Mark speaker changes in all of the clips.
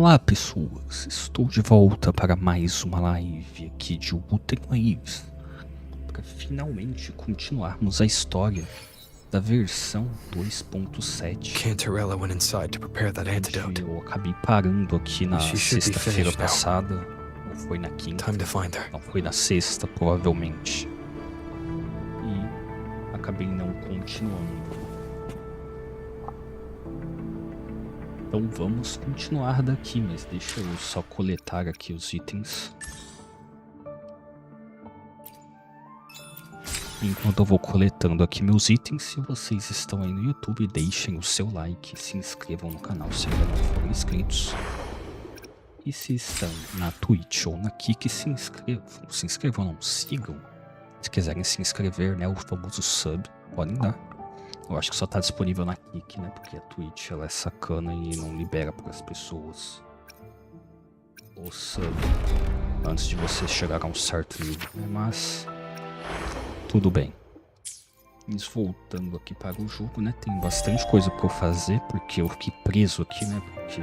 Speaker 1: Olá pessoas, estou de volta para mais uma live aqui de Wuthering Waves para finalmente continuarmos a história da versão 2.7.
Speaker 2: Cantarella went inside to prepare that antidote.
Speaker 1: Eu acabei parando aqui na
Speaker 2: She should be
Speaker 1: sexta-feira
Speaker 2: finished now.
Speaker 1: passada, ou foi na quinta,
Speaker 2: Time to find her.
Speaker 1: não, foi na sexta provavelmente, e acabei não continuando. Então vamos continuar daqui, mas deixa eu só coletar aqui os itens. Enquanto eu vou coletando aqui meus itens, se vocês estão aí no YouTube, deixem o seu like, se inscrevam no canal se ainda não forem inscritos. E se estão na Twitch ou na Kik, se inscrevam não, sigam. Se quiserem se inscrever, né, o famoso sub, podem dar. Eu acho que só tá disponível na Kik, né? Porque a Twitch ela é sacana e não libera para as pessoas o sub antes de você chegar a um certo nível, né? Mas tudo bem. Mas voltando aqui para o jogo, né? Tem bastante coisa para eu fazer, porque eu fiquei preso aqui, né? Porque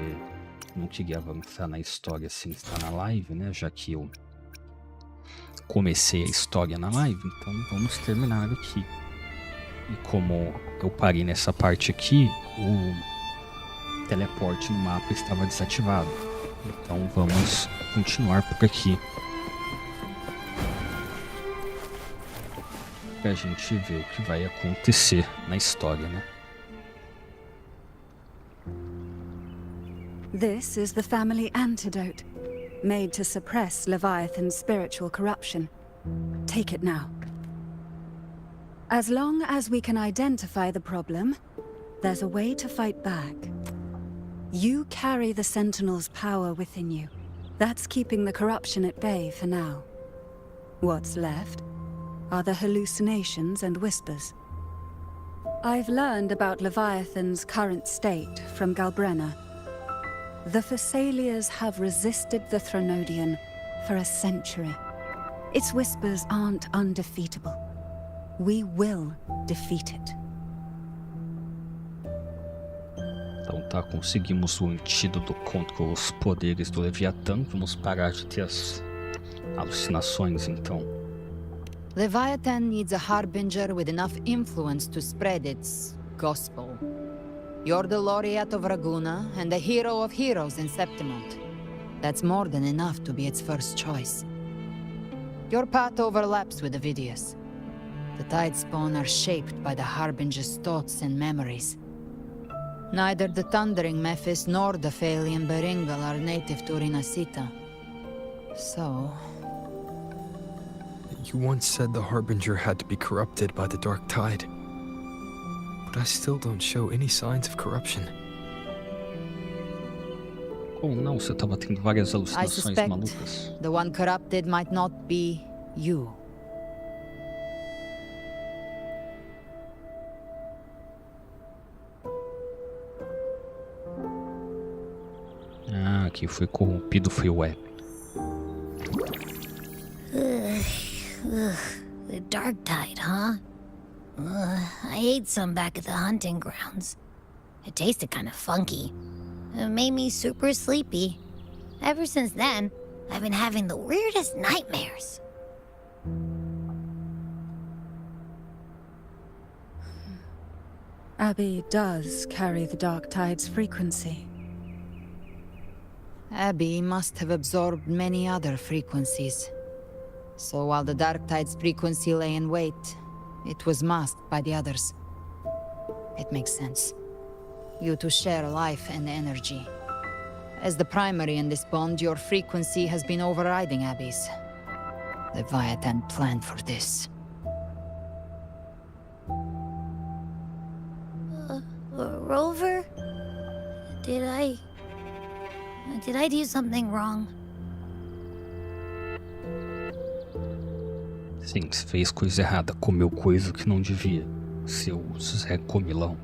Speaker 1: não queria avançar na história sem estar na live, né? Já que eu comecei a história na live, então vamos terminar aqui. E como eu parei nessa parte aqui, o teleporte no mapa estava desativado. Então vamos continuar por aqui. Pra gente ver o que vai acontecer na história, né?
Speaker 3: This is the family antidote, made to suppress Leviathan's spiritual corruption. Take it now. As long as we can identify the problem, there's a way to fight back. You carry the Sentinel's power within you. That's keeping the corruption at bay for now. What's left are the hallucinations and whispers. I've learned about Leviathan's current state from Galbrenna. The Thessalias have resisted the Thronodian for a century. Its whispers aren't undefeatable. We will defeat it.
Speaker 1: Então tá, conseguimos o antídoto contra os poderes do Leviatã. Vamos parar de ter as alucinações, então.
Speaker 4: Leviathan needs a harbinger with enough influence to spread its gospel. You're the laureate of Raguna and the hero of heroes in Septimont. That's more than enough to be its first choice. Your path overlaps with Ovidius. The Tidespawn are shaped by the Harbinger's thoughts and memories. Neither the Thundering Mephis nor the Phalian Beringal are native to Rinasita. So...
Speaker 2: You once said the Harbinger had to be corrupted by the Dark Tide. But I still don't show any signs of corruption.
Speaker 1: Oh não, você tava tendo várias
Speaker 4: I
Speaker 1: alucinações malucas.
Speaker 4: suspect the one corrupted might not be you.
Speaker 1: Ah, quem foi corrompido foi o Web.
Speaker 5: The Dark Tide, huh? I ate some back at the hunting grounds. It tasted kind of funky. It made me super sleepy. Ever since then, I've been having the weirdest nightmares.
Speaker 3: Abby does carry the Dark Tide's frequency.
Speaker 4: Abby must have absorbed many other frequencies. So while the Dark Tide's frequency lay in wait, it was masked by the others. It makes sense. You two share life and energy. As the primary in this bond, your frequency has been overriding Abby's. Leviathan planned for this.
Speaker 5: Rover? Did I do something wrong?
Speaker 1: Sim, você fez coisa errada, comeu coisa que não devia. Seu Zé Comilão,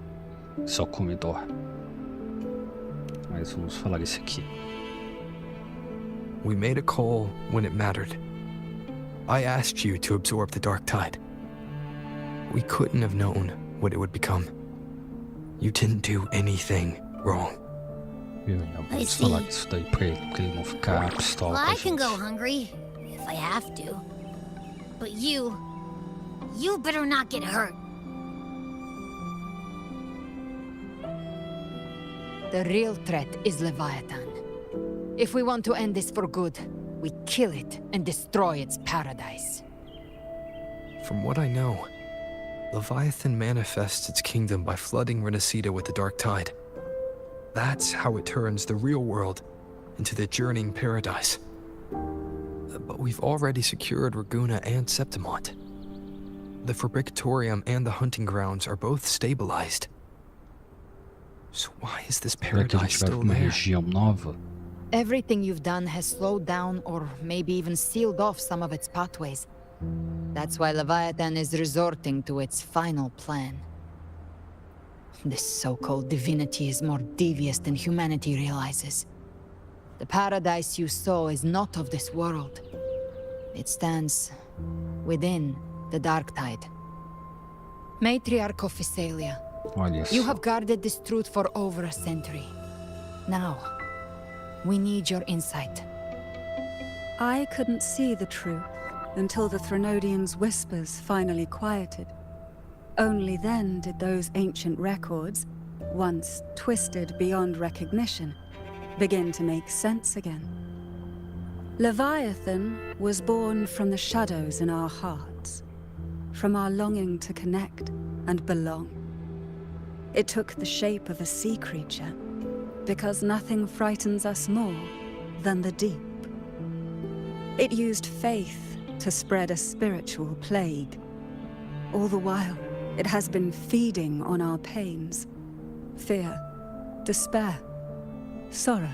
Speaker 1: só comedor. Mas vamos falar isso aqui.
Speaker 2: We made a call when it mattered. I asked you to absorb the Dark Tide. We couldn't have known what it would become. You didn't do anything wrong.
Speaker 5: I
Speaker 1: Vamos
Speaker 5: see.
Speaker 1: falar isso daí pra ele não ficar pistola
Speaker 5: Well,
Speaker 1: com a
Speaker 5: I can go
Speaker 1: gente.
Speaker 5: hungry if I have to. But you better not get hurt.
Speaker 4: The real threat is Leviathan. If we want to end this for good, we kill it and destroy its paradise.
Speaker 2: From what I know, Leviathan manifests its kingdom by flooding Renacita with the dark tide. That's how it turns the real world into the journeying paradise. But we've already secured Raguna and Septimont. The Fabricatorium and the hunting grounds are both stabilized. So why is this
Speaker 1: Será que a
Speaker 2: paradise
Speaker 1: gente vai
Speaker 2: still
Speaker 1: pra uma
Speaker 2: there?
Speaker 1: região nova?
Speaker 4: Everything you've done has slowed down or maybe even sealed off some of its pathways. That's why Leviathan is resorting to its final plan. This so-called divinity is more devious than humanity realizes. The paradise you saw is not of this world. It stands within the dark tide. Matriarch of Physalia,
Speaker 1: Olha
Speaker 4: you
Speaker 1: só.
Speaker 4: have guarded this truth for over a century. Now, we need your insight.
Speaker 3: I couldn't see the truth until the Threnodians' whispers finally quieted. Only then did those ancient records, once twisted beyond recognition, begin to make sense again. Leviathan was born from the shadows in our hearts, from our longing to connect and belong. It took the shape of a sea creature, because nothing frightens us more than the deep. It used faith to spread a spiritual plague. All the while, it has been feeding on our pains, fear, despair, sorrow.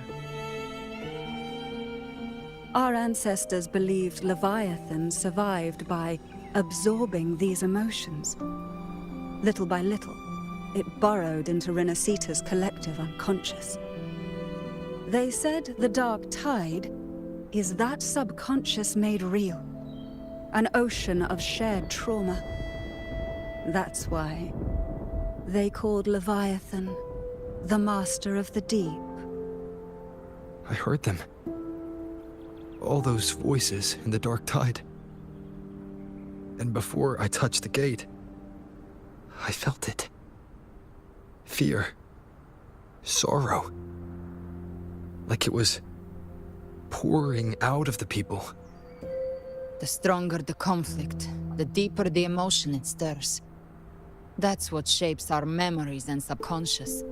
Speaker 3: Our ancestors believed Leviathan survived by absorbing these emotions. Little by little, it burrowed into Renacita's collective unconscious. They said the dark tide is that subconscious made real, an ocean of shared trauma. That's why they called Leviathan the Master of the Deep.
Speaker 2: I heard them. All those voices in the dark tide. And before I touched the gate, I felt it. Fear. Sorrow. Like it was pouring out of the people.
Speaker 4: The stronger the conflict, the deeper the emotion it stirs. That's what shapes our memories and subconscious.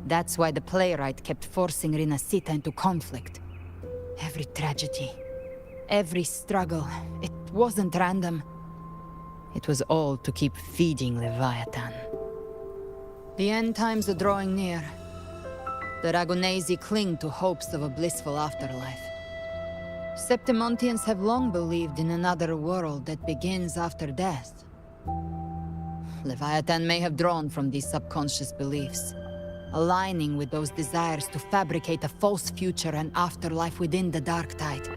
Speaker 4: That's why the playwright kept forcing Renacita into conflict. Every tragedy, every struggle, it wasn't random. It was all to keep feeding Leviathan. The end times are drawing near. The Ragunesi cling to hopes of a blissful afterlife. Septimontians have long believed in another world that begins after death. Leviathan may have drawn from these subconscious beliefs, aligning with those desires to fabricate a false future and afterlife within the dark tide.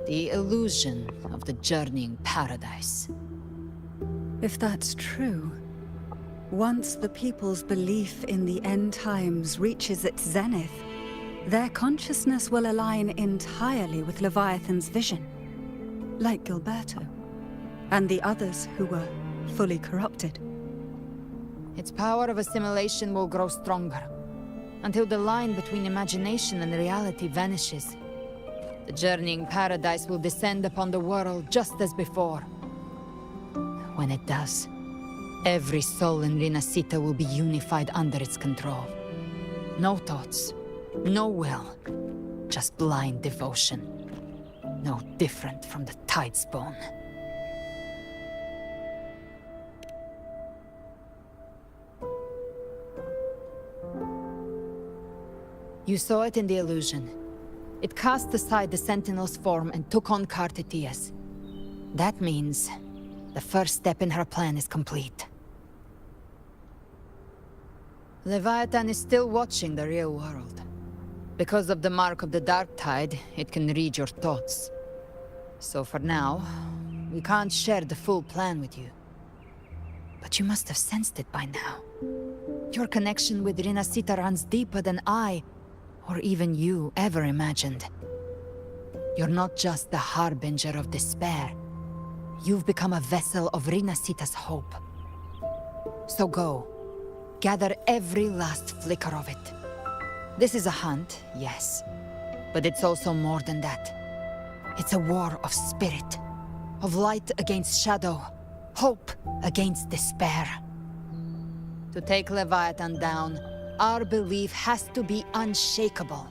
Speaker 4: The illusion of the journeying paradise.
Speaker 3: If that's true, once the people's belief in the end times reaches its zenith, their consciousness will align entirely with Leviathan's vision, like Gilberto, and the others who were fully corrupted.
Speaker 4: Its power of assimilation will grow stronger, until the line between imagination and reality vanishes. The journeying paradise will descend upon the world just as before. When it does, every soul in Renacita will be unified under its control. No thoughts, no will, just blind devotion. No different from the Tidespawn. You saw it in the illusion. It cast aside the Sentinel's form and took on Cartitius. That means the first step in her plan is complete. Leviathan is still watching the real world. Because of the mark of the dark tide, it can read your thoughts. So for now, we can't share the full plan with you. But you must have sensed it by now. Your connection with Rinasita runs deeper than I, or even you, ever imagined. You're not just the harbinger of despair. You've become a vessel of Rinasita's hope. So go. Gather every last flicker of it. This is a hunt, yes. But it's also more than that. It's a war of spirit. Of light against shadow. Hope against despair. To take Leviathan down, our belief has to be unshakable.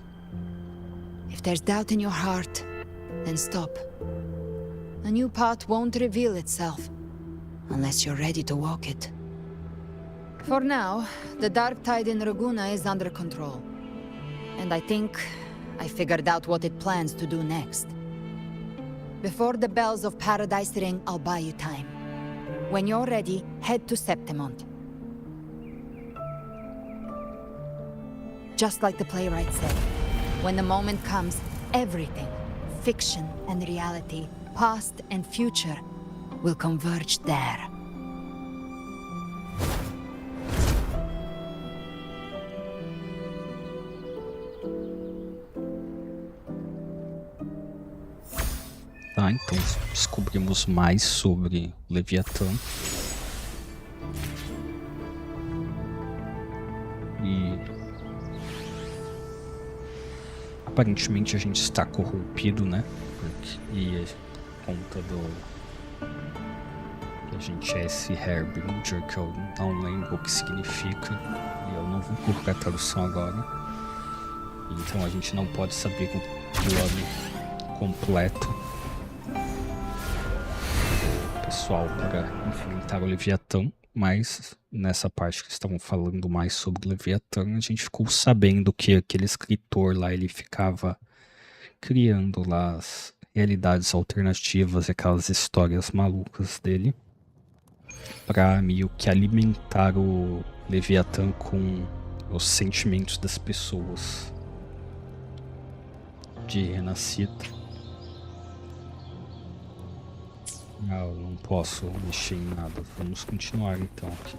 Speaker 4: If there's doubt in your heart, then stop. A new path won't reveal itself, unless you're ready to walk it. For now, the dark tide in Raguna is under control. And I think I figured out what it plans to do next. Before the bells of Paradise ring, I'll buy you time. When you're ready, head to Septimont. Just like the playwright said, when the moment comes, everything, fiction and reality, past and future, will converge there.
Speaker 1: Tá, então descobrimos mais sobre Leviatã. E aparentemente a gente está corrompido, né? E por conta do que a gente é esse Harbinger, que eu não lembro o que significa, e eu não vou procurar a tradução agora. Então a gente não pode saber o plano completo pessoal para enfrentar o Leviatã, mas nessa parte que estavam falando mais sobre o Leviatã, a gente ficou sabendo que aquele escritor lá, ele ficava criando lá as realidades alternativas, aquelas histórias malucas dele, para meio que alimentar o Leviatã com os sentimentos das pessoas de Renascita. Eu não posso mexer em nada. Vamos continuar então aqui.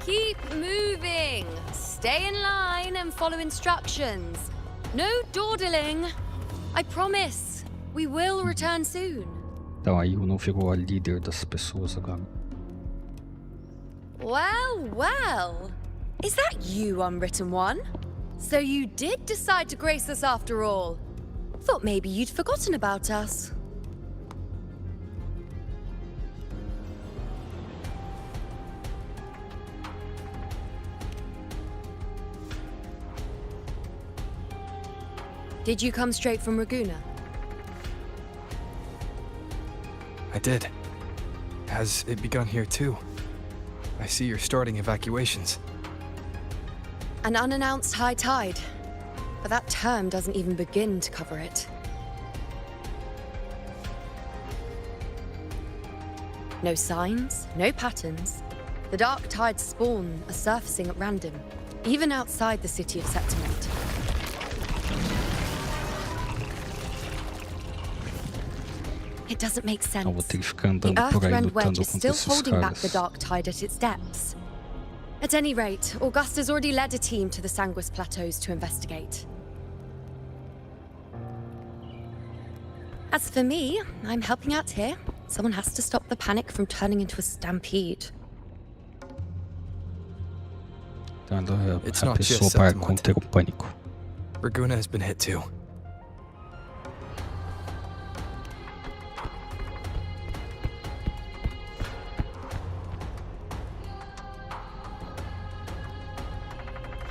Speaker 6: Keep moving. Stay in line and follow instructions. No dawdling. I promise. We will return soon.
Speaker 1: Então aí o não virou a líder das pessoas agora.
Speaker 6: Well, well. Is that you, Unwritten One? So you did decide to grace us after all. Thought maybe you'd forgotten about us. Did you come straight from Raguna?
Speaker 2: I did. Has it begun here too? I see you're starting evacuations.
Speaker 6: An unannounced high tide. But that term doesn't even begin to cover it. No signs, no patterns. The dark tides spawn are surfacing at random, even outside the city of Septimont. It doesn't make sense.
Speaker 1: Eu vou ter que ficar andando
Speaker 6: The
Speaker 1: por aí
Speaker 6: Earthrend
Speaker 1: lutando
Speaker 6: Wedge is
Speaker 1: contra
Speaker 6: still
Speaker 1: esses
Speaker 6: holding back the
Speaker 1: caras.
Speaker 6: dark tide at its depths. At any rate, Augusta's already led a team to the Sanguis Plateaus to investigate. As for me, I'm helping out here. Someone has to stop the panic from turning into a stampede.
Speaker 1: Então ela é
Speaker 2: It's
Speaker 1: a
Speaker 2: not
Speaker 1: pessoa
Speaker 2: just
Speaker 1: para
Speaker 2: Septimont.
Speaker 1: conter o pânico.
Speaker 2: Raguna has been hit too.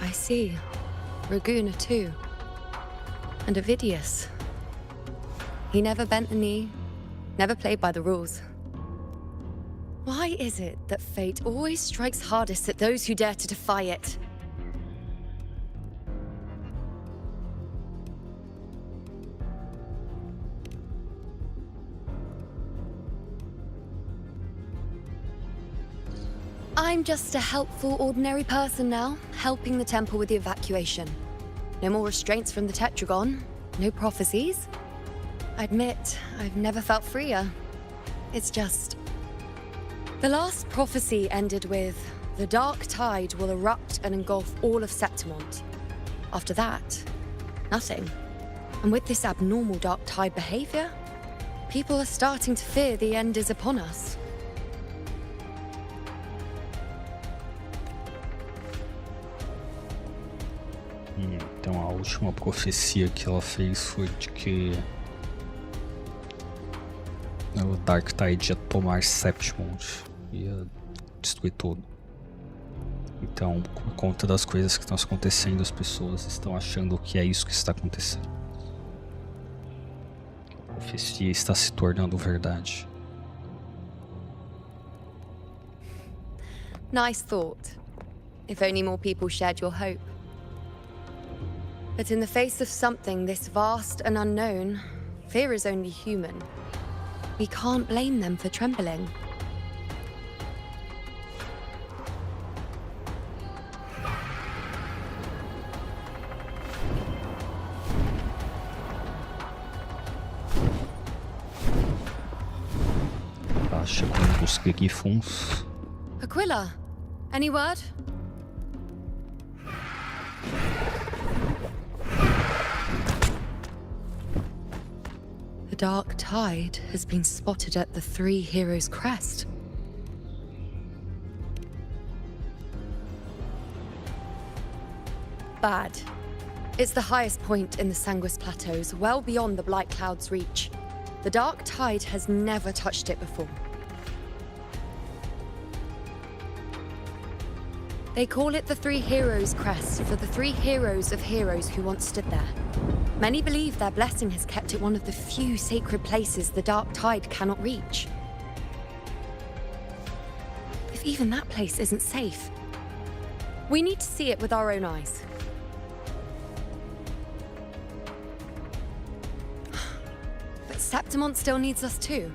Speaker 6: I see. Raguna too. And Ovidius. He never bent the knee, never played by the rules. Why is it that fate always strikes hardest at those who dare to defy it? I'm just a helpful, ordinary person now, helping the temple with the evacuation. No more restraints from the Tetragon, no prophecies. I admit, I've never felt freer. It's just... The last prophecy ended with, the dark tide will erupt and engulf all of Septimont. After that, nothing. And with this abnormal dark tide behavior, people are starting to fear the end is upon us.
Speaker 1: Então a última profecia que ela fez foi de que o Dark Tide ia tomar Septimont, ia destruir tudo. Então, por conta das coisas que estão acontecendo, as pessoas estão achando que é isso que está acontecendo. A profecia está se tornando verdade.
Speaker 6: Nice thought. If only more people shared your hope. But in the face of something this vast and unknown, fear is only human. We can't blame them for trembling.
Speaker 1: Tá chegando os grifuns.
Speaker 6: Aquila, any word? The dark tide has been spotted at the Three Heroes' crest. Bad. It's the highest point in the Sanguis Plateaus, well beyond the Blight Cloud's reach. The dark tide has never touched it before. They call it the Three Heroes' crest for the three heroes of heroes who once stood there. Many believe their blessing has kept it one of the few sacred places the dark tide cannot reach. If even that place isn't safe, we need to see it with our own eyes. But Septimont still needs us too.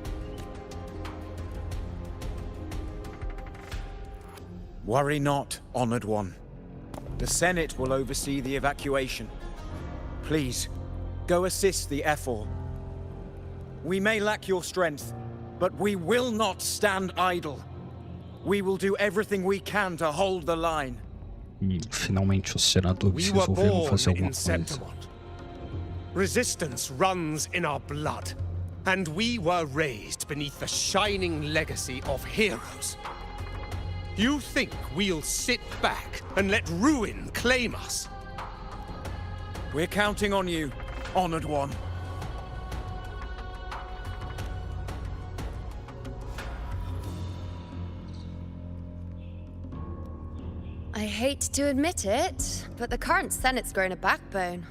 Speaker 7: Worry not, Honored One. The Senate will oversee the evacuation. Please, go assist the Ephor. We may lack your strength, but we will not stand idle. We will do everything we can to hold the line.
Speaker 1: Finalmente os senadores
Speaker 8: We were
Speaker 1: resolveram fazer
Speaker 8: born
Speaker 1: alguma
Speaker 8: in
Speaker 1: coisa.
Speaker 8: Septimont. Resistance runs in our blood, and we were raised beneath the shining legacy of heroes. You think we'll sit back and let ruin claim us?
Speaker 7: We're counting on you, Honored One.
Speaker 6: I hate to admit it, but the current Senate's grown a backbone.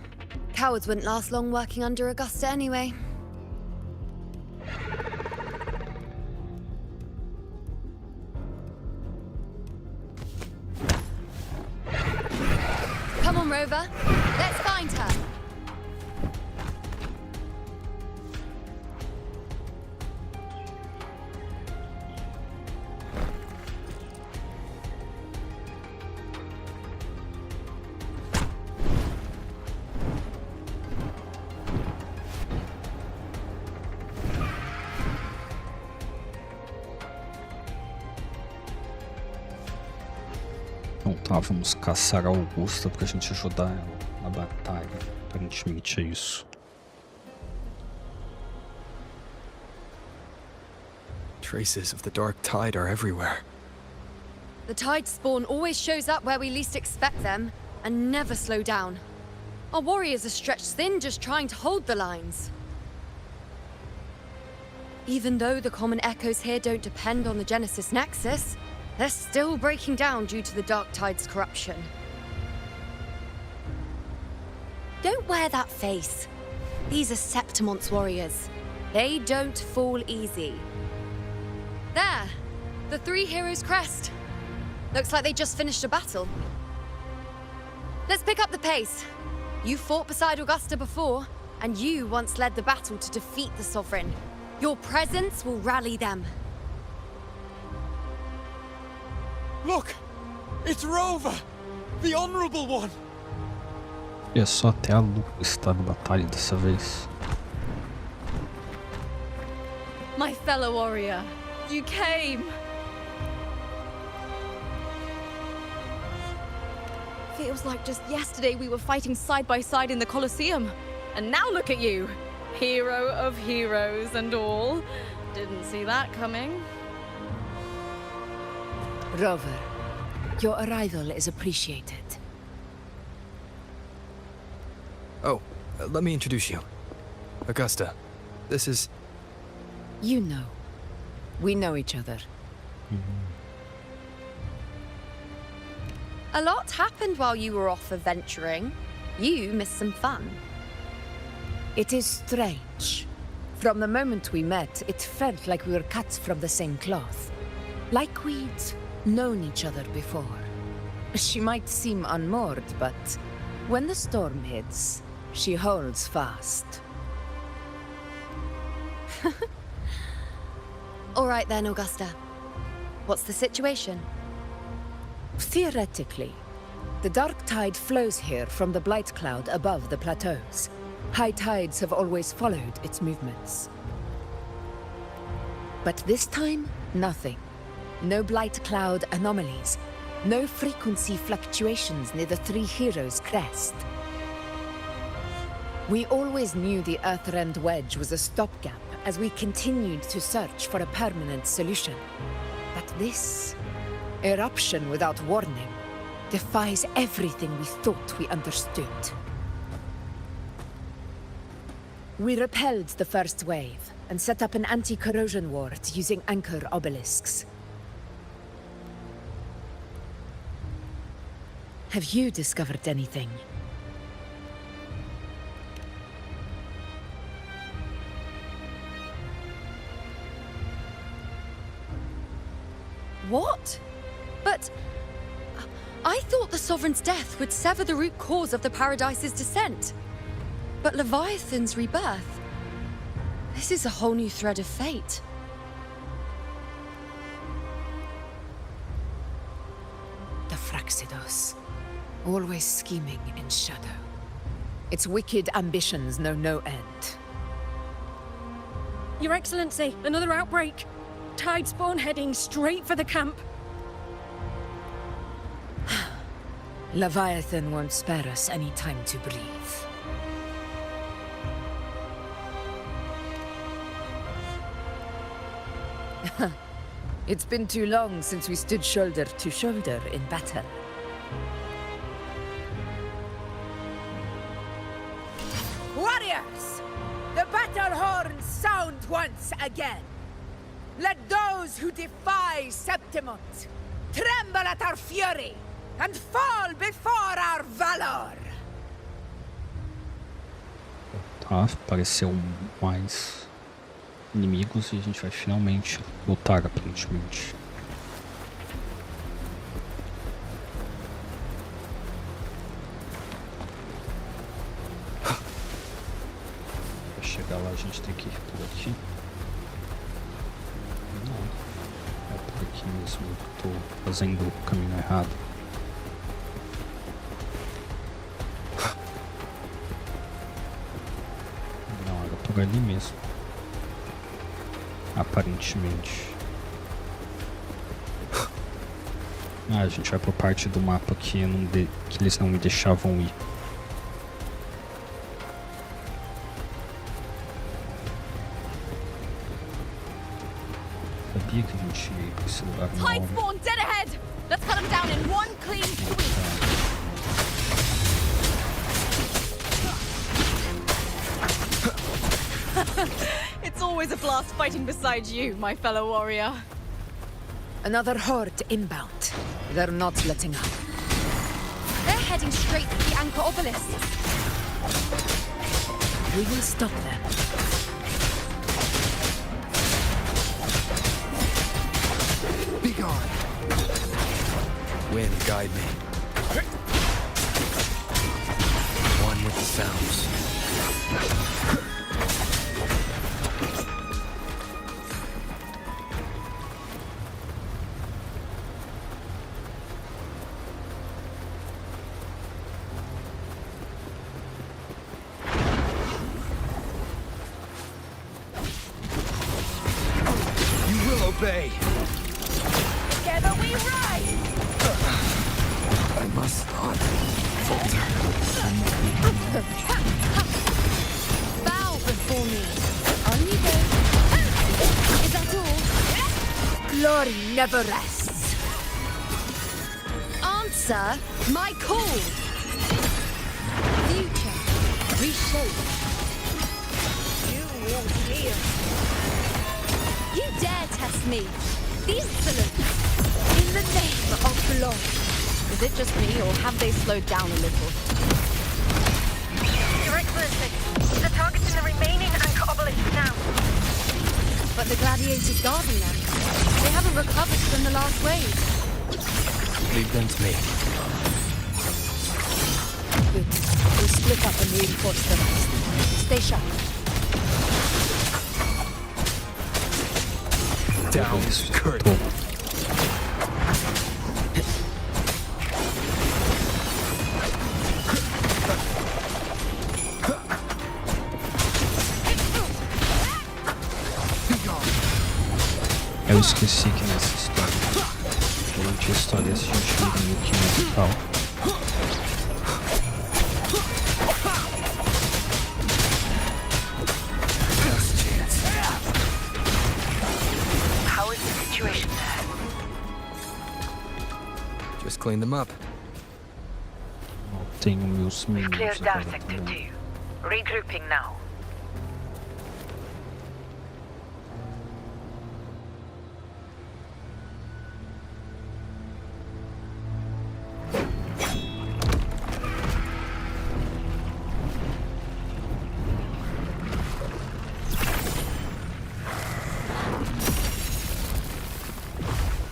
Speaker 6: Cowards wouldn't last long working under Augusta anyway. Come on, Rover. Let's find her.
Speaker 1: Então tá, vamos caçar a Augusta pra gente ajudar ela na batalha. Aparentemente é isso.
Speaker 2: Traces of the dark tide are everywhere.
Speaker 6: The tide spawn always shows up where we least expect them, and never slow down. Our warriors are stretched thin just trying to hold the lines. Even though the common echoes here don't depend on the Genesis Nexus, they're still breaking down due to the dark tide's corruption. Don't wear that face. These are Septimont's warriors. They don't fall easy. There! The Three Heroes' crest. Looks like they just finished a battle. Let's pick up the pace. You fought beside Augusta before, and you once led the battle to defeat the Sovereign. Your presence will rally them.
Speaker 7: Look! It's Rover! The Honorable One!
Speaker 1: E é só até a Lu estar na batalha dessa vez.
Speaker 9: My fellow warrior, you came! Feels like just yesterday we were fighting side by side in the Colosseum. And now look at you! Hero of heroes and all. Didn't see that coming.
Speaker 10: Rover, your arrival is appreciated.
Speaker 2: Oh, let me introduce you. Augusta, this is...
Speaker 10: You know. We know each other.
Speaker 6: A lot happened while you were off adventuring. You missed some fun.
Speaker 10: It is strange. From the moment we met, it felt like we were cut from the same cloth. Like we'd known each other before. She might seem unmoored, but when the storm hits, she holds fast.
Speaker 6: All right then, Augusta. What's the situation?
Speaker 10: Theoretically, the dark tide flows here from the blight cloud above the plateaus. High tides have always followed its movements. But this time, nothing. No blight cloud anomalies. No frequency fluctuations near the Three Heroes crest. We always knew the Earthrend Wedge was a stopgap as we continued to search for a permanent solution. But this eruption without warning defies everything we thought we understood. We repelled the first wave and set up an anti-corrosion ward using anchor obelisks. Have you discovered anything?
Speaker 9: What? But I thought the Sovereign's death would sever the root cause of the Paradise's descent. But Leviathan's rebirth... This is a whole new thread of fate.
Speaker 10: The Fraxidos. Always scheming in shadow. Its wicked ambitions know no end.
Speaker 11: Your Excellency, another outbreak. Tide spawn heading straight for the camp.
Speaker 10: Leviathan won't spare us any time to breathe. It's been too long since we stood shoulder to shoulder in battle.
Speaker 12: Warriors! The battle horns sound once again. Let those who defy Septimont tremble at our fury and fall before our valor.
Speaker 1: Tá, apareceu mais inimigos e a gente vai finalmente lutar, aparentemente. Pra chegar lá a gente tem que ir por aqui. Não, é por aqui mesmo, eu tô fazendo o caminho errado. Não, era por ali mesmo. Aparentemente. Ah, a gente vai pra parte do mapa que eles não me deixavam ir. Sabia que a gente ia pra esse lugar na
Speaker 9: Tide
Speaker 1: hora.
Speaker 9: spawn dead ahead! Let's cut them down in one clean sweep! It's always a blast fighting beside you, my fellow warrior.
Speaker 10: Another horde inbound. They're not letting up.
Speaker 9: They're heading straight for the anchor obelisks.
Speaker 10: We will stop them.
Speaker 2: Be gone! Wind, guide me. One with the sounds. obey.
Speaker 12: Together we rise!
Speaker 2: I must not falter.
Speaker 9: Bow before me. On you go. Is that all?
Speaker 12: Glory never rests.
Speaker 9: Answer my call. Future reshape.
Speaker 12: You won't hear.
Speaker 9: You dare test me? The insolence!
Speaker 12: In the name of blood.
Speaker 6: Is it just me, or have they slowed down a little?
Speaker 11: Direct listen. The target's in the remaining anchor obelisk now.
Speaker 9: But the gladiators guarding them. They haven't recovered from the last wave.
Speaker 2: Leave them to me.
Speaker 10: Good. We split up and reinforce the rest. Stay sharp.
Speaker 2: Down, Kurt.
Speaker 1: Eu esqueci que nessa história, durante a história, se a gente vira meio que musical.
Speaker 11: How is the situation there?
Speaker 2: Just clean them up.
Speaker 1: Eu tenho meus
Speaker 11: We've
Speaker 1: meninos
Speaker 11: cleared down
Speaker 1: agora
Speaker 11: Sector
Speaker 1: também.
Speaker 11: 2. Regrouping now.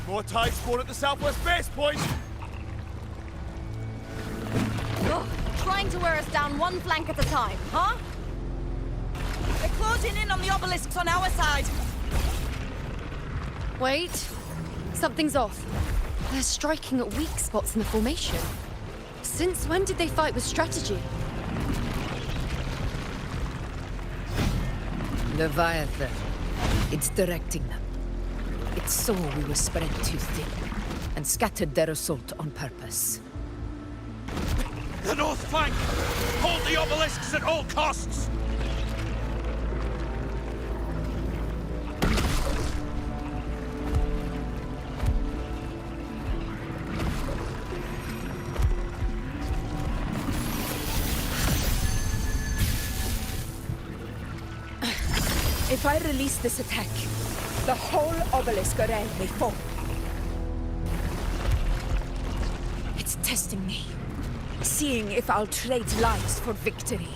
Speaker 7: More tide spawn at the southwest base point!
Speaker 9: Trying to wear us down one flank at a time, huh?
Speaker 12: They're closing in on the obelisks on our side.
Speaker 9: Wait. Something's off. They're striking at weak spots in the formation. Since when did they fight with strategy?
Speaker 10: Leviathan. It's directing them. It saw we were spread too thin, and scattered their assault on purpose.
Speaker 7: The north flank! Hold the obelisks at all costs!
Speaker 12: If I release this attack, the whole obelisk array may fall. It's testing me, seeing if I'll trade lives for victory.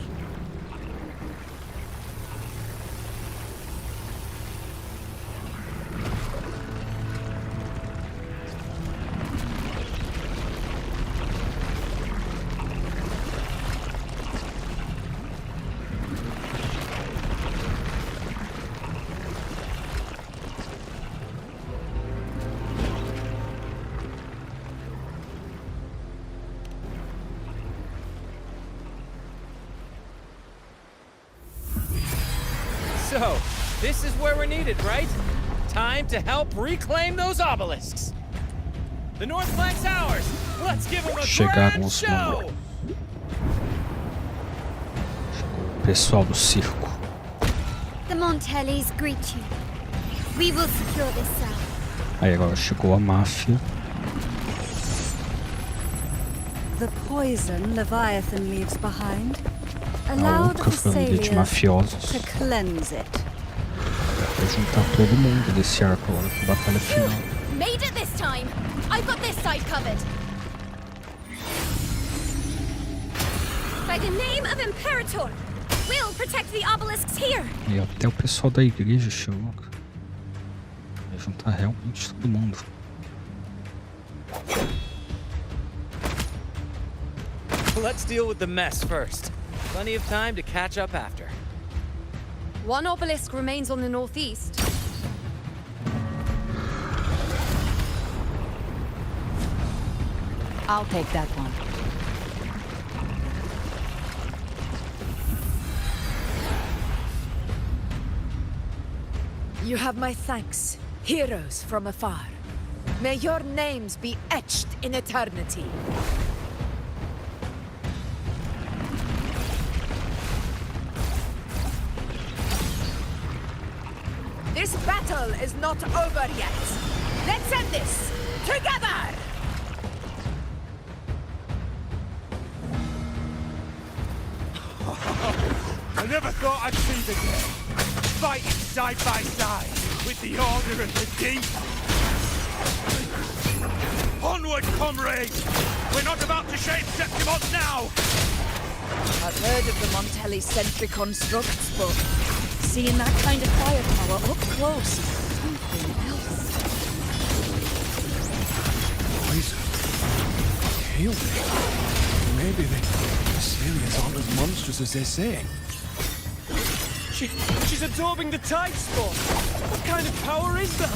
Speaker 13: So, this is where we're needed, right? Time to help reclaim those obelisks. The north flank's ours. Let's give them a
Speaker 1: Chegaram
Speaker 13: grand
Speaker 1: os
Speaker 13: show.
Speaker 1: Chegou o pessoal do circo.
Speaker 5: The Montellys greet you. We will secure this cell.
Speaker 1: Aí agora chegou a máfia.
Speaker 3: The poison Leviathan leaves behind.
Speaker 1: A
Speaker 3: Allow the
Speaker 1: outra família de
Speaker 3: Thessalians
Speaker 1: mafiosos.
Speaker 3: to cleanse it.
Speaker 1: Vai juntar todo mundo desse arco agora pra batalha final.
Speaker 9: Made it this time! I've got this side covered!
Speaker 11: By the name of Imperator, we'll protect the obelisks here.
Speaker 1: E até o pessoal da igreja chegou. Vai juntar realmente todo mundo.
Speaker 13: Let's deal with the mess first. Plenty of time to catch up after.
Speaker 9: One obelisk remains on the northeast.
Speaker 4: I'll take that one.
Speaker 12: You have my thanks, heroes from afar. May your names be etched in eternity. This battle is not over yet. Let's end this together!
Speaker 8: I never thought I'd see the day. Fighting side by side with the Order of the Deep. Onward, comrades! We're not about to shape Septimont now!
Speaker 10: I've heard of the Montelli-centric constructs, but seeing that kind of firepower up close is something else.
Speaker 2: Poison. Heal me. Maybe the Celia's aren't as monstrous as they're saying.
Speaker 13: She's absorbing the tide spawn. What kind of power is that?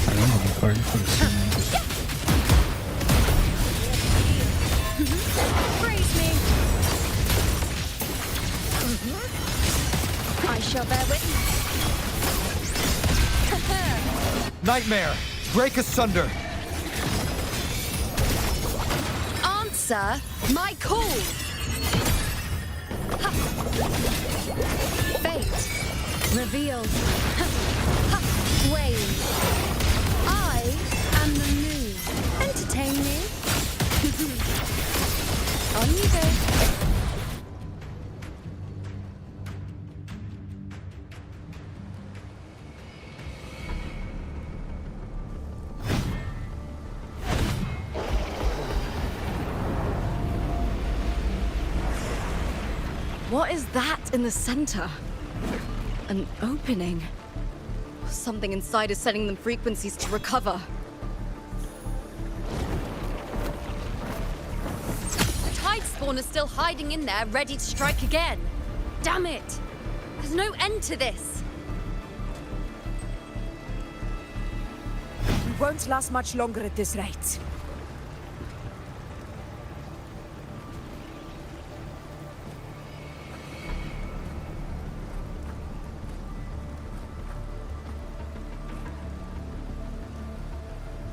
Speaker 1: Caramba, não pode acontecer muito.
Speaker 11: Freeze me! I shall bear witness.
Speaker 2: Nightmare! Break asunder!
Speaker 9: Answer my call! Ha. Fate revealed. Ha. Ha. Wave. I am the moon. Entertain me. On you go.
Speaker 6: What is that in the center? An opening. Something inside is sending them frequencies to recover.
Speaker 9: The tide spawn is still hiding in there, ready to strike again. Damn it! There's no end to this.
Speaker 12: We won't last much longer at this rate.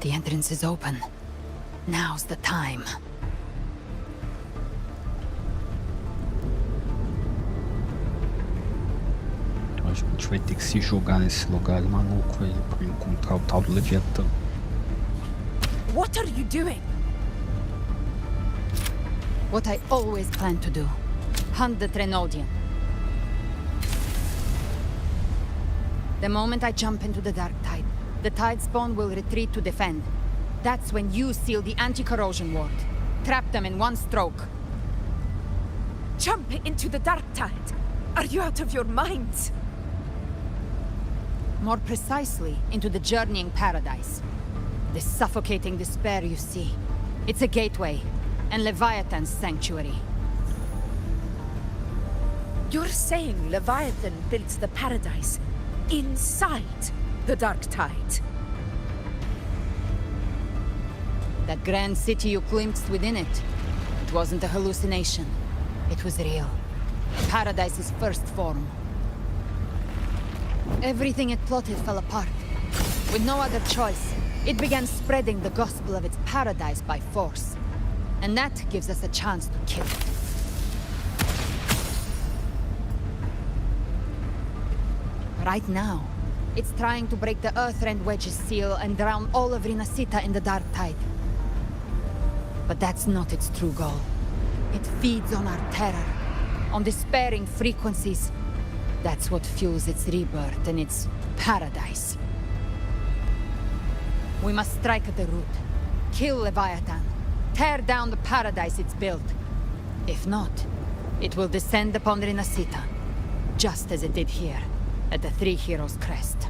Speaker 4: The entrance is open. Now's the time.
Speaker 1: Então a gente vai ter que se jogar nesse lugar maluco aí pra encontrar o tal do Leviatã.
Speaker 12: What are you doing?
Speaker 4: What I always planned to do. Hunt the Trenodian. The moment I jump into the dark tide, the tide spawn will retreat to defend. That's when you seal the anti-corrosion ward. Trap them in one stroke.
Speaker 12: Jump into the dark tide. Are you out of your mind?
Speaker 4: More precisely, into the journeying paradise. The suffocating despair you see. It's a gateway, and Leviathan's sanctuary.
Speaker 12: You're saying Leviathan built the paradise inside the dark tide?
Speaker 4: That grand city you glimpsed within it, it wasn't a hallucination. It was real. Paradise's first form. Everything it plotted fell apart. With no other choice, it began spreading the gospel of its paradise by force. And that gives us a chance to kill it. Right now, it's trying to break the Earthrend Wedge's seal and drown all of Rinasita in the dark tide. But that's not its true goal. It feeds on our terror, on despairing frequencies. That's what fuels its rebirth and its paradise. We must strike at the root. Kill Leviathan. Tear down the paradise it's built. If not, it will descend upon Rinasita, just as it did here, at the Three Heroes' Crest.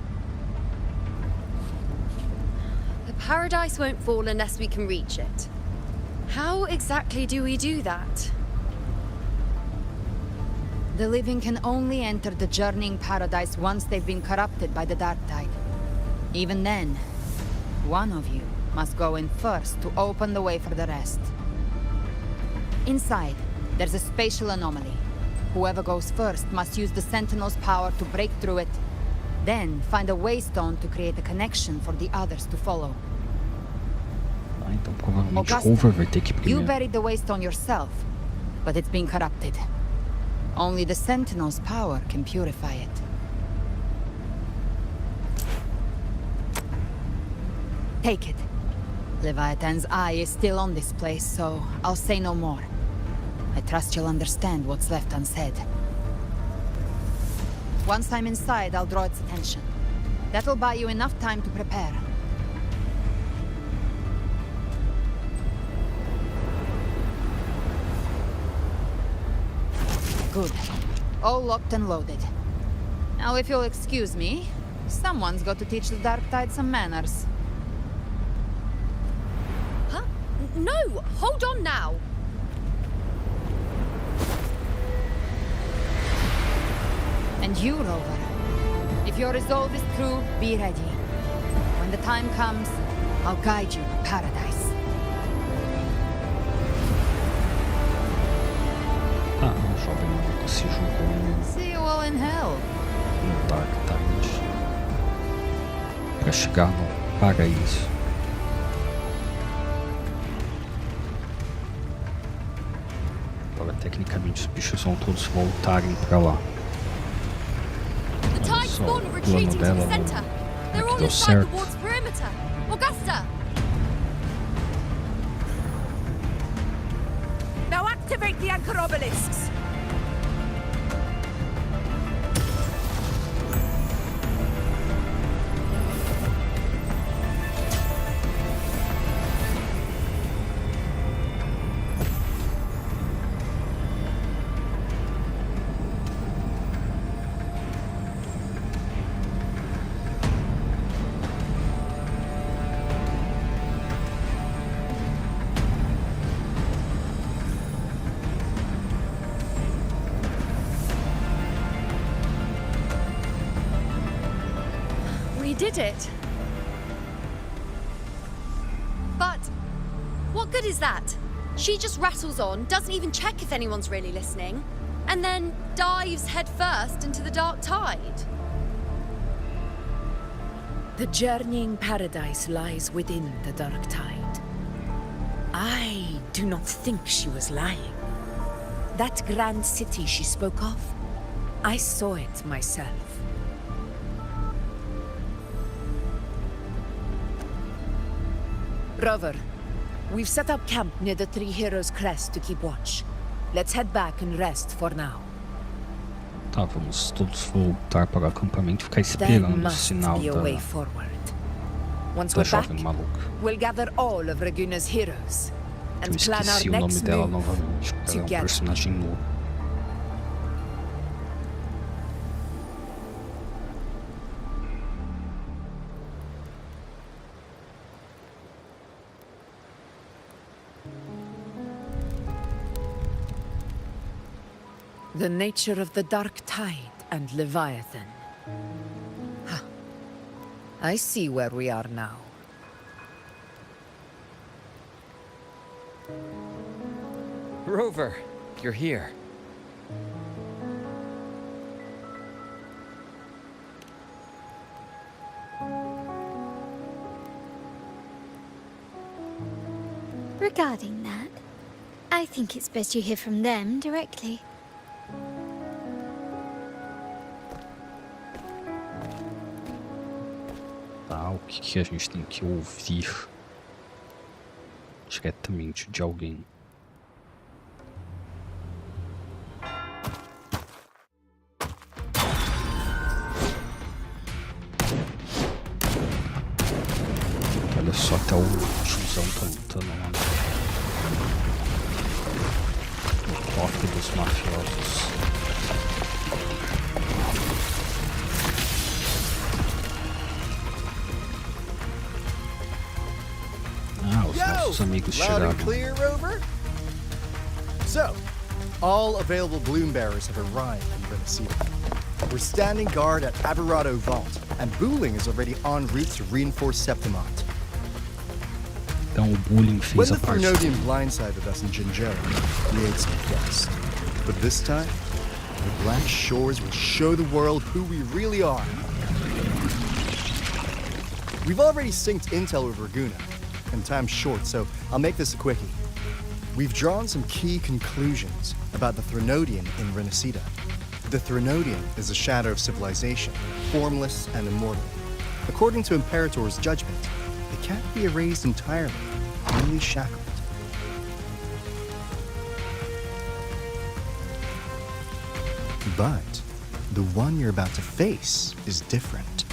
Speaker 9: The paradise won't fall unless we can reach it. How exactly do we do that?
Speaker 4: The living can only enter the journeying paradise once they've been corrupted by the dark tide. Even then, one of you must go in first to open the way for the rest. Inside, there's a spatial anomaly. Whoever goes first must use the Sentinel's power to break through it. Then find a waystone to create a connection for the others to follow.
Speaker 1: Ah, então provavelmente
Speaker 4: Augusta,
Speaker 1: Rover vai ter que ir
Speaker 4: you
Speaker 1: primeiro.
Speaker 4: buried the waystone yourself, but it's been corrupted. Only the Sentinel's power can purify it. Take it. Leviathan's eye is still on this place, so I'll say no more. I trust you'll understand what's left unsaid. Once I'm inside, I'll draw its attention. That'll buy you enough time to prepare. Good. All locked and loaded. Now, if you'll excuse me, someone's got to teach the Dark Tide some manners.
Speaker 9: Huh? No! Hold on now!
Speaker 4: And you, Rover. If your resolve is true, be ready. When the time comes, I'll guide you to paradise.
Speaker 1: Ah, a jovem maluca se jogou
Speaker 4: See you all in hell.
Speaker 1: no Dark Tide para chegar no paraíso. Agora, tecnicamente, os bichos vão todos voltarem para lá.
Speaker 9: The tide
Speaker 1: So,
Speaker 9: spawn are retreating to the center. They're all
Speaker 1: deu
Speaker 9: inside the
Speaker 1: certo.
Speaker 9: ward's perimeter. Augusta!
Speaker 12: Now activate the anchor obelisks!
Speaker 9: We did it. But what good is that? She just rattles on, doesn't even check if anyone's really listening, and then dives headfirst into the dark tide.
Speaker 10: The journeying paradise lies within the dark tide. I do not think she was lying. That grand city she spoke of, I saw it myself. Rover, we've set up camp near the Three Heroes Crest to keep watch. Let's head back and rest for now.
Speaker 1: Tá, vamos todos voltar para o acampamento e ficar
Speaker 10: There
Speaker 1: esperando o
Speaker 10: must
Speaker 1: sinal
Speaker 10: be a way
Speaker 1: da
Speaker 10: forward. Once
Speaker 1: da
Speaker 10: we're back,
Speaker 1: jovem maluca.
Speaker 10: we'll gather all of Raguna's heroes
Speaker 1: Eu
Speaker 10: and plan our
Speaker 1: esqueci o nome
Speaker 10: next
Speaker 1: dela
Speaker 10: move
Speaker 1: novamente, porque ela é um
Speaker 10: together.
Speaker 1: personagem novo.
Speaker 10: The nature of the dark tide and Leviathan. Huh. I see where we are now.
Speaker 13: Rover, you're here.
Speaker 5: Regarding that, I think it's best you hear from them directly.
Speaker 1: Tá, o que a gente tem que ouvir diretamente de alguém? Olha só, até o tiozão tá lutando lá no cofre dos mafiosos. Ah, os nossos amigos
Speaker 14: Loud and
Speaker 1: chegaram.
Speaker 14: clear, Rover? So, all available bloom bearers have arrived in Renacida. We're standing guard at Averado Vault, and Booling is already en route to reinforce Septimont.
Speaker 1: Então o bullying
Speaker 14: When
Speaker 1: fez
Speaker 14: the
Speaker 1: a parte.
Speaker 14: Thrunodian blindsided us in Jinjo, we ate some dust. But this time, the Black Shores will show the world who we really are. We've already synced intel with Raguna, and time's short, so I'll make this a quickie. We've drawn some key conclusions about the Threnodian in Renacida. The Threnodian is a shadow of civilization, formless and immortal. According to Imperator's judgment, it can't be erased entirely, only shackled. But the one you're about to face is different.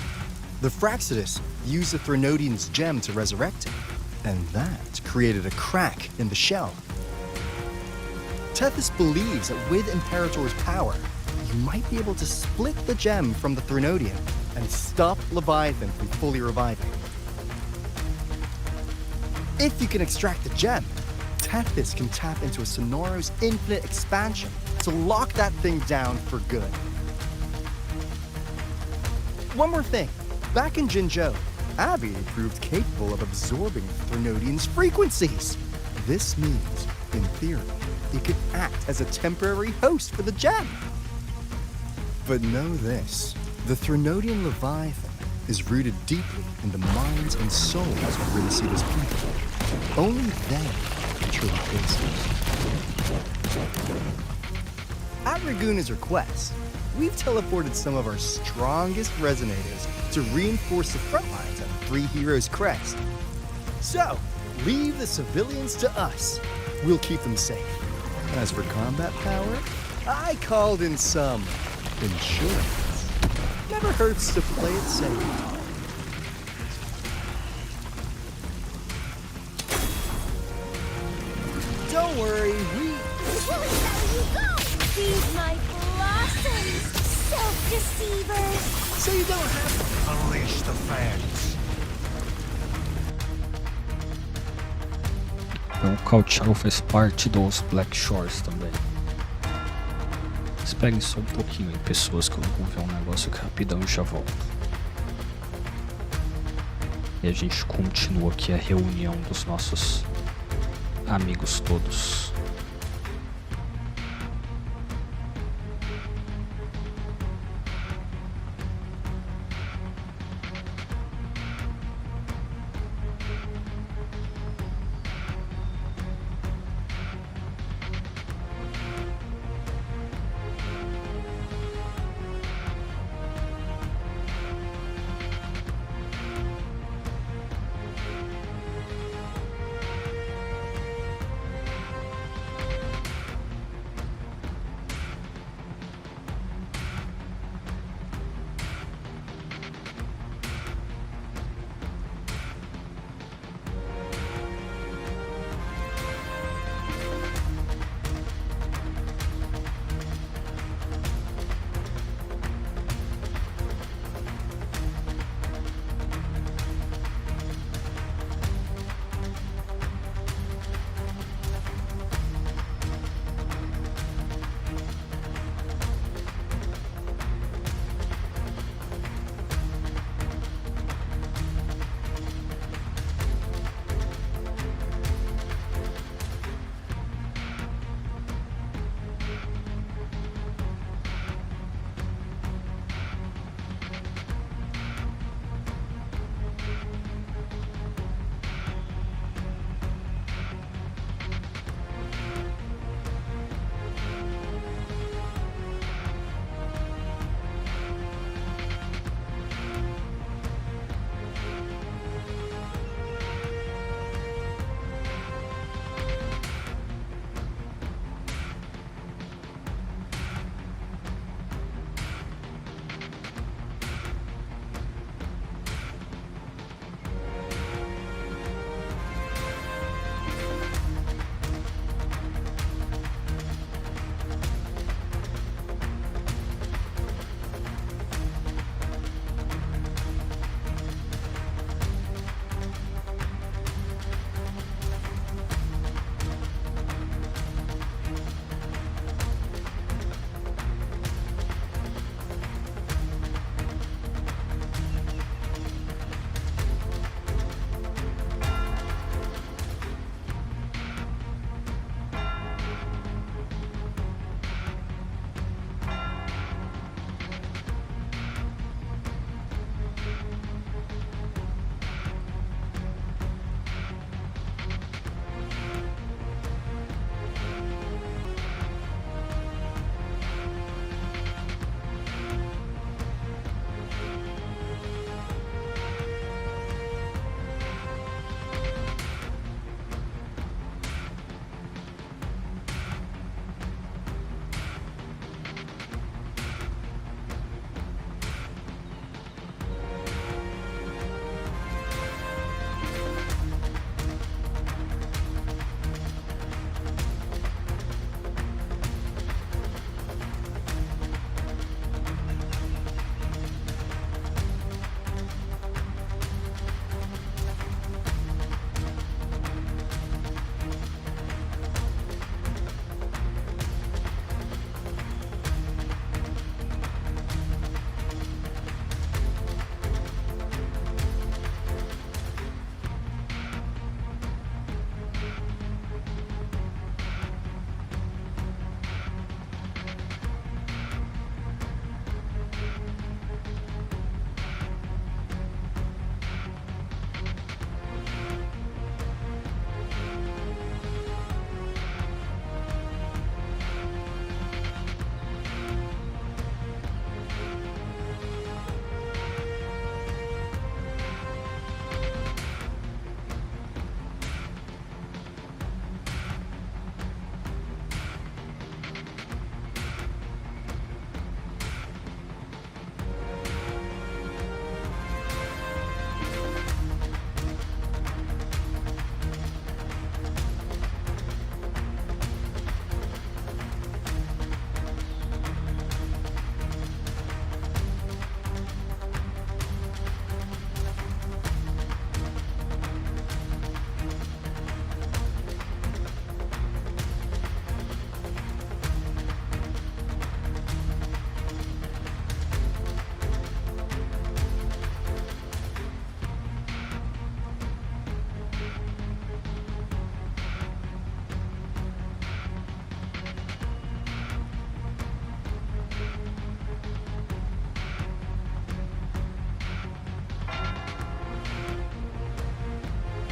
Speaker 14: The Fraxidus used the Threnodian's gem to resurrect him, and that created a crack in the shell. Tethys believes that with Imperator's power, you might be able to split the gem from the Threnodian and stop Leviathan from fully reviving. If you can extract the gem, Tethys can tap into a Sonoro's infinite expansion to lock that thing down for good. One more thing. Back in Jinzhou, Abby proved capable of absorbing the Threnodian's frequencies. This means, in theory, it could act as a temporary host for the gem. But know this, the Threnodian Leviathan is rooted deeply in the minds and souls of Renacida's people. Only they can truly face it. At Raguna's request, we've teleported some of our strongest resonators to reinforce the front lines at Three Heroes Crest. So, leave the civilians to us. We'll keep them safe. As for combat power, I called in some insurance. Never hurts to play it safe. Don't worry, we...
Speaker 11: Feed my blossoms, self-deceivers!
Speaker 14: So you don't have to
Speaker 15: unleash the fans.
Speaker 1: Então, o Cautial faz parte dos Black Shores também. Esperem só um pouquinho aí, pessoas, que eu vou ver um negócio aqui rapidão e já volto. E a gente continua aqui a reunião dos nossos amigos todos.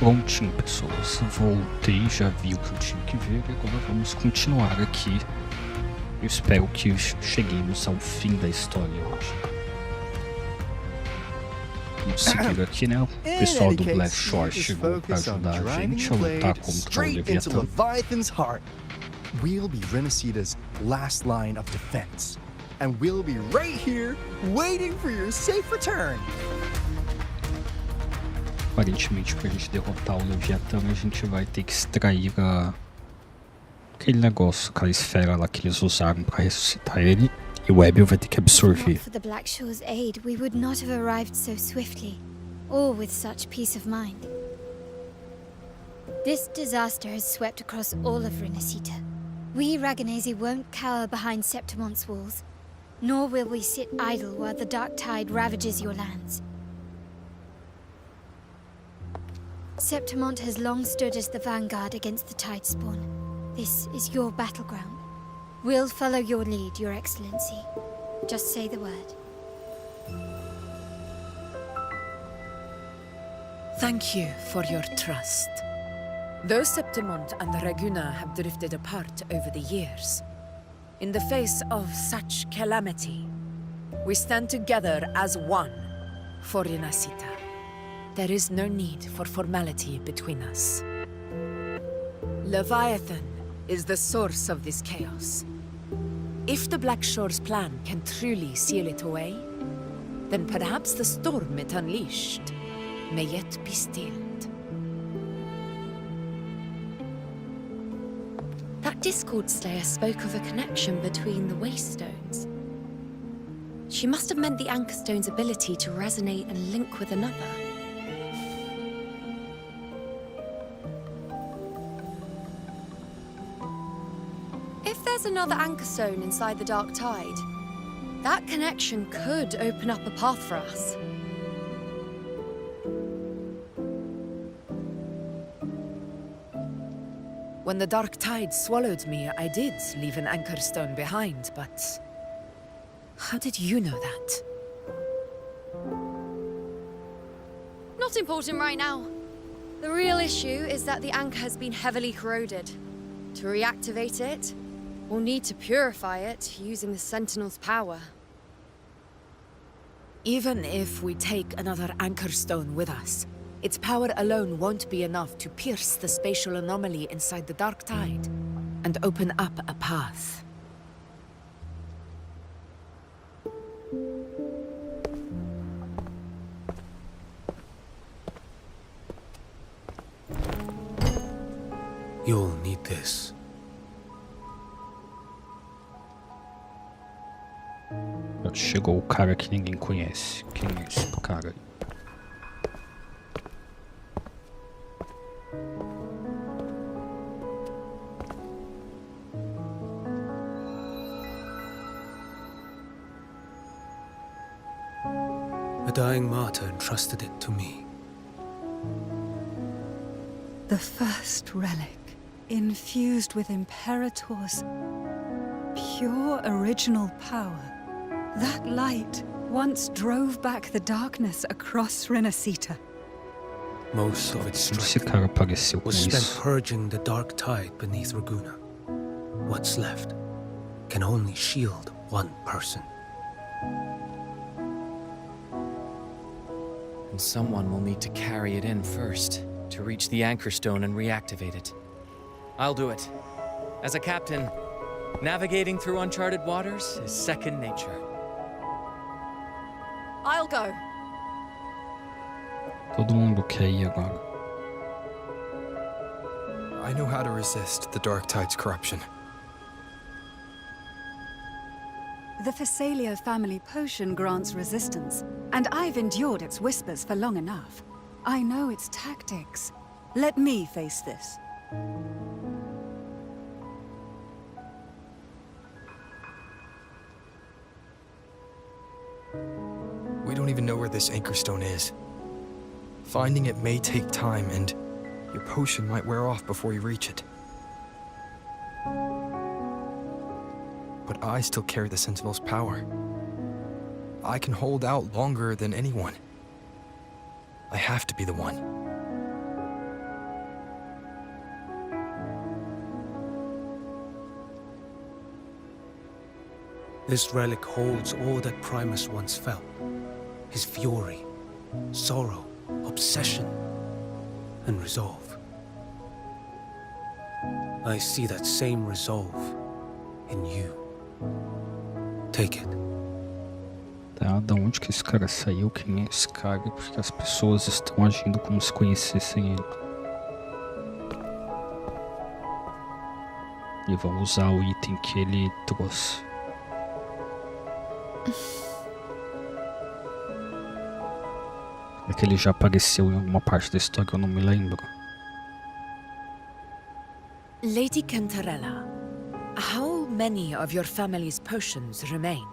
Speaker 1: Prontinho, pessoas. Voltei, já vi o que eu tinha que ver e agora vamos continuar aqui. Eu espero que cheguemos ao fim da história hoje. Vamos seguir aqui, né? O pessoal do Black Shore chegou para ajudar a gente a lutar contra o Leviathan.
Speaker 14: Leviathan's heart. We'll be Renacita's last line of defense. And we'll be right here, waiting for your safe return.
Speaker 1: Aparentemente, pra gente derrotar o Leviathan, a gente vai ter que extrair aquele negócio, aquela esfera lá que eles usaram pra ressuscitar ele. E o Abel vai ter que absorver.
Speaker 11: For the Black Shore's aid, we would not have arrived so swiftly, or with such peace of mind. This disaster has swept across all of Renacita. We Raganese won't cower behind Septimon's walls, nor will we sit idle while the dark tide ravages your lands. Septimont has long stood as the vanguard against the tide spawn. This is your battleground. We'll follow your lead, Your Excellency. Just say the word.
Speaker 10: Thank you for your trust. Though Septimont and Raguna have drifted apart over the years, in the face of such calamity, we stand together as one for Renacita. There is no need for formality between us. Leviathan is the source of this chaos. If the Black Shore's plan can truly seal it away, then perhaps the storm it unleashed may yet be stilled.
Speaker 9: That Discord Slayer spoke of a connection between the Waystones. She must have meant the Anchorstone's ability to resonate and link with another. If there's another Anchorstone inside the Dark Tide, that connection could open up a path for us.
Speaker 10: When the dark tide swallowed me, I did leave an Anchorstone behind, but how did you know that?
Speaker 9: Not important right now. The real issue is that the anchor has been heavily corroded. To reactivate it, we'll need to purify it using the Sentinel's power.
Speaker 10: Even if we take another Anchorstone with us, its power alone won't be enough to pierce the spatial anomaly inside the Dark Tide and open up a path.
Speaker 15: You'll need this.
Speaker 1: Chegou o cara que ninguém conhece. Quem é esse cara aí?
Speaker 15: A dying martyr entrusted it to me.
Speaker 3: The first relic, infused with Imperator's pure original power. That light once drove back the darkness across Renacita.
Speaker 15: Most of its
Speaker 1: Esse
Speaker 15: strength
Speaker 1: cara apareceu com
Speaker 15: was spent
Speaker 1: isso.
Speaker 15: purging the dark tide beneath Raguna. What's left can only shield one person.
Speaker 13: And someone will need to carry it in first, to reach the Anchorstone and reactivate it. I'll do it. As a captain, navigating through uncharted waters is second nature.
Speaker 9: I'll go.
Speaker 1: Todo mundo quer ir agora.
Speaker 2: I know how to resist the Dark Tide's corruption.
Speaker 3: The Phasalia family potion grants resistance, and I've endured its whispers for long enough. I know its tactics. Let me face this.
Speaker 2: We don't even know where this Anchorstone is. Finding it may take time, and your potion might wear off before you reach it. But I still carry the Sentinel's power. I can hold out longer than anyone. I have to be the one.
Speaker 15: This relic holds all that Primus once felt. His fury, sorrow, obsession, and resolve. I see that same resolve in you. Take it.
Speaker 1: Tá, da onde que esse cara saiu? Quem é esse cara? Porque as pessoas estão agindo como se conhecessem ele. E vão usar o item que ele trouxe. É que ele já apareceu em alguma parte da história, eu não me lembro.
Speaker 12: Lady Cantarella, how many of your family's potions remain?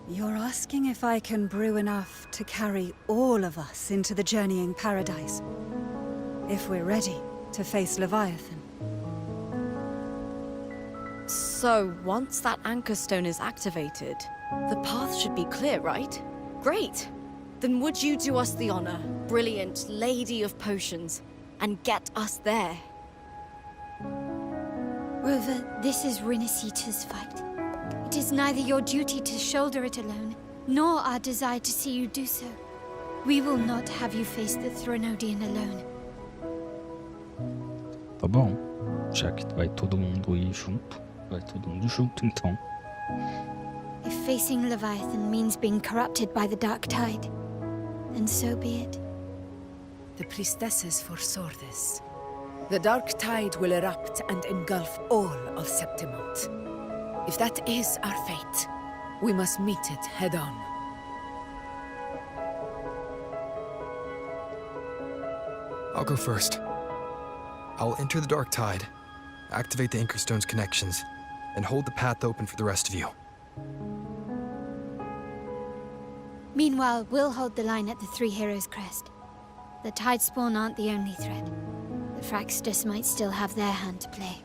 Speaker 3: You're asking if I can brew enough to carry all of us into the journeying paradise. If we're ready to face Leviathan.
Speaker 16: So, once that anchor stone is activated, the path should be clear, right? Great! Then would you do us the honor, brilliant Lady of Potions, and get us there?
Speaker 11: Rover, this is Rinasita's fight. It is neither your duty to shoulder it alone, nor our desire to see you do so. We will not have you face the Thronodian alone.
Speaker 1: Tá bom, já que vai todo mundo ir junto, vai todo mundo junto então.
Speaker 11: If facing Leviathan means being corrupted by the dark tide, then so be it.
Speaker 12: The priestesses foresaw this. The dark tide will erupt and engulf all of Septimont. If that is our fate, we must meet it head-on.
Speaker 2: I'll go first. I'll enter the dark tide, activate the Anchorstone's connections, and hold the path open for the rest of you.
Speaker 11: Meanwhile, we'll hold the line at the Three Heroes Crest. The Tidespawn aren't the only threat. The Fraxtus might still have their hand to play.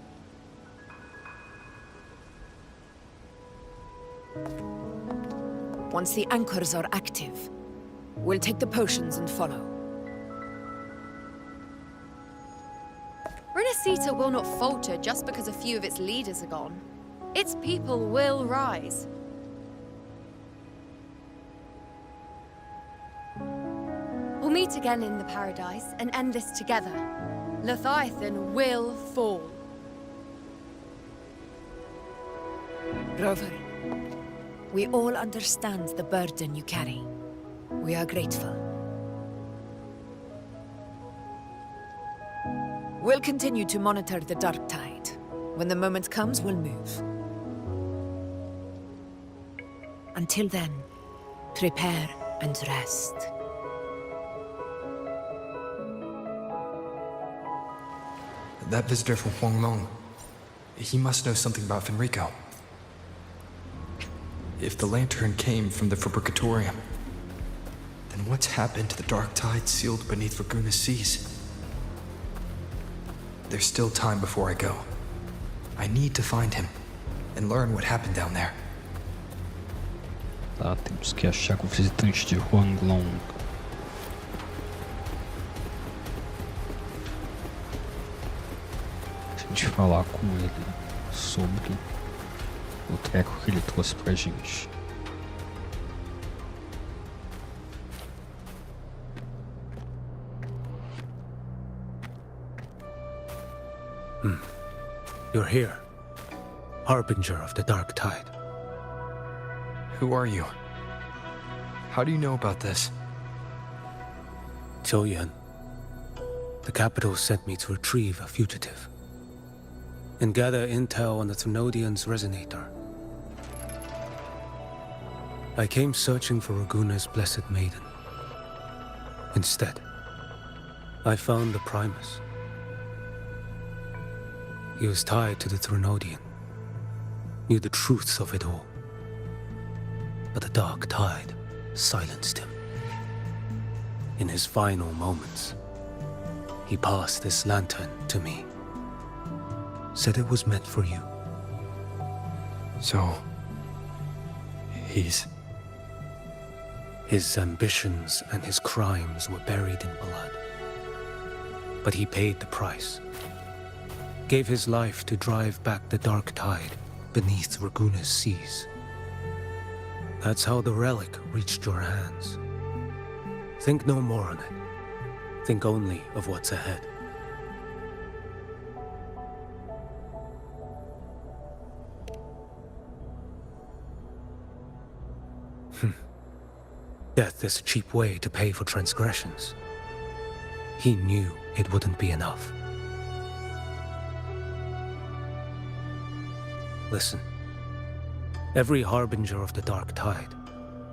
Speaker 12: Once the anchors are active, we'll take the potions and follow.
Speaker 9: Renacita will not falter just because a few of its leaders are gone. Its people will rise. We'll meet again in the paradise and end this together. Leviathan will fall.
Speaker 12: Rover, we all understand the burden you carry. We are grateful. We'll continue to monitor the dark tide. When the moment comes, we'll move. Until then, prepare and rest.
Speaker 2: That visitor from Huanglong, he must know something about Fenrico. If the lantern came from the Fabricatorium, then what's happened to the dark tide sealed beneath Raguna's seas? There's still time before I go. I need to find him and learn what happened down there.
Speaker 1: Tá, temos que achar o visitante de Huanglong. A gente falar com ele sobre o treco que ele trouxe pra gente.
Speaker 15: You're here, harbinger of the dark tide.
Speaker 2: Who are you? How do you know about this?
Speaker 15: Zhouyan. The capital sent me to retrieve a fugitive and gather intel on the Threnodian's resonator. I came searching for Raguna's blessed maiden. Instead, I found the Primus. He was tied to the Threnodian, knew the truths of it all. But the dark tide silenced him. In his final moments, he passed this lantern to me. Said it was meant for you.
Speaker 2: So, his
Speaker 15: ambitions and his crimes were buried in blood. But he paid the price. gave his life to drive back the dark tide beneath Raguna's seas. That's how the relic reached your hands. Think no more on it. Think only of what's ahead. Death is a cheap way to pay for transgressions. He knew it wouldn't be enough. Listen. Every harbinger of the dark tide,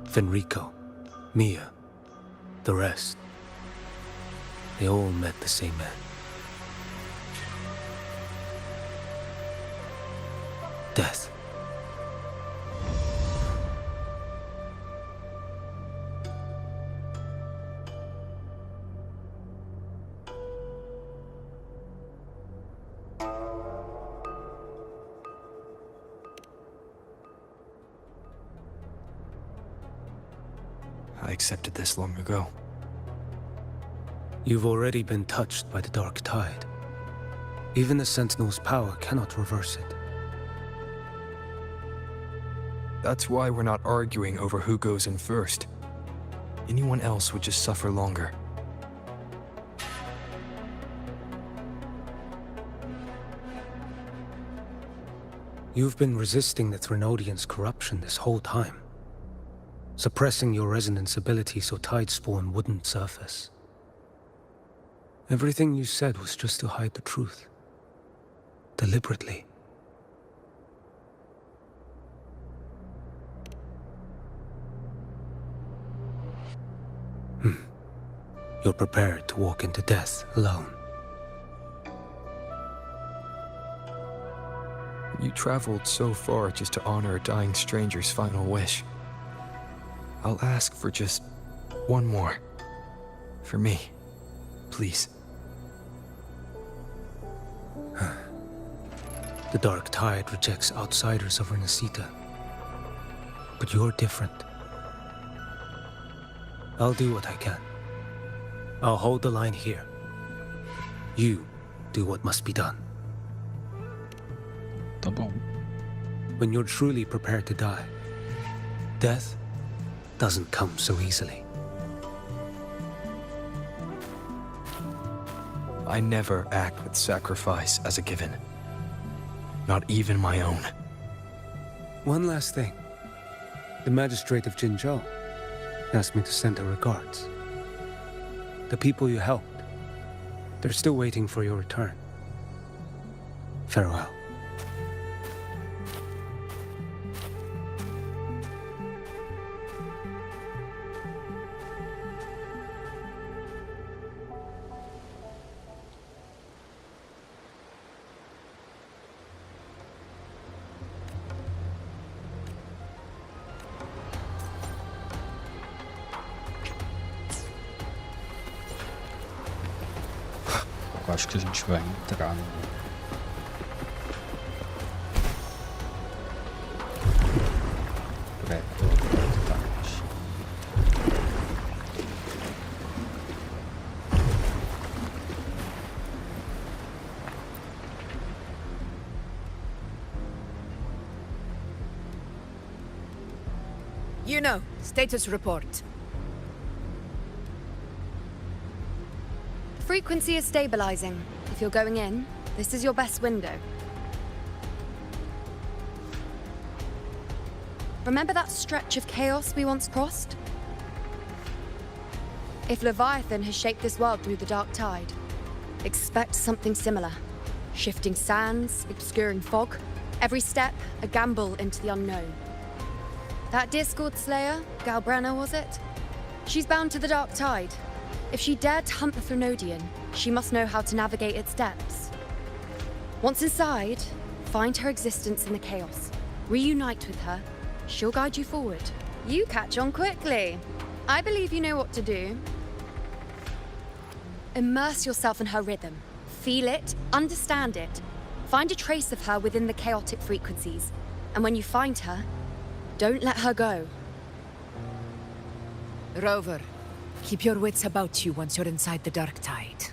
Speaker 15: Fenrico, Mia, the rest, they all met the same end. Death.
Speaker 2: I accepted this long ago.
Speaker 15: You've already been touched by the dark tide. Even the Sentinel's power cannot reverse it.
Speaker 2: That's why we're not arguing over who goes in first. Anyone else would just suffer longer.
Speaker 15: You've been resisting the Threnodians' corruption this whole time. Suppressing your resonance ability so Tidespawn wouldn't surface. Everything you said was just to hide the truth. Deliberately. You're prepared to walk into death alone.
Speaker 2: You traveled so far just to honor a dying stranger's final wish. I'll ask for just one more. For me. Please.
Speaker 15: The dark tide rejects outsiders of Renacita. But you're different. I'll do what I can. I'll hold the line here. You do what must be done.
Speaker 1: Tá bom.
Speaker 15: When you're truly prepared to die, death doesn't come so easily.
Speaker 2: I never act with sacrifice as a given. Not even my own.
Speaker 15: One last thing. The magistrate of Jinzhou asked me to send her regards. The people you helped, they're still waiting for your return. Farewell.
Speaker 1: Eu acho que a gente vai entrar no... tarde.
Speaker 12: You know, status report.
Speaker 9: Frequency is stabilizing. If you're going in, this is your best window. Remember that stretch of chaos we once crossed? If Leviathan has shaped this world through the dark tide, expect something similar. Shifting sands, obscuring fog, every step a gamble into the unknown. That Discord Slayer, Galbrenna was it? She's bound to the dark tide. If she dared to hunt the Threnodian, she must know how to navigate its depths. Once inside, find her existence in the chaos. Reunite with her. She'll guide you forward. You catch on quickly. I believe you know what to do. Immerse yourself in her rhythm. Feel it, understand it. Find a trace of her within the chaotic frequencies. And when you find her, don't let her go.
Speaker 10: Rover, keep your wits about you once you're inside the dark tide.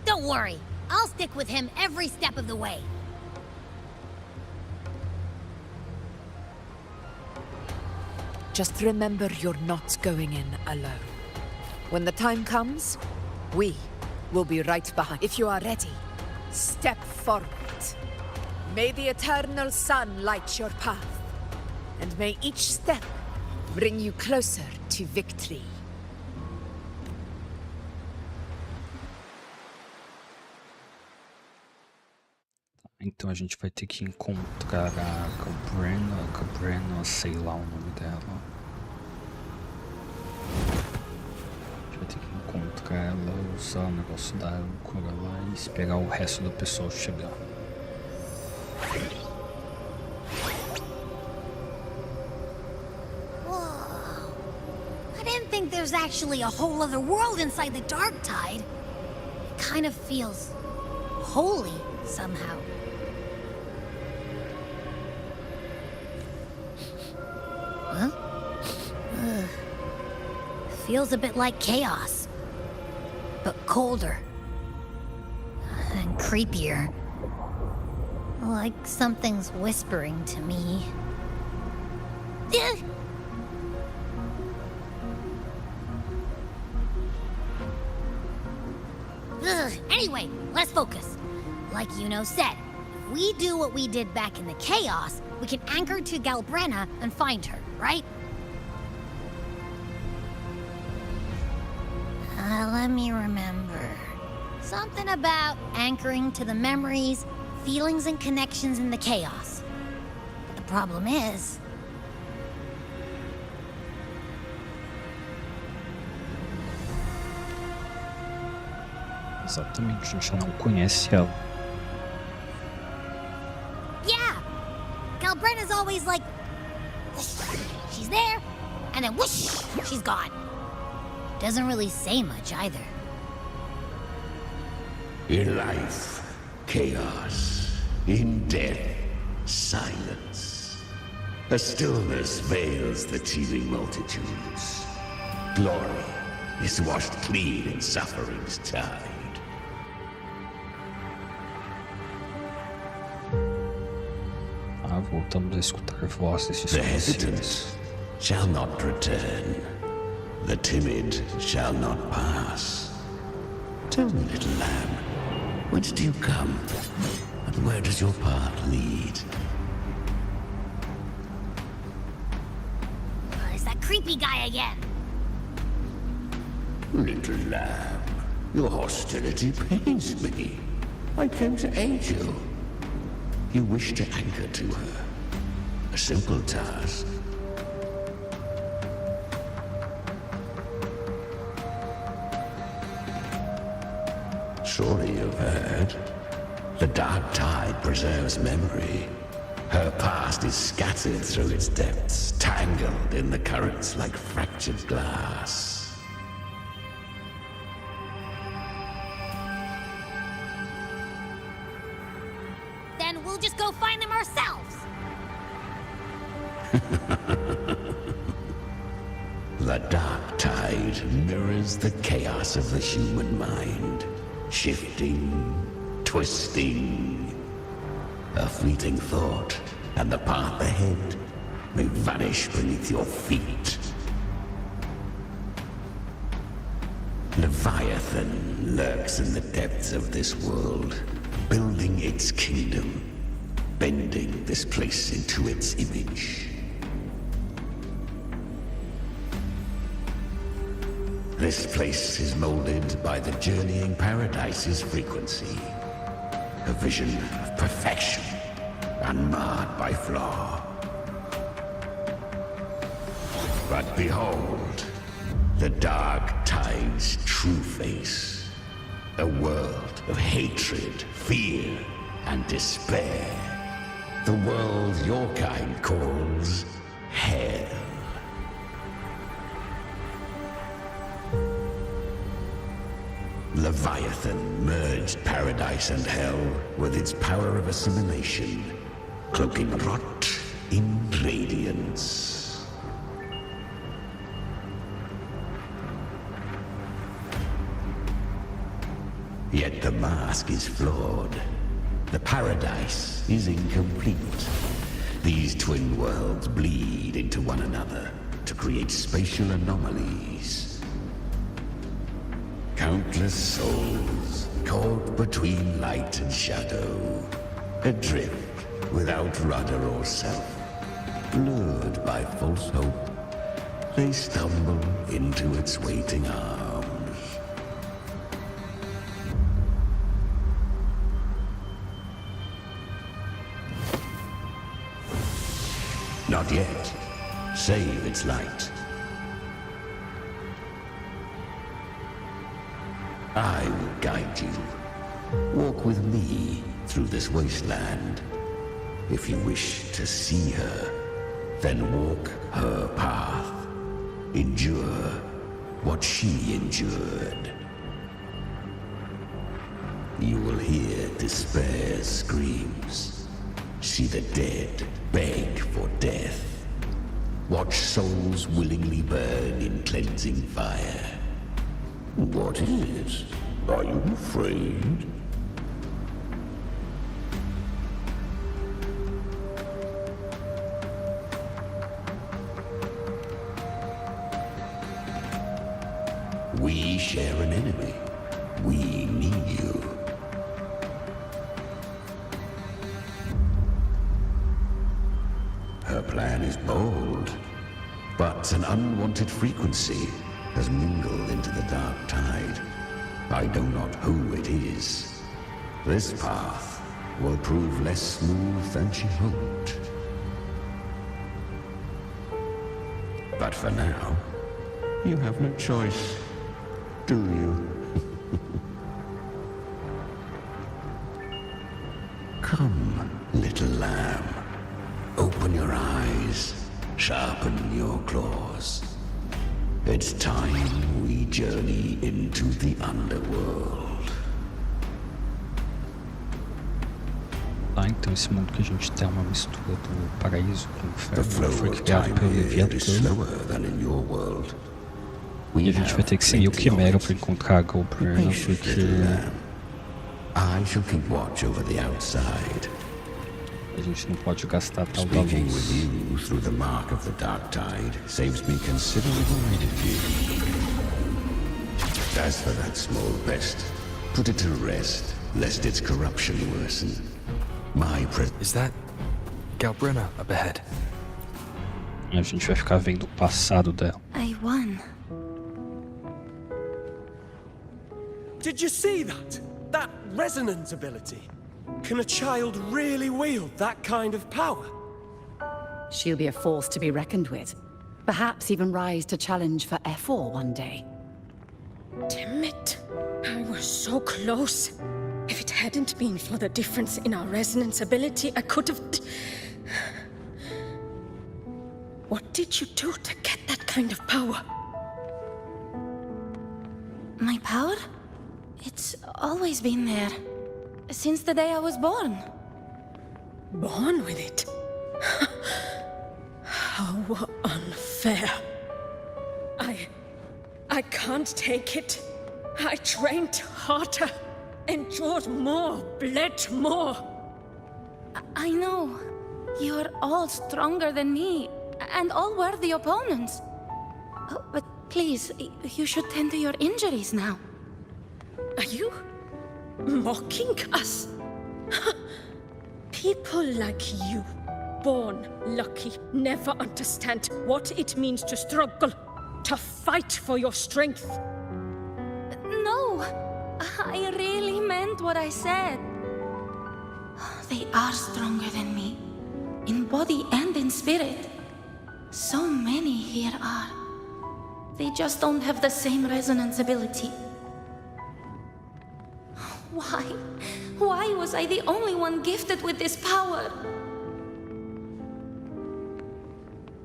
Speaker 5: Don't Don't worry. I'll stick with him every step of the way.
Speaker 10: Just remember you're not going in alone. When the time comes, we will be right behind. If you are ready, step forward. May the eternal sun light your path, and may each step bring you closer to victory.
Speaker 1: Então a gente vai ter que encontrar a Cabrena, sei lá o nome dela. A gente vai ter que encontrar ela, usar o negócio da âncora lá e esperar o resto do pessoal chegar.
Speaker 5: Whoa. I didn't think there's actually a whole other world inside the Dark Tide. It kind of feels holy somehow. Huh? Feels a bit like chaos, but colder and creepier. Like something's whispering to me. Anyway, let's focus. Like Yuno said, if we do what we did back in the chaos, we can anchor to Galbrena and find her, right? Let me remember. Something about anchoring to the memories, feelings, and connections in the chaos. But the problem is...
Speaker 1: Exatamente, a gente não conhece ela.
Speaker 5: Yeah! Galbrena's always like... she's there, and then whoosh, she's gone. Doesn't really say much either.
Speaker 17: In life, chaos. In death, silence. A stillness veils the teeming multitudes. Glory is washed clean in suffering's tide.
Speaker 1: Voltamos a escutar vozes
Speaker 17: The hesitant shall not return. The timid shall not pass. Tell me, little lamb, whence do you come? And where does your path lead?
Speaker 5: It's that creepy guy again.
Speaker 17: Little lamb, your hostility pains me. I came to aid you. You wish to anchor to her. A simple task. Surely you've heard. The Dark Tide preserves memory. Her past is scattered through its depths, tangled in the currents like fractured glass.
Speaker 5: Then we'll just go find them ourselves.
Speaker 17: The Dark Tide mirrors the chaos of the human mind. Shifting, twisting. A fleeting thought, and the path ahead may vanish beneath your feet. Leviathan lurks in the depths of this world, building its kingdom, bending this place into its image. This place is molded by the journeying paradise's frequency. A vision of perfection, unmarred by flaw. But behold, the Dark Tide's true face. A world of hatred, fear, and despair. The world your kind calls hell. Leviathan merged paradise and hell with its power of assimilation, cloaking rot in radiance. Yet the mask is flawed. The paradise is incomplete. These twin worlds bleed into one another to create spatial anomalies. Countless souls caught between light and shadow, adrift without rudder or self, blurred by false hope, they stumble into its waiting arms. Not yet. Save its light. I will guide you. Walk with me through this wasteland. If you wish to see her, then walk her path. Endure what she endured. You will hear despair's screams. See the dead beg for death. Watch souls willingly burn in cleansing fire. What is? Are you afraid? We share an enemy. We need you. Her plan is bold, but an unwanted frequency has mingled into the dark tide. I know not who it is. This path will prove less smooth than she hoped. But for now, you have no choice, do you? Come, little lamb. Open your eyes, sharpen your claws. It's time we journey into the underworld.
Speaker 1: Tá, então esse mundo que a gente tem é uma mistura do paraíso com o inferno, foi criado pelo Leviatã. E a gente vai ter que seguir o Quimera para encontrar a Goldburn, porque
Speaker 17: I shall keep watch over the outside.
Speaker 1: A gente não pode gastar tal da
Speaker 17: Speaking with
Speaker 1: luz.
Speaker 17: you through the mark of the dark tide saves me considerable energy. As for that small pest, put it to rest, lest its corruption worsen. My
Speaker 2: Is that Galbrina up ahead?
Speaker 1: A gente vai ficar vendo o passado dela.
Speaker 3: I won.
Speaker 8: Did you see that? That resonance ability? Can a child really wield that kind of power?
Speaker 18: She'll be a force to be reckoned with. Perhaps even rise to challenge for F4 one day.
Speaker 19: Damn it. I was so close. If it hadn't been for the difference in our resonance ability, I could have... What did you do to get that kind of power?
Speaker 3: My power? It's always been there. Since the day I was born.
Speaker 19: Born with it? How unfair. I can't take it. I trained harder, endured more, bled more.
Speaker 3: I know. You're all stronger than me, and all worthy opponents. Oh, but please, you should tend to your injuries now.
Speaker 19: Are you mocking us? People like you, born lucky, never understand what it means to struggle, to fight for your strength.
Speaker 3: No, I really meant what I said. They are stronger than me, in body and in spirit. So many here are. They just don't have the same resonance ability. Why? Why was I the only one gifted with this power?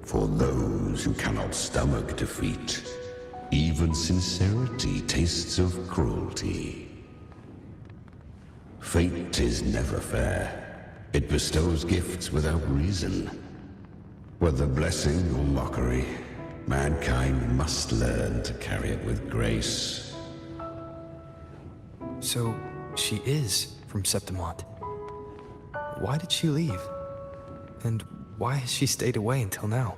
Speaker 17: For those who cannot stomach defeat, even sincerity tastes of cruelty. Fate is never fair. It bestows gifts without reason. Whether blessing or mockery, mankind must learn to carry it with grace.
Speaker 2: So, she is from Septimont. Why did she leave? And why has she stayed away until now?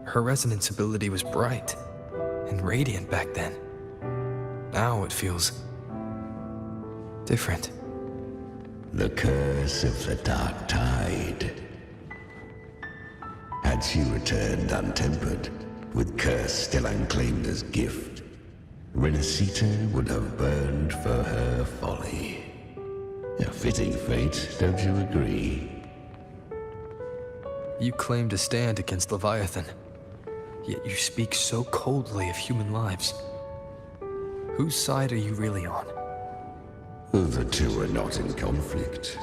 Speaker 2: Her resonance ability was bright and radiant back then. Now it feels different.
Speaker 17: The curse of the Dark Tide. Had she returned untempered, with curse still unclaimed as gift, Renacita would have burned for her folly. A fitting fate, don't you agree?
Speaker 2: You claim to stand against Leviathan, yet you speak so coldly of human lives. Whose side are you really on?
Speaker 17: The two are not in conflict.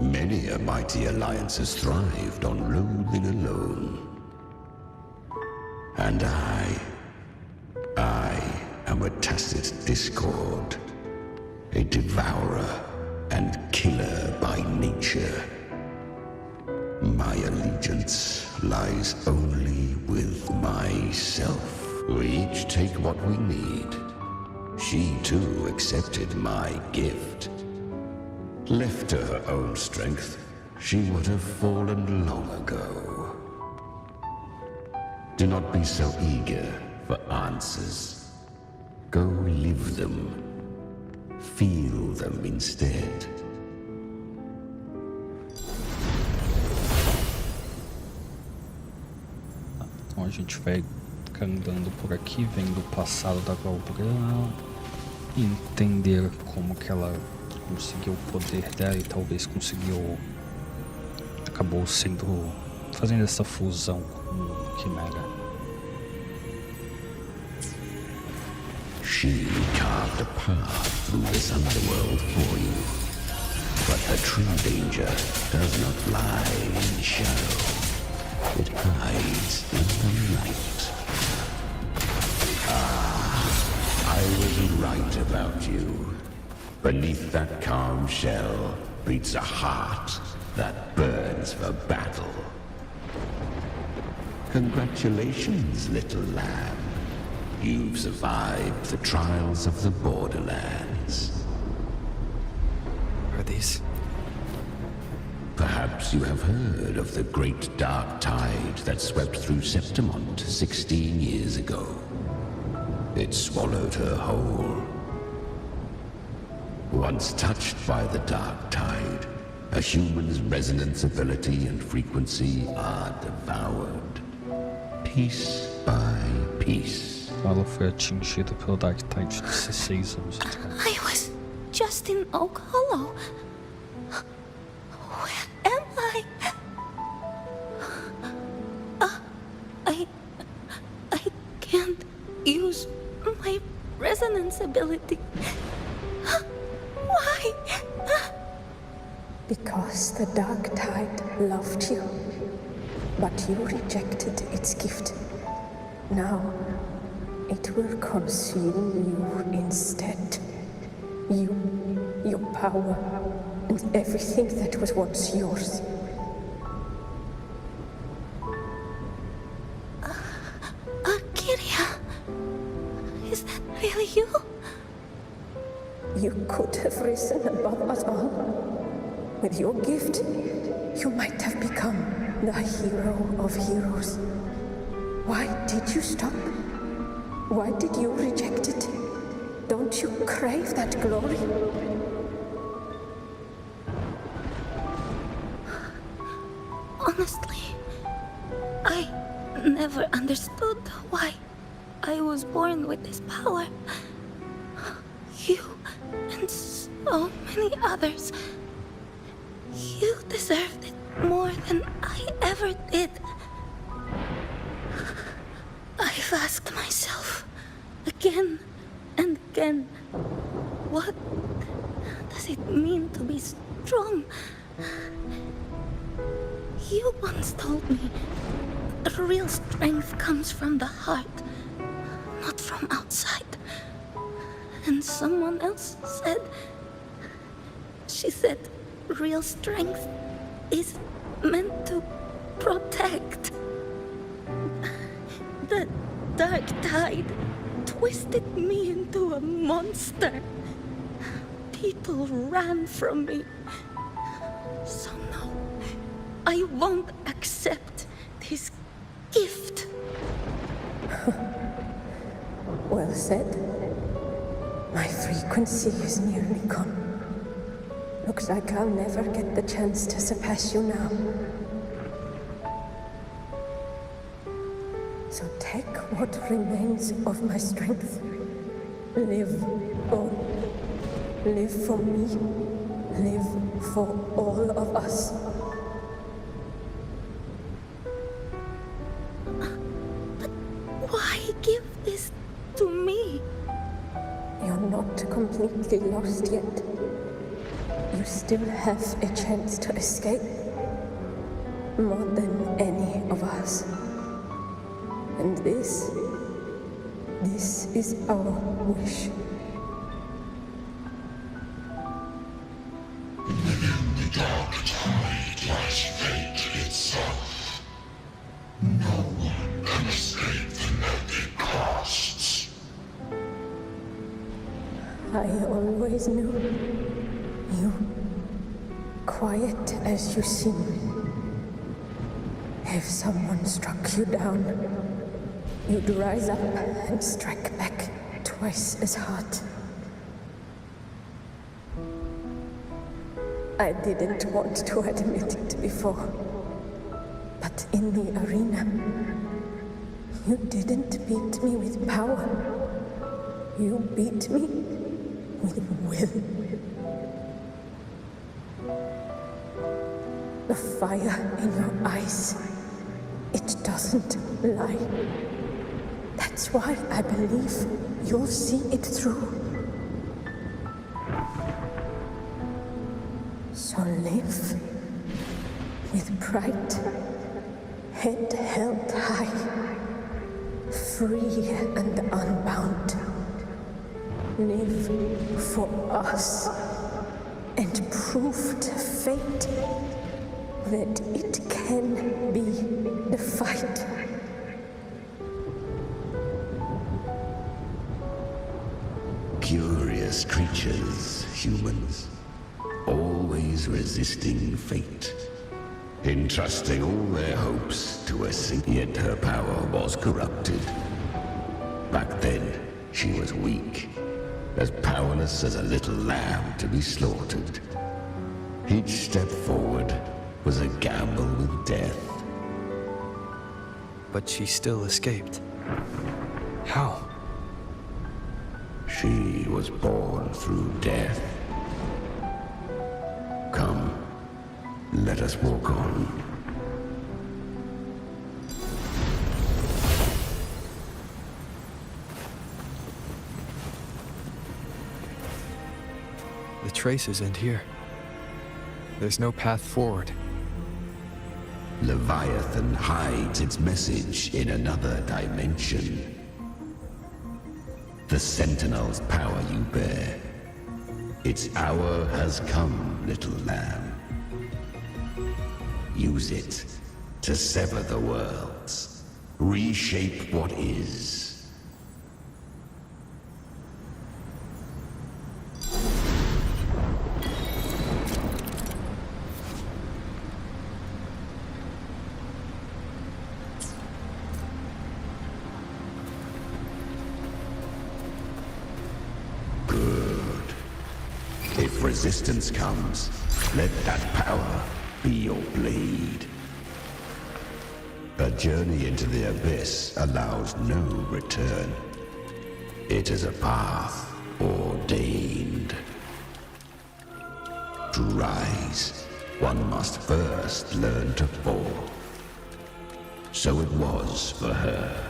Speaker 17: Many a mighty alliance has thrived on loathing alone. And I am a tacit discord, a devourer and killer by nature. My allegiance lies only with myself. We each take what we need. She too accepted my gift. Left to her own strength, she would have fallen long ago. Do not be so eager for answers. Go live them. Feel them instead.
Speaker 1: Então a gente vai ficar andando por aqui, vendo o passado da Galbrana, entender como que ela conseguiu o poder dela e talvez conseguiu, acabou fazendo essa fusão com o Quimera.
Speaker 17: She carved a path through this underworld for you, but the true danger does not lie in shadow. It hides in the light. I was right about you. Beneath that calm shell beats a heart that burns for battle. Congratulations, little lamb. You've survived the trials of the borderlands.
Speaker 2: Are these?
Speaker 17: Perhaps you have heard of the great dark tide that swept through Septimont 16 years ago. It swallowed her whole. Once touched by the dark tide, a human's resonance ability and frequency are devoured, piece by piece.
Speaker 1: Ela foi atingida pelo Dark Tide 16 anos atrás.
Speaker 11: I was just in Oak Hollow. Where am I? I can't use my resonance ability. Why?
Speaker 20: Because the Dark Tide loved you, but you rejected its gift. Now, it will consume you instead. You, your power, and everything that was once yours.
Speaker 11: Kiria, is that really you?
Speaker 20: You could have risen above us all. With your gift, you might have become the hero of heroes. Why did you stop? Why did you reject it? Don't you crave that glory?
Speaker 11: Honestly, I never understood why I was born with this power. You and so many others, you deserved it more than I ever did. I've asked myself again and again, what does it mean to be strong? You once told me that real strength comes from the heart, not from outside. And someone else said, she said, real strength is meant to protect. The Dark Tide twisted me into a monster.
Speaker 19: people ran from me. So no, I won't accept this gift.
Speaker 20: Well said. My frequency is nearly gone. Looks like I'll never get the chance to surpass you now. So take what remains of my strength. Live on. Live for me. Live for all of us.
Speaker 19: But why give this to me?
Speaker 20: You're not completely lost yet. You still have a chance to escape. More than any of us. And this is our wish.
Speaker 17: Within the dark tide lies fate itself. No one can escape the net it casts.
Speaker 20: I always knew you, quiet as you seem. If someone struck you down, you'd rise up and strike back twice as hard. I didn't want to admit it before, but in the arena, you didn't beat me with power. You beat me with will. The fire in your eyes, it doesn't lie. That's why I believe you'll see it through. So live with pride, head held high, free and unbound. Live for us and prove to fate that it can be defied.
Speaker 17: Curious creatures, humans, always resisting fate, entrusting all their hopes to a single. Yet her power was corrupted. Back then, she was weak, as powerless as a little lamb to be slaughtered. Each step forward was a gamble with death.
Speaker 2: But she still escaped. How?
Speaker 17: She was born through death. Come, let us walk on.
Speaker 2: The traces end here. There's no path forward.
Speaker 17: Leviathan hides its message in another dimension. The Sentinel's power you bear. Its hour has come, little lamb. Use it to sever the worlds. Reshape what is. If resistance comes, let that power be your blade. A journey into the abyss allows no return. It is a path ordained. To rise, one must first learn to fall. So it was for her.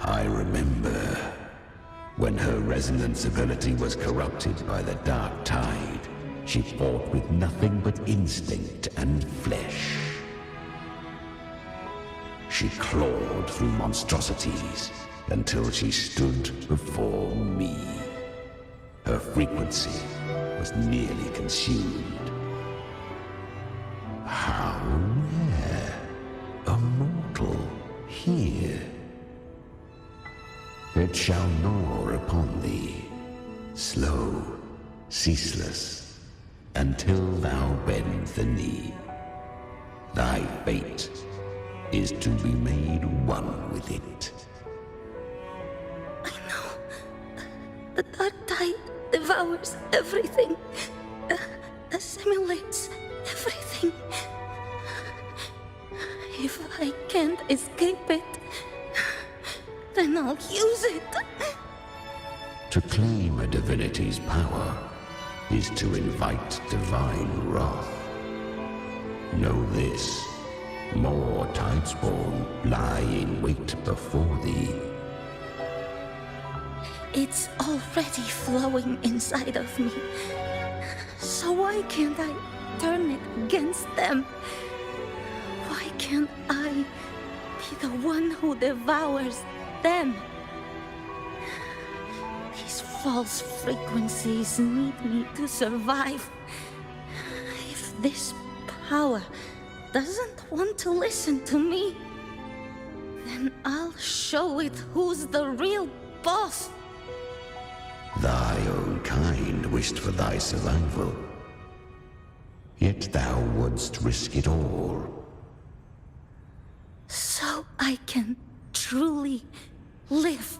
Speaker 17: I remember when her resonance ability was corrupted by the dark tide. She fought with nothing but instinct and flesh. She clawed through monstrosities, until she stood before me. Her frequency was nearly consumed. How rare a mortal here. It shall gnaw upon thee, slow, ceaseless, until thou bend the knee. Thy fate is to be made one with it.
Speaker 19: The dark tide devours everything, assimilates everything. If I can't escape it, then I'll use it.
Speaker 17: To claim a divinity's power is to invite divine wrath. Know this, more Tidespawn lie in wait before thee.
Speaker 19: It's already flowing inside of me. So why can't I turn it against them? Why can't I be the one who devours them? These false frequencies need me to survive. If this power doesn't want to listen to me, then I'll show it who's the real boss.
Speaker 17: Thy own kind wished for thy survival, yet thou wouldst risk it all.
Speaker 19: So I can truly live.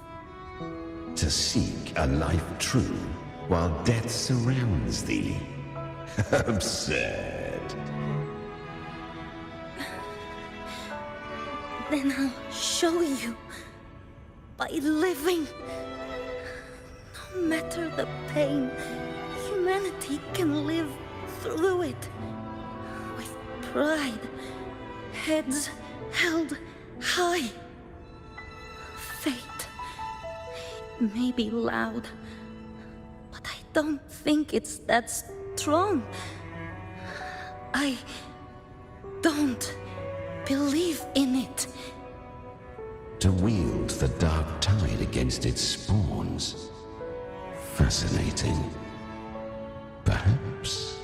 Speaker 17: To seek a life true while death surrounds thee. Absurd.
Speaker 19: Then I'll show you by living. No matter the pain, humanity can live through it with pride, heads held high. Fate, it may be loud, but I don't think it's that strong. I don't believe in it.
Speaker 17: To wield the dark tide against its spawns. Fascinating. Perhaps.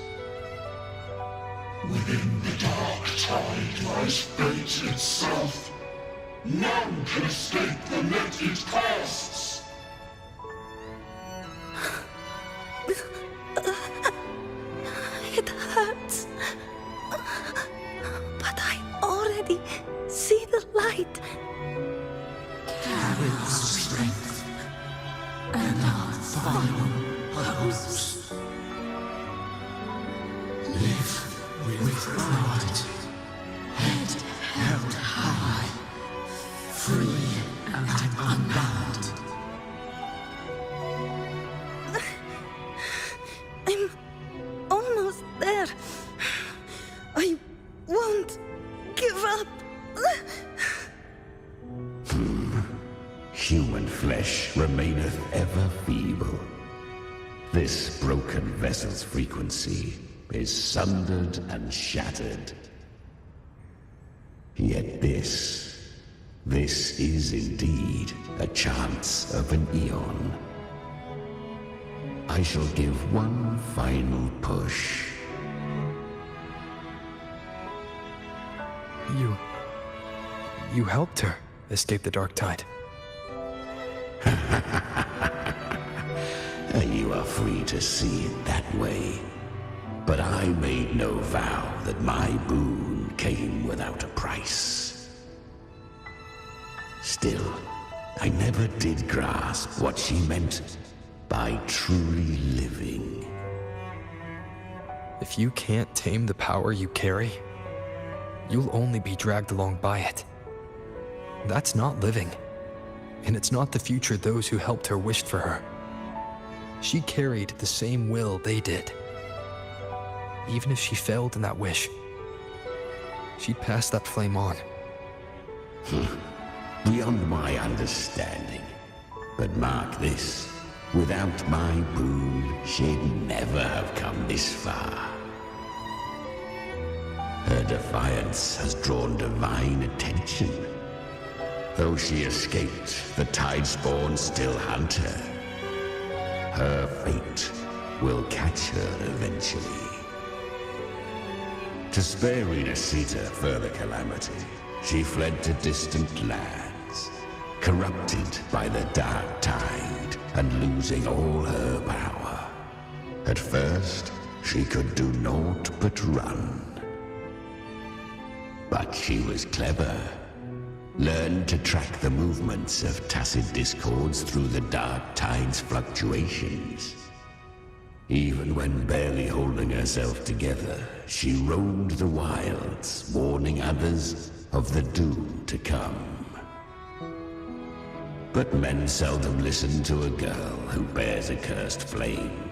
Speaker 21: Within the dark tide lies fate itself. None can escape the net it casts.
Speaker 19: It hurts. But I already see the light.
Speaker 21: Carry our strength and our final hopes. Live with pride, head held high, free and unbound.
Speaker 19: I'm almost there. I won't give up.
Speaker 17: Human flesh remaineth ever feeble. This broken vessel's frequency is sundered and shattered. Yet this is indeed a chance of an eon. I shall give one final push.
Speaker 2: You helped her escape the dark tide.
Speaker 17: You are free to see it that way. But I made no vow that my boon came without a price. Still, I never did grasp what she meant by truly living.
Speaker 2: If you can't tame the power you carry, you'll only be dragged along by it. That's not living. And it's not the future those who helped her wished for her. She carried the same will they did. Even if she failed in that wish, she'd pass that flame on.
Speaker 17: Beyond my understanding. But mark this, without my boon, she'd never have come this far. Her defiance has drawn divine attention. Though she escaped, the Tidespawn still hunt her. Her fate will catch her eventually. To spare Renacita further calamity, she fled to distant lands, corrupted by the Dark Tide and losing all her power. At first, she could do naught but run. But she was clever. Learned to track the movements of tacit discords through the Dark Tide's fluctuations. Even when barely holding herself together, she roamed the wilds, warning others of the doom to come. But men seldom listen to a girl who bears a cursed flame.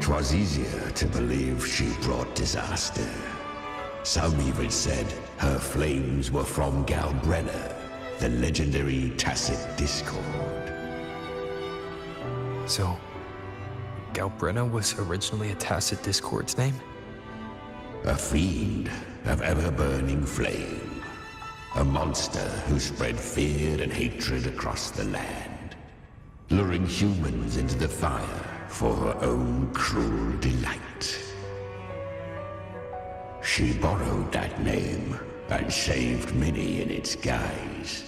Speaker 17: 'Twas easier to believe she brought disaster. Some even said her flames were from Galbrenna, the legendary tacit discord.
Speaker 2: So, Galbrenna was originally a tacit discord's name?
Speaker 17: A fiend of ever-burning flame. A monster who spread fear and hatred across the land, luring humans into the fire for her own cruel delight. She borrowed that name and saved many in its guise.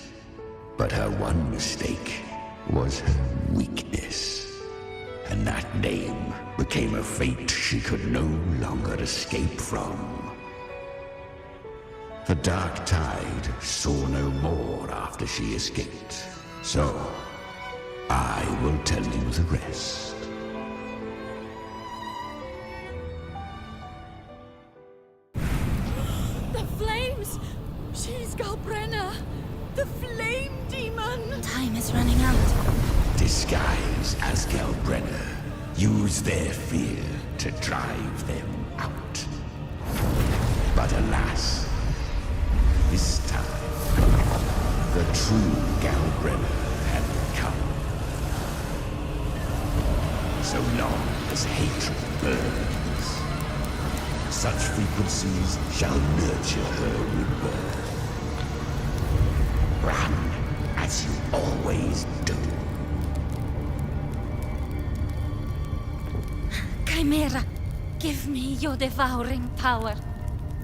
Speaker 17: But her one mistake was her weakness. And that name became a fate she could no longer escape from. The Dark Tide saw no more after she escaped. So, I will tell you the rest.
Speaker 19: She's Galbrenna, the flame demon!
Speaker 11: Time is running out.
Speaker 17: Disguised as Galbrenna, use their fear to drive them out. But alas, this time, the true Galbrenna had come. So long as hatred burns, such frequencies shall nurture her rebirth. Run, as you always do.
Speaker 11: Chimera, give me your devouring power.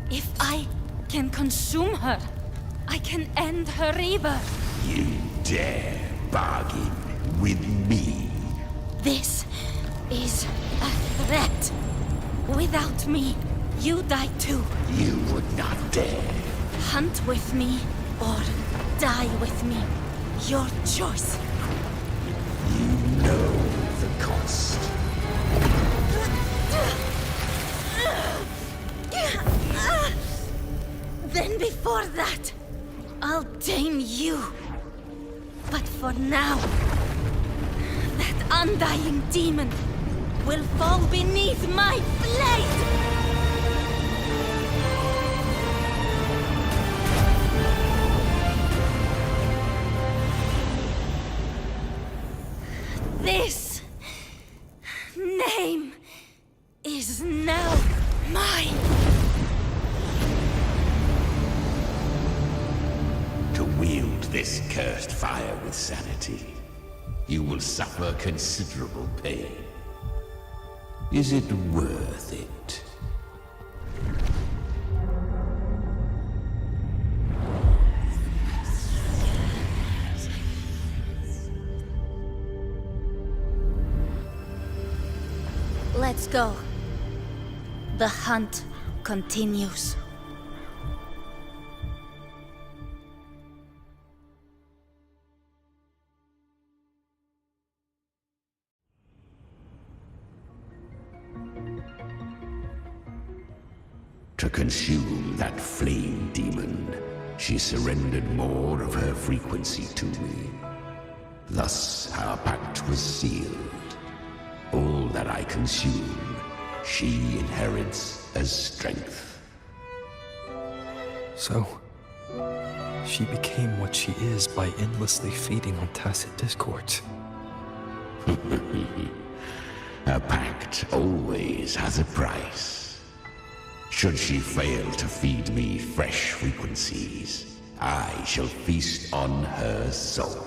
Speaker 11: If I can consume her, I can end her rebirth.
Speaker 17: You dare bargain with me?
Speaker 11: This is a threat. Without me, you die too.
Speaker 17: You would not dare.
Speaker 11: Hunt with me, or die with me. Your choice.
Speaker 17: You know the cost.
Speaker 11: Then before that, I'll tame you. But for now, that undying demon will fall beneath my blade! This name is now mine.
Speaker 17: To wield this cursed fire with sanity, you will suffer considerable pain. Is it worth it?
Speaker 11: Let's go. The hunt continues.
Speaker 17: To consume that flame demon, she surrendered more of her frequency to me. Thus, our pact was sealed. All that I consume, she inherits as strength.
Speaker 2: So, she became what she is by endlessly feeding on tacit discords.
Speaker 17: A pact always has a price. Should she fail to feed me fresh frequencies, I shall feast on her soul,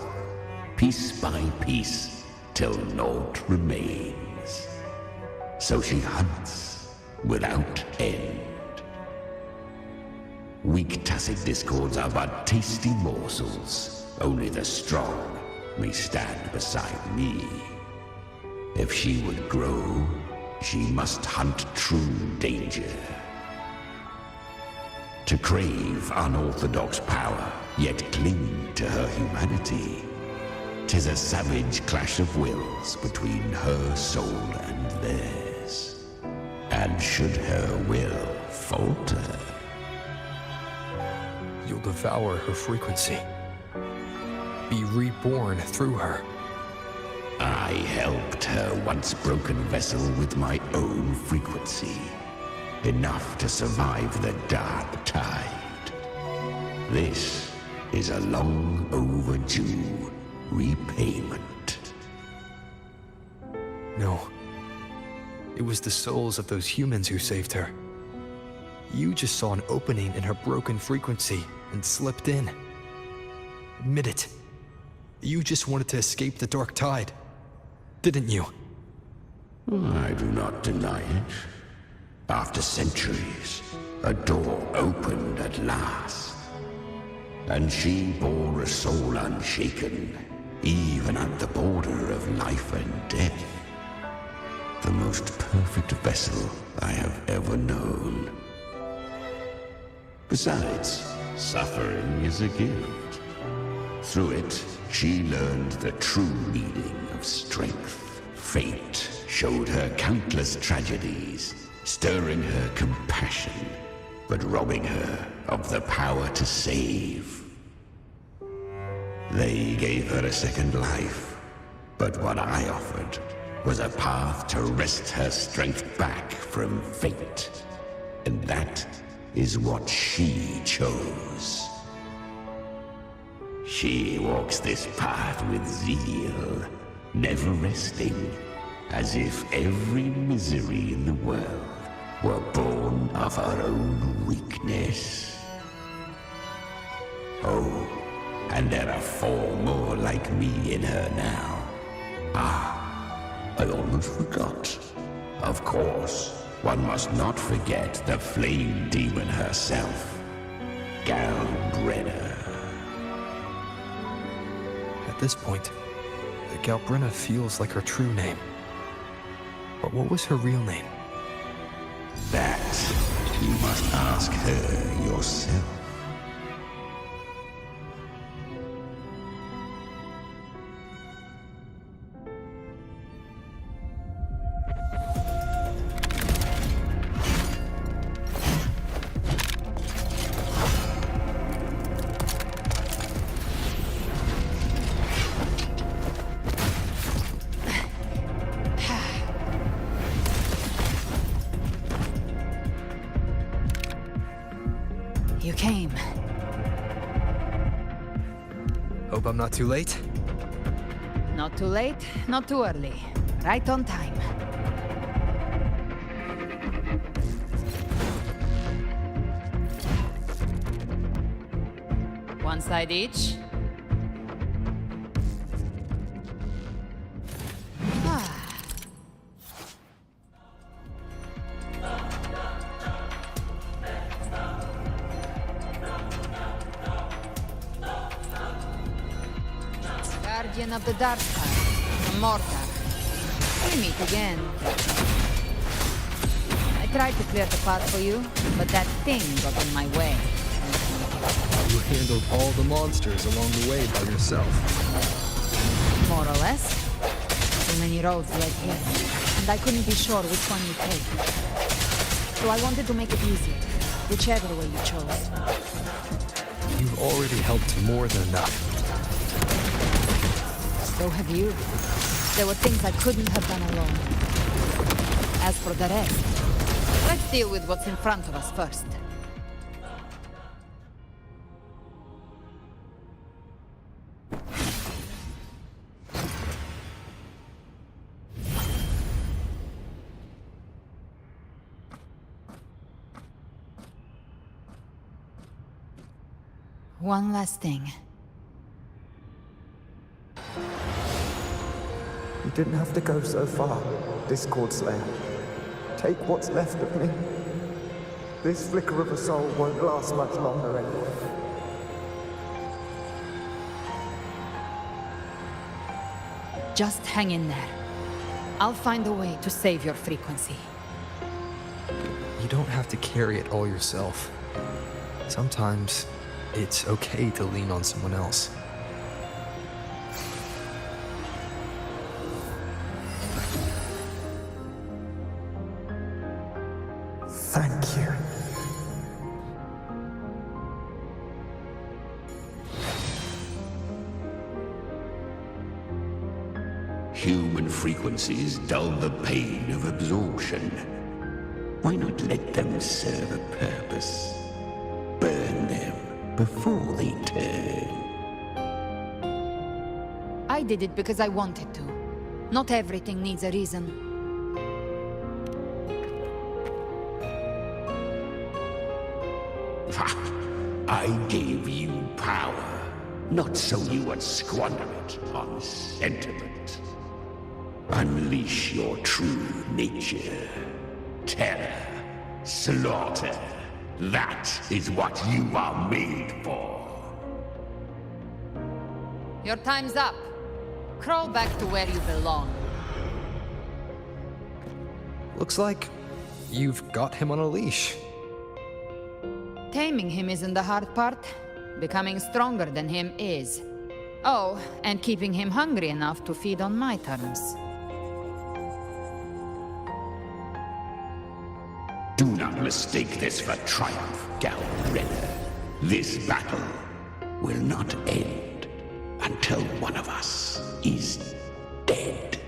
Speaker 17: piece by piece, till naught remains. So she hunts without end. Weak tacit discords are but tasty morsels. Only the strong may stand beside me. If she would grow, she must hunt true danger. To crave unorthodox power, yet cling to her humanity, 'tis a savage clash of wills between her soul and theirs. And should her will falter,
Speaker 2: You'll devour her frequency. Be reborn through her.
Speaker 17: I helped her once broken vessel with my own frequency. Enough to survive the dark tide. This is a long overdue repayment.
Speaker 2: No. It was the souls of those humans who saved her. You just saw an opening in her broken frequency and slipped in. Admit it. You just wanted to escape the dark tide, didn't you?
Speaker 17: I do not deny it. After centuries, a door opened at last. And she bore a soul unshaken, even at the border of life and death. The most perfect vessel I have ever known. Besides, suffering is a gift. Through it, she learned the true meaning of strength. Fate showed her countless tragedies, stirring her compassion, but robbing her of the power to save. They gave her a second life, but what I offered was a path to wrest her strength back from fate. And that is what she chose. She walks this path with zeal, never resting, as if every misery in the world were born of her own weakness. Oh, and there are 4 more like me in her now. Ah, I almost forgot. Of course, one must not forget the flame demon herself, Galbrenna.
Speaker 2: At this point, the Galbrenna feels like her true name. But what was her real name?
Speaker 17: That you must ask her yourself.
Speaker 4: You came.
Speaker 2: Hope I'm not too late?
Speaker 4: Not too late, not too early. Right on time. One side each. Guardian of the Dark Side, Mortar. We meet again. I tried to clear the path for you, but that thing got in my way.
Speaker 2: You handled all the monsters along the way by yourself.
Speaker 4: More or less. Too many roads led here, and I couldn't be sure which one you take. So I wanted to make it easier, whichever way you chose.
Speaker 2: You've already helped more than enough.
Speaker 4: So have you. There were things I couldn't have done alone. As for the rest, let's deal with what's in front of us first. One last thing.
Speaker 7: You didn't have to go so far, Discord Slayer. Take what's left of me. This flicker of a soul won't last much longer anyway.
Speaker 4: Just hang in there. I'll find a way to save your frequency.
Speaker 2: You don't have to carry it all yourself. Sometimes it's okay to lean on someone else.
Speaker 7: Thank you.
Speaker 17: Human frequencies dull the pain of absorption. Why not let them serve a purpose? Burn them before they turn.
Speaker 4: I did it because I wanted to. Not everything needs a reason.
Speaker 17: Ha! I gave you power, not so you would squander it on sentiment. Unleash your true nature. Terror, slaughter. That is what you are made for.
Speaker 4: Your time's up. Crawl back to where you belong.
Speaker 2: Looks like you've got him on a leash.
Speaker 4: Taming him isn't the hard part. Becoming stronger than him is. Oh, and keeping him hungry enough to feed on my terms.
Speaker 17: Do not mistake this for triumph, Gal Renner. This battle will not end until one of us is dead.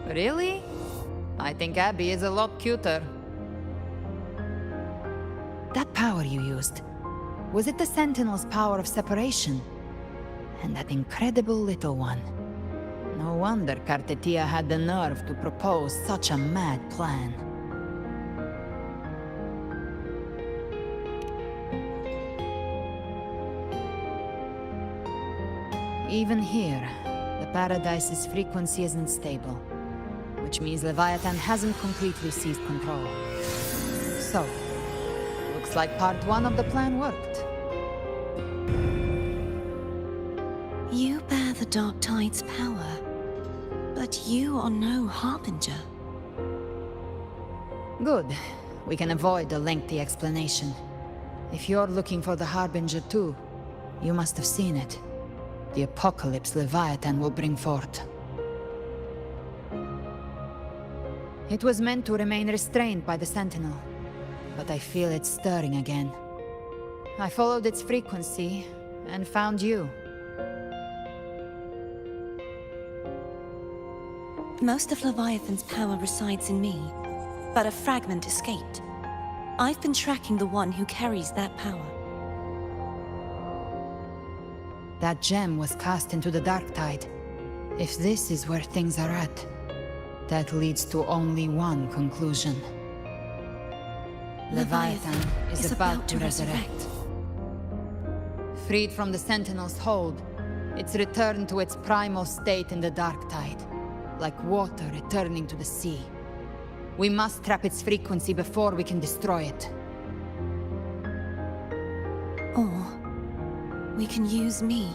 Speaker 4: Really? I think Abby is a lot cuter. That power you used, was it the Sentinel's power of separation? And that incredible little one. No wonder Cartetia had the nerve to propose such a mad plan. Even here, the Paradise's frequency isn't stable, which means Leviathan hasn't completely seized control. So, looks like part 1 of the plan worked.
Speaker 11: You bear the Dark Tide's power, but you are no Harbinger.
Speaker 4: Good. We can avoid a lengthy explanation. If you're looking for the Harbinger too, you must have seen it. The apocalypse Leviathan will bring forth. It was meant to remain restrained by the Sentinel, but I feel it stirring again. I followed its frequency and found you.
Speaker 11: Most of Leviathan's power resides in me, but a fragment escaped. I've been tracking the one who carries that power.
Speaker 4: That gem was cast into the Dark Tide. If this is where things are at, that leads to only one conclusion. Leviathan is about to resurrect. Freed from the Sentinel's hold, it's returned to its primal state in the Dark Tide, like water returning to the sea. We must trap its frequency before we can destroy it.
Speaker 11: Or we can use me.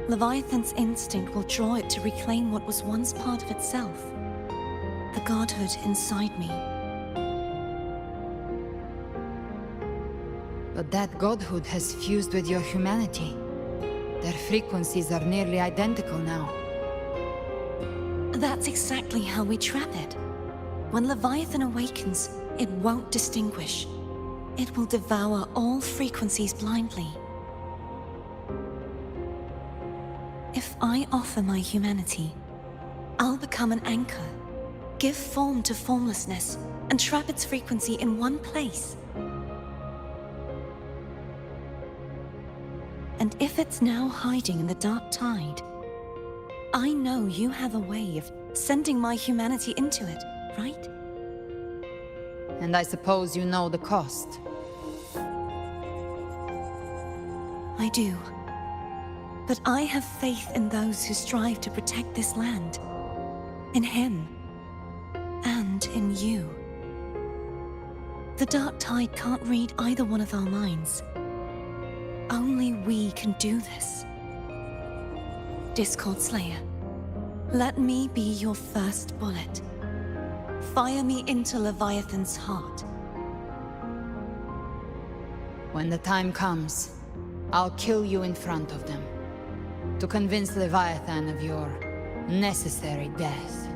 Speaker 11: Leviathan's instinct will draw it to reclaim what was once part of itself. The godhood inside me.
Speaker 4: But that godhood has fused with your humanity. Their frequencies are nearly identical now.
Speaker 11: That's exactly how we trap it. When Leviathan awakens, it won't distinguish. It will devour all frequencies blindly. If I offer my humanity, I'll become an anchor, give form to formlessness, and trap its frequency in one place. And if it's now hiding in the Dark Tide, I know you have a way of sending my humanity into it, right?
Speaker 4: And I suppose you know the cost.
Speaker 6: I do. But I have faith in those who strive to protect this land. In him. And in you. The Dark Tide can't read either one of our minds. Only we can do this. Discord Slayer, let me be your first bullet. Fire me into Leviathan's heart.
Speaker 4: When the time comes, I'll kill you in front of them. To convince Leviathan of your necessary death.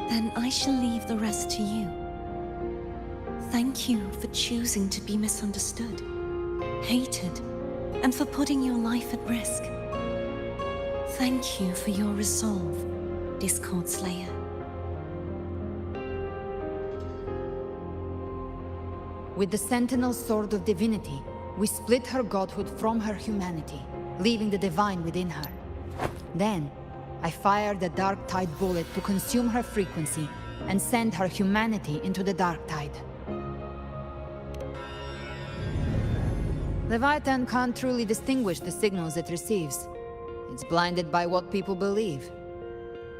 Speaker 6: Then I shall leave the rest to you. Thank you for choosing to be misunderstood, hated, and for putting your life at risk. Thank you for your resolve, Discord Slayer.
Speaker 4: With the Sentinel Sword of Divinity, we split her godhood from her humanity, leaving the divine within her. Then, I fired the Dark Tide bullet to consume her frequency and send her humanity into the Dark Tide. Leviathan can't truly distinguish the signals it receives. It's blinded by what people believe.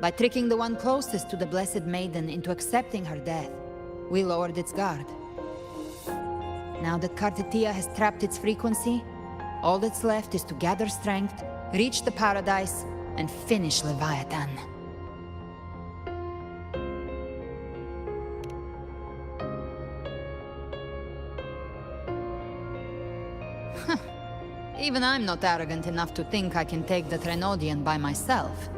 Speaker 4: By tricking the one closest to the Blessed Maiden into accepting her death, we lowered its guard. Now that Kartetia has trapped its frequency, all that's left is to gather strength, reach the Paradise, and finish Leviathan. Even I'm not arrogant enough to think I can take the Trenodian by myself.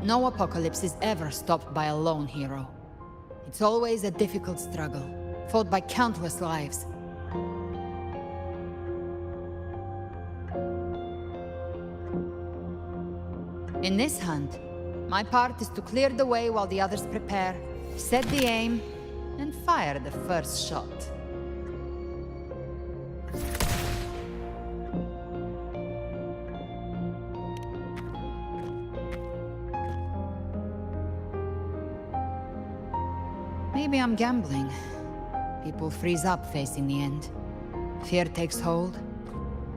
Speaker 4: No apocalypse is ever stopped by a lone hero. It's always a difficult struggle, fought by countless lives. In this hunt, my part is to clear the way while the others prepare, set the aim, and fire the first shot. Maybe I'm gambling. People freeze up facing the end. Fear takes hold.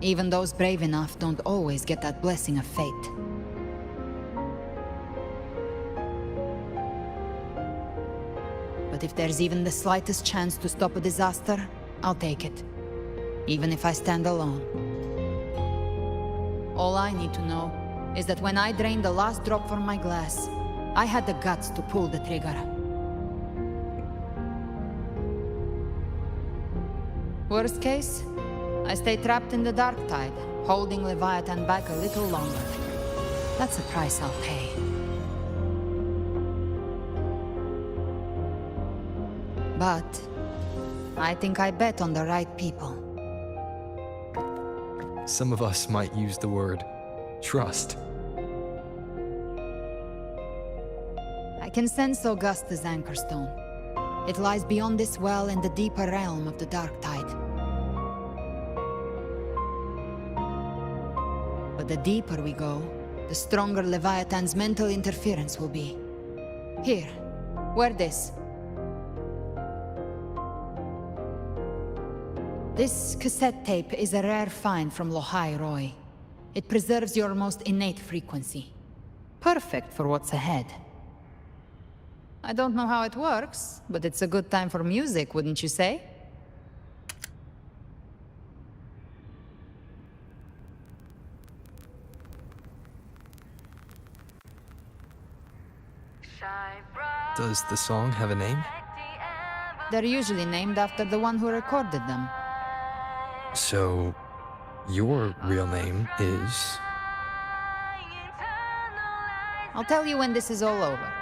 Speaker 4: Even those brave enough don't always get that blessing of fate. But if there's even the slightest chance to stop a disaster, I'll take it. Even if I stand alone. All I need to know is that when I drained the last drop from my glass, I had the guts to pull the trigger. Worst case, I stay trapped in the Dark Tide, holding Leviathan back a little longer. That's the price I'll pay. But I think I bet on the right people.
Speaker 2: Some of us might use the word trust.
Speaker 4: I can sense Augusta's Anchorstone. It lies beyond this well in the deeper realm of the Dark Tide. But the deeper we go, the stronger Leviathan's mental interference will be. Here, wear this. This cassette tape is a rare find from Lohai Roy. It preserves your most innate frequency. Perfect for what's ahead. I don't know how it works, but it's a good time for music, wouldn't you say?
Speaker 2: Does the song have a name?
Speaker 4: They're usually named after the one who recorded them.
Speaker 2: So, your real name is?
Speaker 4: I'll tell you when this is all over.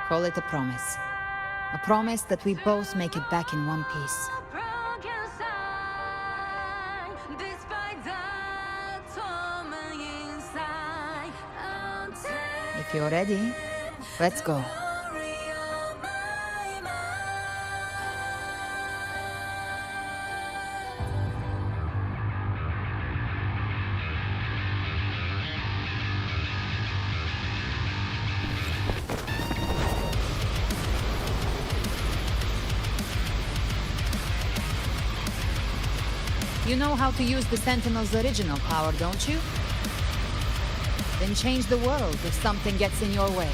Speaker 4: Call it a promise. A promise that we both make it back in one piece. If you're ready, let's go. You know how to use the Sentinel's original power, don't you? Then change the world if something gets in your way.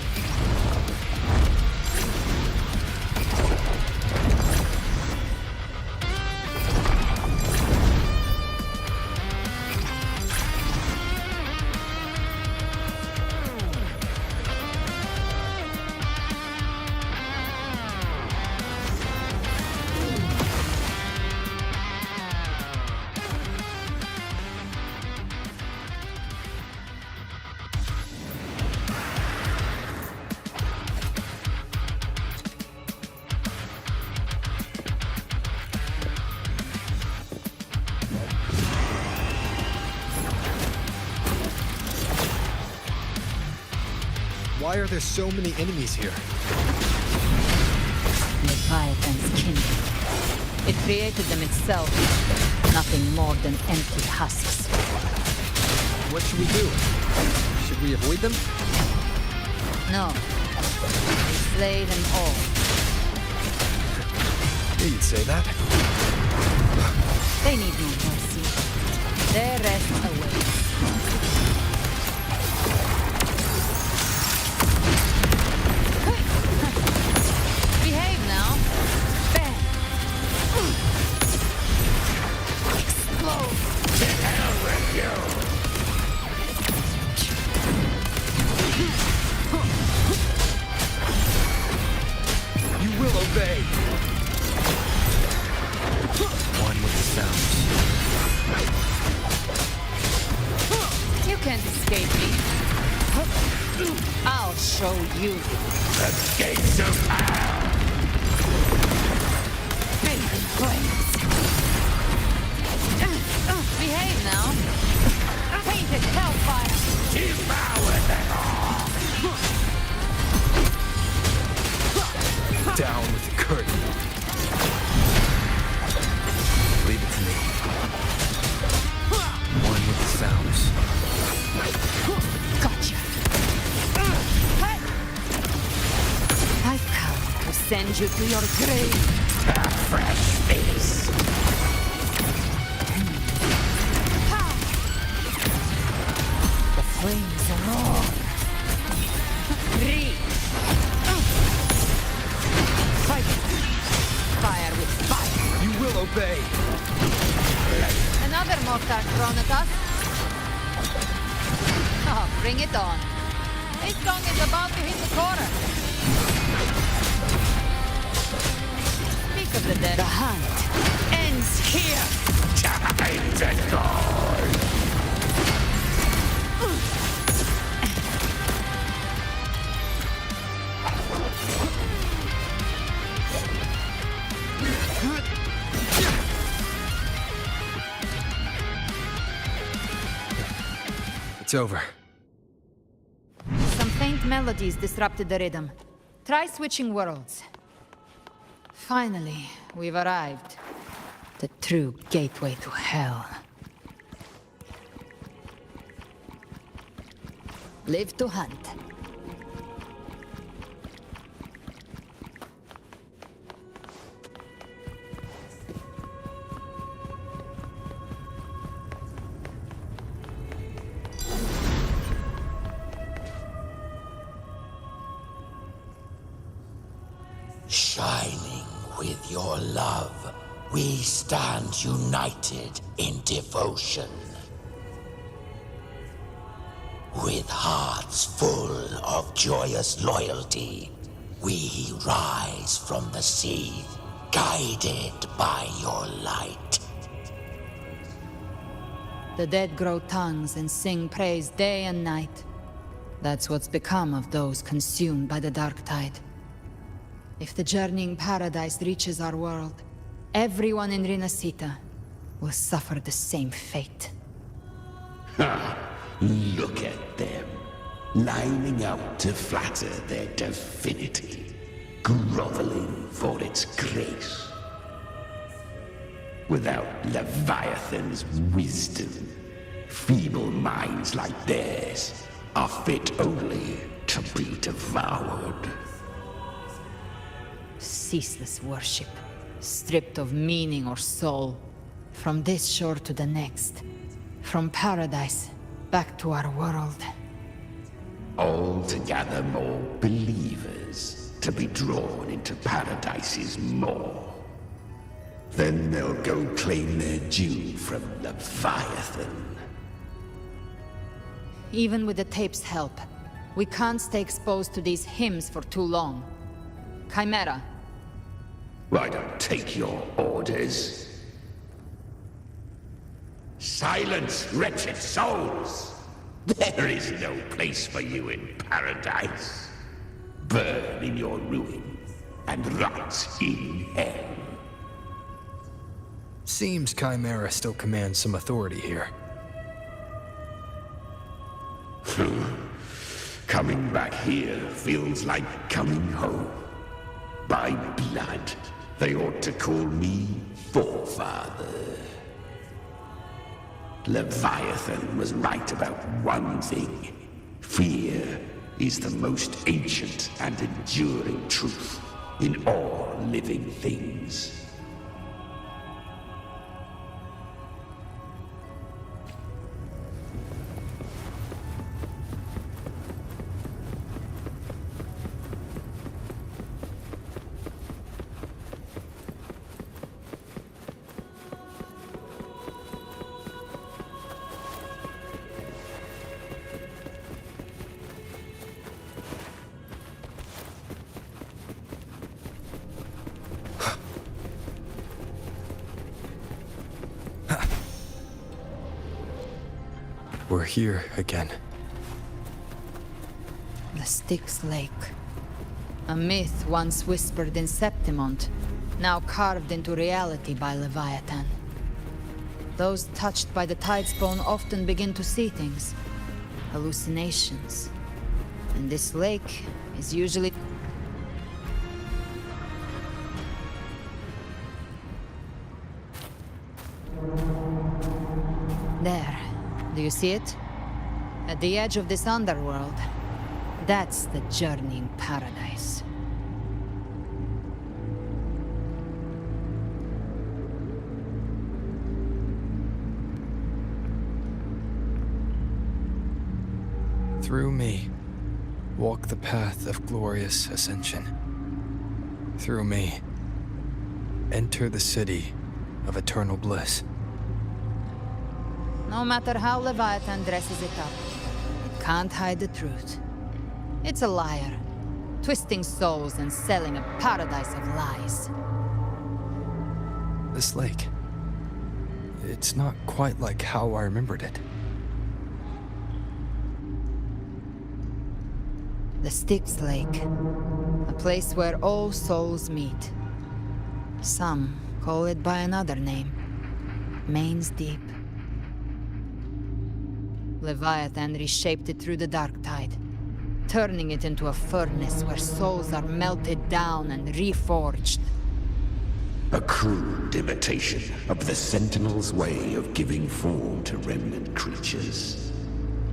Speaker 2: Why are there so many enemies here?
Speaker 4: Leviathan's kingdom. It created them itself. Nothing more than empty husks.
Speaker 2: What should we do? Should we avoid them?
Speaker 4: No. We slay them all.
Speaker 2: Yeah, you'd say that.
Speaker 4: They need no mercy. Their rest awaits. Behave now. Bang. Explode.
Speaker 21: To hell with you!
Speaker 2: You will obey. One with the sounds.
Speaker 4: You can't escape me. I'll show you.
Speaker 21: The gates of hell!
Speaker 4: Fading flames. Behave now. Painted hellfire.
Speaker 21: Devour them all!
Speaker 2: Down with the curtain. Leave it to me. One with the sounds.
Speaker 4: Gotcha. I've come to send you to your grave.
Speaker 21: A fresh face!
Speaker 4: The flames roar. Reach. Fight. Fire with fire.
Speaker 2: You will obey.
Speaker 4: Another mortar thrown at us. Oh, bring it on. This gong is about to hit the corner. Speak of the dead. The hunt ends here.
Speaker 21: Time to go!
Speaker 2: It's over.
Speaker 4: Some faint melodies disrupted the rhythm. Try switching worlds. Finally, we've arrived. The true gateway to hell. Live to hunt.
Speaker 17: Shining with your love, we stand united in devotion. With hearts full of joyous loyalty, we rise from the sea, guided by your light.
Speaker 4: The dead grow tongues and sing praise day and night. That's what's become of those consumed by the dark tide. If the journeying paradise reaches our world, everyone in Rinascita will suffer the same fate.
Speaker 17: Ha! Look at them, lining up to flatter their divinity, groveling for its grace. Without Leviathan's wisdom, feeble minds like theirs are fit only to be devoured.
Speaker 4: Ceaseless worship, stripped of meaning or soul. From this shore to the next. From paradise back to our world.
Speaker 17: All to gather more believers to be drawn into Paradise's maw. Then they'll go claim their due from Leviathan.
Speaker 4: Even with the tape's help, we can't stay exposed to these hymns for too long. Chimera.
Speaker 17: I don't take your orders. Silence, wretched souls! There is no place for you in paradise. Burn in your ruin and rot in hell.
Speaker 2: Seems Chimera still commands some authority here.
Speaker 17: Coming back here feels like coming home. By blood, they ought to call me Forefather. Leviathan was right about one thing. Fear is the most ancient and enduring truth in all living things.
Speaker 2: We're here again.
Speaker 4: The Styx Lake. A myth once whispered in Septimont, now carved into reality by Leviathan. Those touched by the Tidespawn often begin to see things. Hallucinations. And this lake is usually... There. Do you see it? At the edge of this underworld. That's the journeying paradise.
Speaker 2: Through me, walk the path of glorious ascension. Through me, enter the city of eternal bliss.
Speaker 4: No matter how Leviathan dresses it up, it can't hide the truth. It's a liar, twisting souls and selling a paradise of lies.
Speaker 2: This lake, it's not quite like how I remembered it.
Speaker 4: The Styx Lake, a place where all souls meet. Some call it by another name, Main's Deep. Leviathan reshaped it through the dark tide, turning it into a furnace where souls are melted down and reforged.
Speaker 17: A crude imitation of the Sentinel's way of giving form to remnant creatures.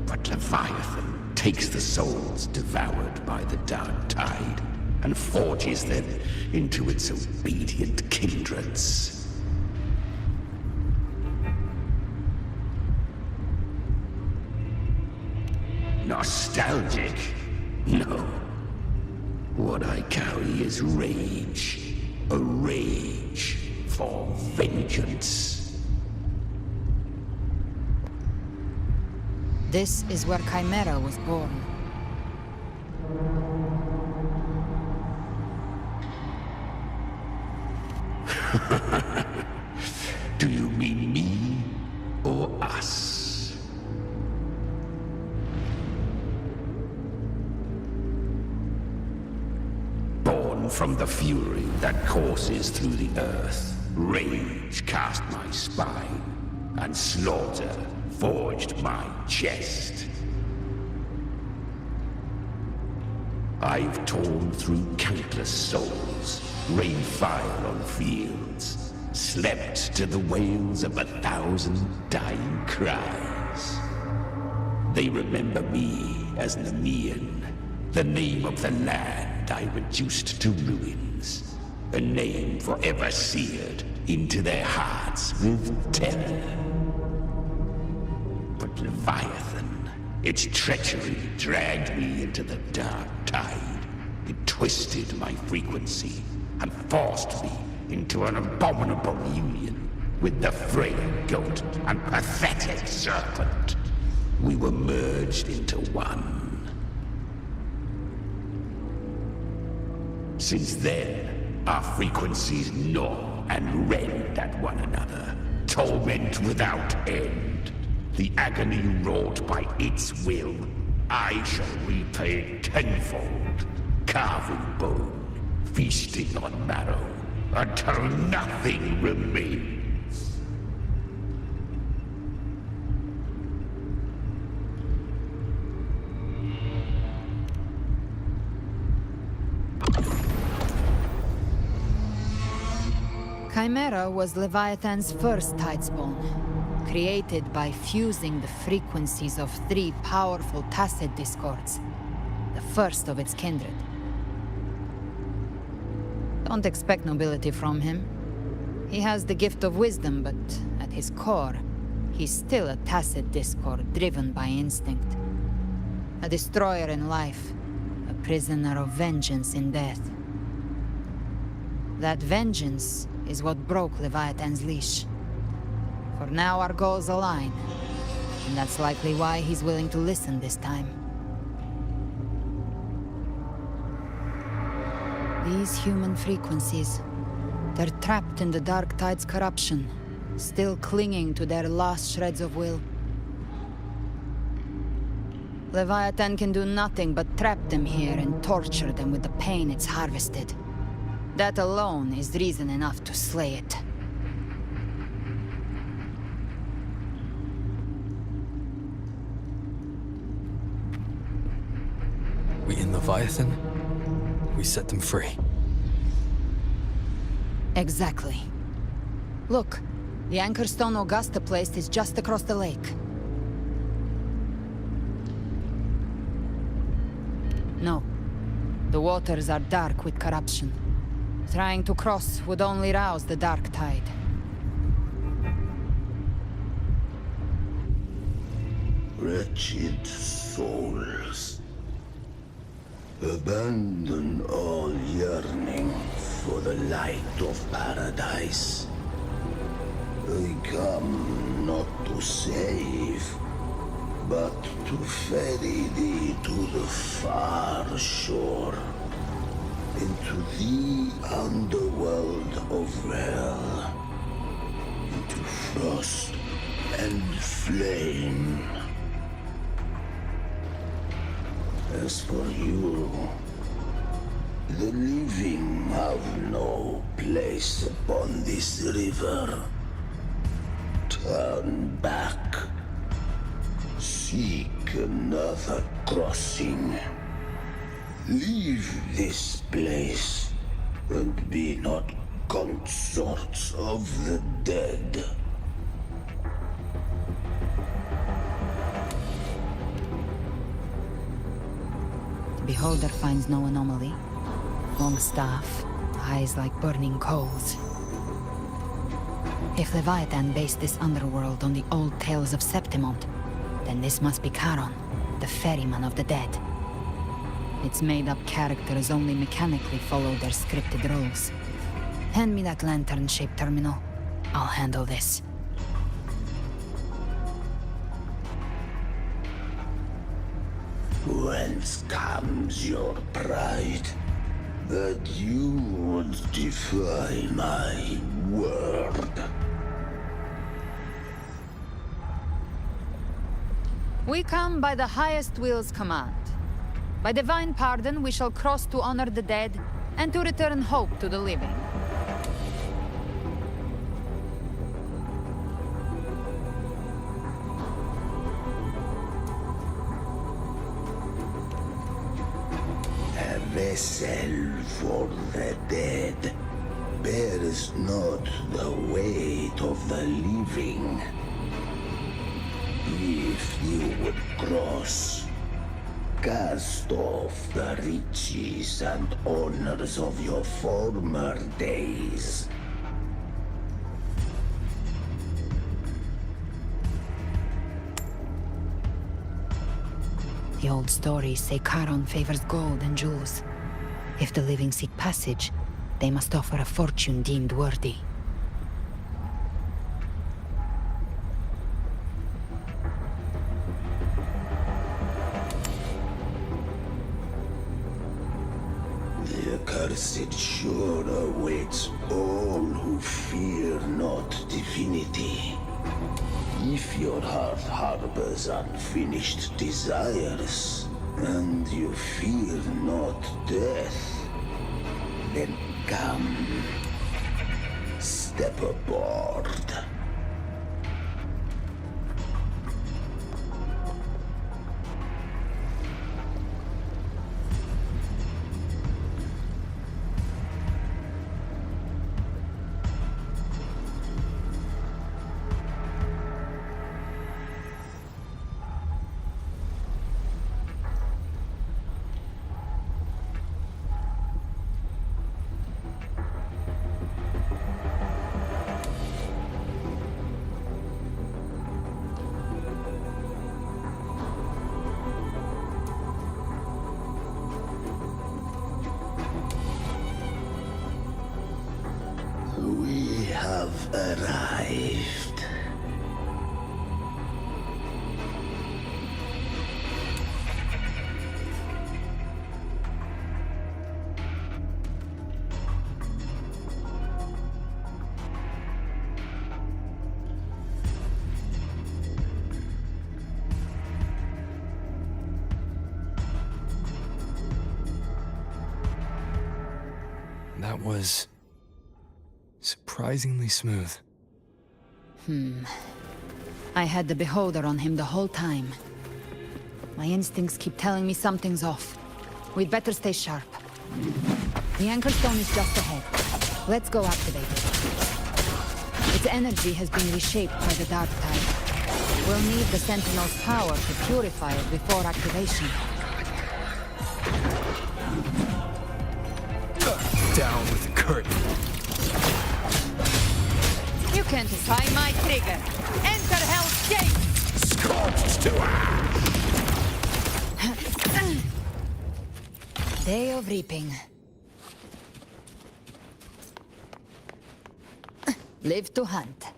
Speaker 17: But Leviathan takes the souls devoured by the dark tide and forges them into its obedient kindreds. Nostalgic? No. What I carry is rage. A rage for vengeance.
Speaker 4: This is where Chimera was born.
Speaker 17: Do you mean me or us? Born from the fury that courses through the earth, rage cast my spine, and slaughter forged my chest. I've torn through countless souls, rained fire on fields, slept to the wails of 1,000 dying cries. They remember me as Nemean, the name of the land I reduced to ruins. a name forever seared into their hearts with terror. But Leviathan, its treachery dragged me into the dark tide. It twisted my frequency and forced me into an abominable union with the frail goat and pathetic serpent. We were merged into one. Since then, our frequencies gnaw and rend at one another, torment without end. The agony wrought by its will, I shall repay tenfold, carving bone, feasting on marrow, until nothing remains.
Speaker 4: Chimera was Leviathan's first tidespawn, created by fusing the frequencies of 3 powerful tacit discords, the first of its kindred. Don't expect nobility from him. He has the gift of wisdom, but at his core, he's still a tacit discord driven by instinct. A destroyer in life, a prisoner of vengeance in death. That vengeance is what broke Leviathan's leash. For now our goals align, and that's likely why he's willing to listen this time. These human frequencies, they're trapped in the Dark Tide's corruption, still clinging to their last shreds of will. Leviathan can do nothing but trap them here and torture them with the pain it's harvested. That alone is reason enough to slay it.
Speaker 2: We in Leviathan? We set them free.
Speaker 4: Exactly. Look, the anchor stone Augusta placed is just across the lake. No. The waters are dark with corruption. Trying to cross would only rouse the Dark Tide.
Speaker 17: Wretched souls, abandon all yearning for the light of paradise. I come not to save, but to ferry thee to the far shore, into the underworld of hell, into frost and flame. As for you, the living have no place upon this river. Turn back. Seek another crossing. Leave this place, and be not consorts of the dead.
Speaker 4: The beholder finds no anomaly. Long staff, eyes like burning coals. If Leviathan based this underworld on the old tales of Septimont, then this must be Charon, the ferryman of the dead. Its made-up characters only mechanically follow their scripted roles. Hand me that lantern-shaped terminal. I'll handle this.
Speaker 17: Whence comes your pride? That you would defy my word?
Speaker 4: We come by the highest will's command. By divine pardon, we shall cross to honor the dead, and to return hope to the living.
Speaker 17: A vessel for the dead bears not the weight of the living. If you would cross, Cast off the riches and honors of your former days.
Speaker 4: The old stories say Charon favors gold and jewels. If the living seek passage, they must offer a fortune deemed worthy.
Speaker 17: The accursed shore awaits all who fear not divinity. If your heart harbors unfinished desires, and you fear not death, then come, step aboard. We have arrived.
Speaker 2: That was surprisingly smooth.
Speaker 4: I had the beholder on him the whole time. My instincts keep telling me something's off. We'd better stay sharp. The anchor stone is just ahead. Let's go activate it. Its energy has been reshaped by the dark tide. We'll need the Sentinel's power to purify it before activation.
Speaker 2: Down with the curtain.
Speaker 4: You can't defy my trigger. Enter Hell's Gate!
Speaker 2: Scorched to ash!
Speaker 4: Day of reaping. Live to hunt.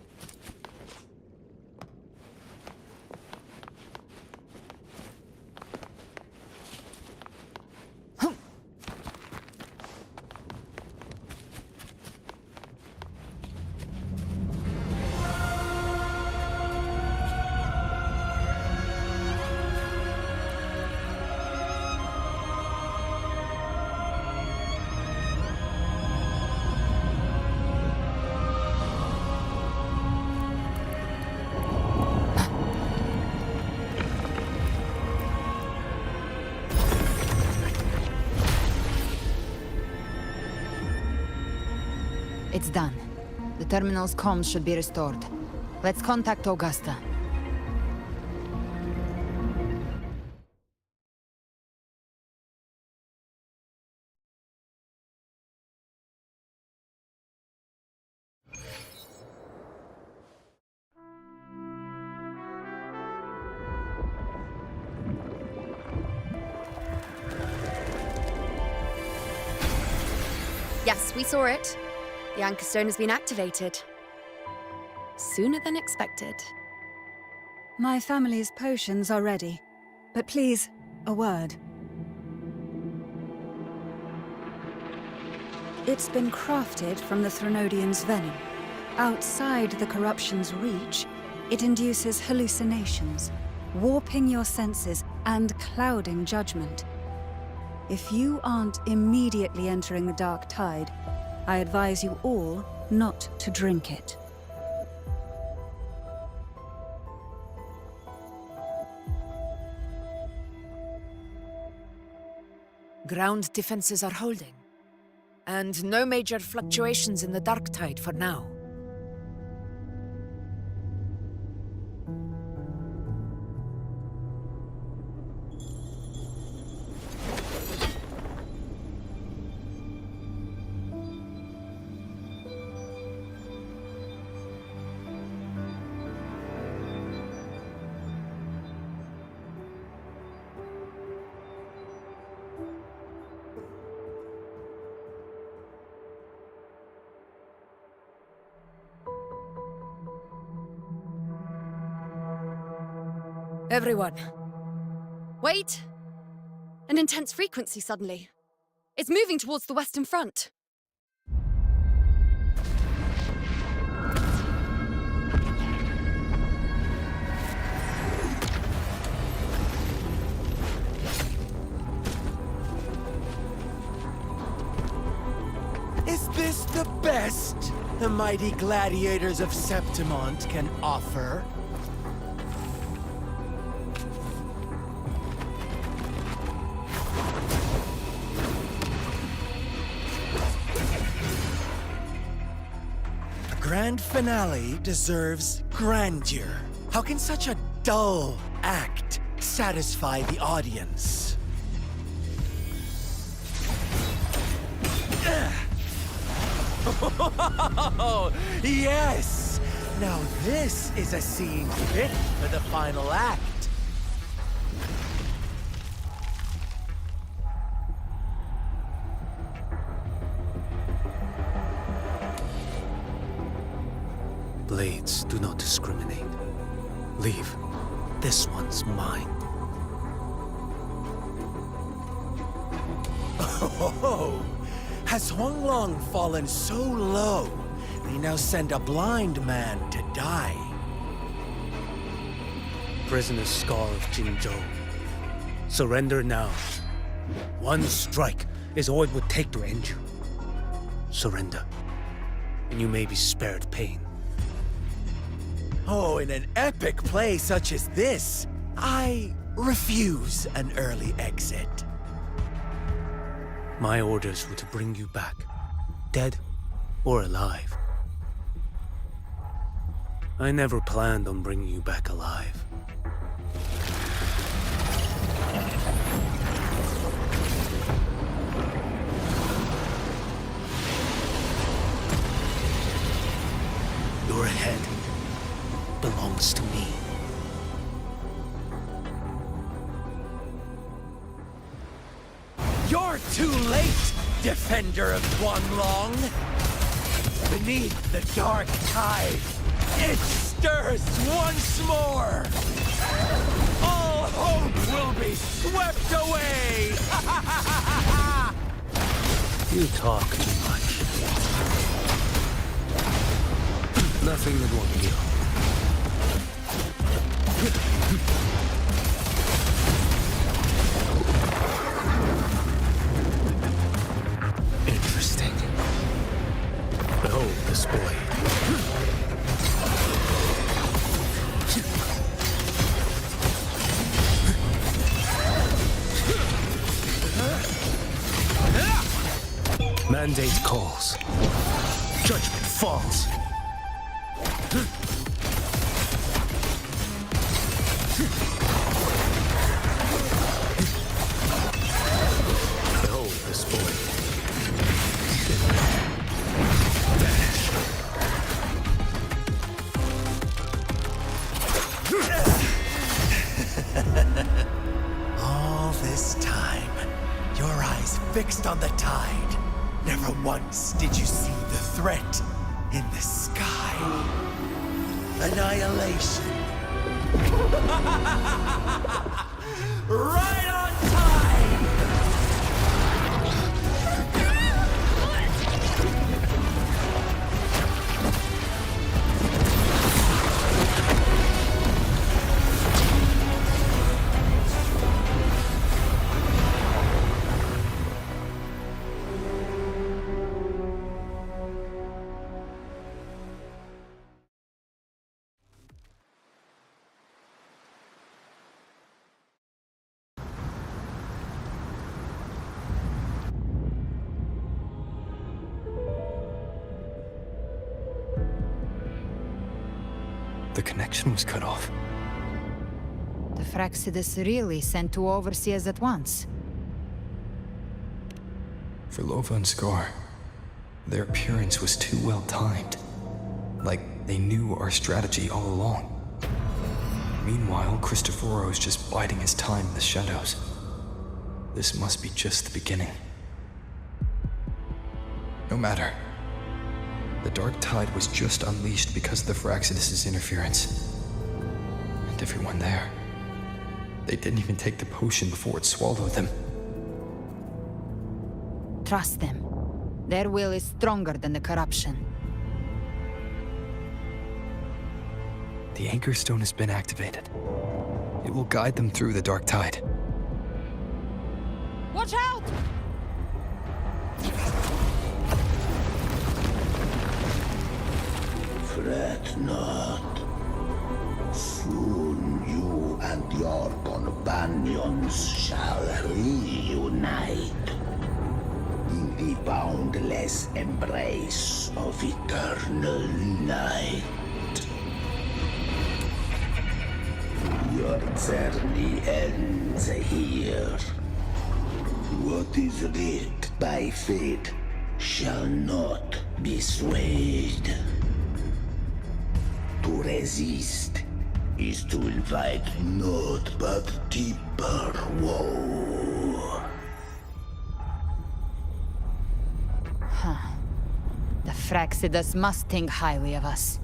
Speaker 4: It's done. The terminal's comms should be restored. Let's contact Augusta.
Speaker 9: Yes, we saw it. The anchor stone has been activated. Sooner than expected.
Speaker 3: My family's potions are ready. But please, a word. It's been crafted from the Threnodian's venom. Outside the corruption's reach, it induces hallucinations, warping your senses and clouding judgment. If you aren't immediately entering the dark tide, I advise you all not to drink it.
Speaker 10: Ground defenses are holding. And no major fluctuations in the dark tide for now.
Speaker 12: Everyone.
Speaker 9: Wait! An intense frequency suddenly. It's moving towards the Western Front.
Speaker 14: Is this the best the mighty gladiators of Septimont can offer? A grand finale deserves grandeur. How can such a dull act satisfy the audience? Oh, yes! Now this is a scene fit for the final act.
Speaker 15: Blades do not discriminate. Leave. This one's mine.
Speaker 14: Oh, has Huanglong fallen so low, they now send a blind man to die?
Speaker 15: Prisoner Scar of Jingzhou. Surrender now. One strike is all it would take to end you. Surrender, and you may be spared pain.
Speaker 14: Oh, in an epic play such as this, I refuse an early exit.
Speaker 15: My orders were to bring you back, dead or alive. I never planned on bringing you back alive. Your head belongs to me.
Speaker 14: You're too late, defender of Huanglong! Beneath the dark tide, it stirs once more! All hope will be swept away!
Speaker 15: You talk too much. Nothing that won't kill. Interesting. Behold this boy. Mandate calls. Judgment falls. Behold this boy. Vanish.
Speaker 14: All this time, your eyes fixed on the tide. Never once did you see the threat in the sky. Annihilation. Right on time!
Speaker 2: The connection was cut off.
Speaker 4: The Fraxidus really sent two overseers at once.
Speaker 2: For Lova and Scar, their appearance was too well timed. Like they knew our strategy all along. Meanwhile, Christophero's just biding his time in the shadows. This must be just the beginning. No matter. The dark tide was just unleashed because of the Fraxidus' interference. And everyone there, They didn't even take the potion before it swallowed them.
Speaker 4: Trust them. Their will is stronger than the corruption.
Speaker 2: The Anchor Stone has been activated. It will guide them through the Dark Tide.
Speaker 4: Watch out!
Speaker 17: Fret not. Soon you and your companions shall reunite in the boundless embrace of eternal night. Your journey ends here. What is writ by fate shall not be swayed. To resist is to invite naught but deeper woe.
Speaker 4: Huh. The Fraxidus must think highly of us.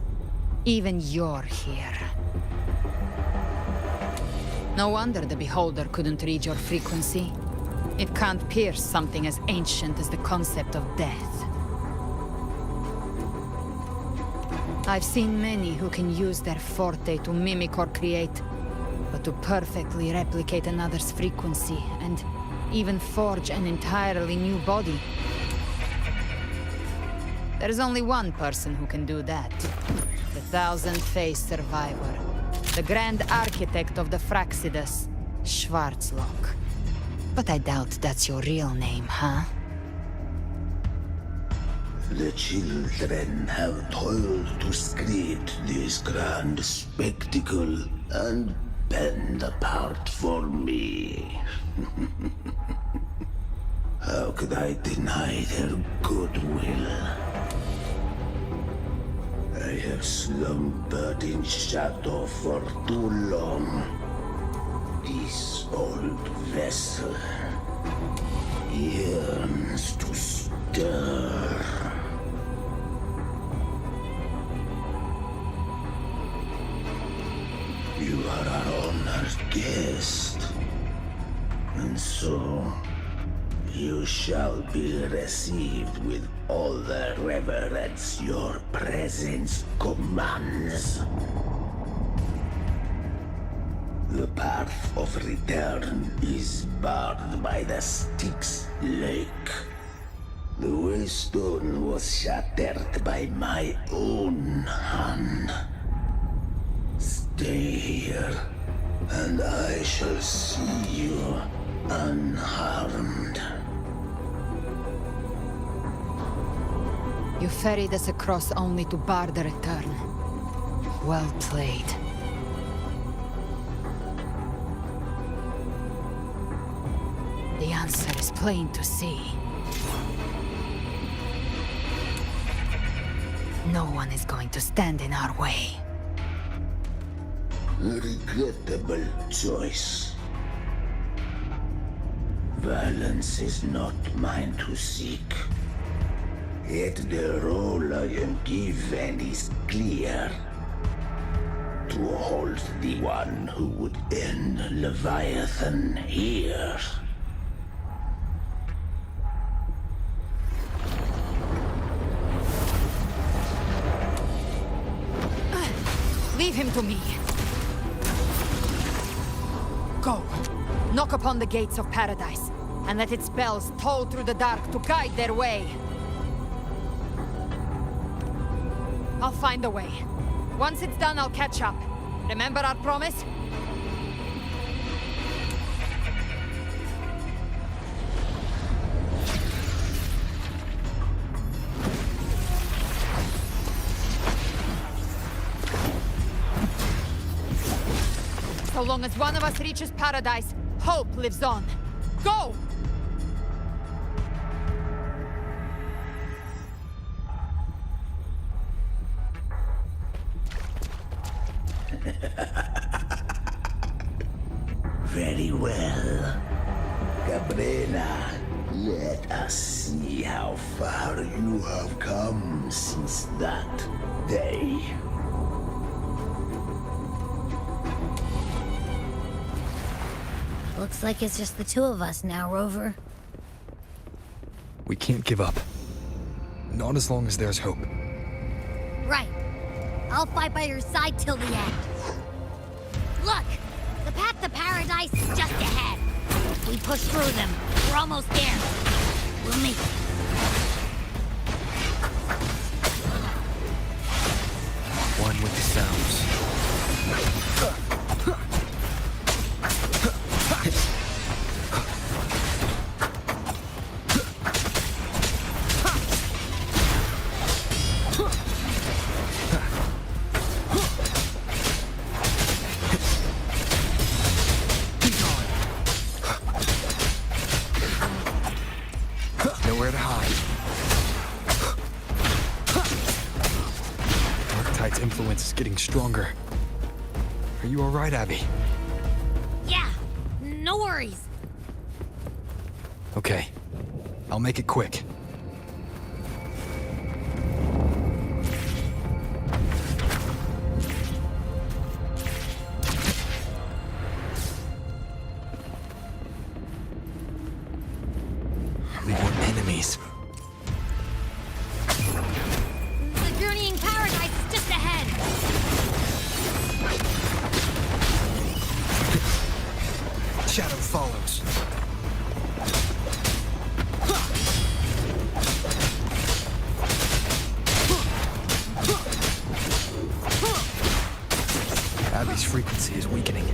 Speaker 4: Even you're here. No wonder the Beholder couldn't read your frequency. It can't pierce something as ancient as the concept of death. I've seen many who can use their forte to mimic or create, but to perfectly replicate another's frequency and even forge an entirely new body. There's only one person who can do that. The thousand-faced survivor. The Grand Architect of the Fraxidus, Schwarzlock. But I doubt that's your real name, huh?
Speaker 17: The children have toiled to script this grand spectacle and bend apart for me. How could I deny their goodwill? I have slumbered in shadow for too long. This old vessel yearns to stir. You are our honored guest, and so you shall be received with all the reverence your presence commands. The path of return is barred by the Styx Lake. The waystone was shattered by my own hand. Stay here, and I shall see you unharmed.
Speaker 4: You ferried us across only to bar the return. Well played. The answer is plain to see. No one is going to stand in our way.
Speaker 17: Regrettable choice. Violence is not mine to seek. Yet the role I am given is clear. To hold the one who would end Leviathan here.
Speaker 4: Leave him to me. Go. Knock upon the gates of paradise, and let its bells toll through the dark to guide their way. I'll find a way. Once it's done, I'll catch up. Remember our promise? So long as one of us reaches paradise, hope lives on. Go!
Speaker 17: Very well. Cabrera, let us see how far you have come since that day.
Speaker 5: Looks like it's just the two of us now, Rover.
Speaker 2: We can't give up. Not as long as there's hope.
Speaker 5: Right. I'll fight by your side till the end. Look! The path to paradise is just ahead. We push through them. We're almost there. We'll make it.
Speaker 2: One with the sounds. Nowhere to hide. Darktide's influence is getting stronger. Are you alright, Abby?
Speaker 5: Yeah, no worries.
Speaker 2: Okay. I'll make it quick. More enemies.
Speaker 5: The journeying paradise is just ahead.
Speaker 2: Shadow follows. Abby's frequency is weakening.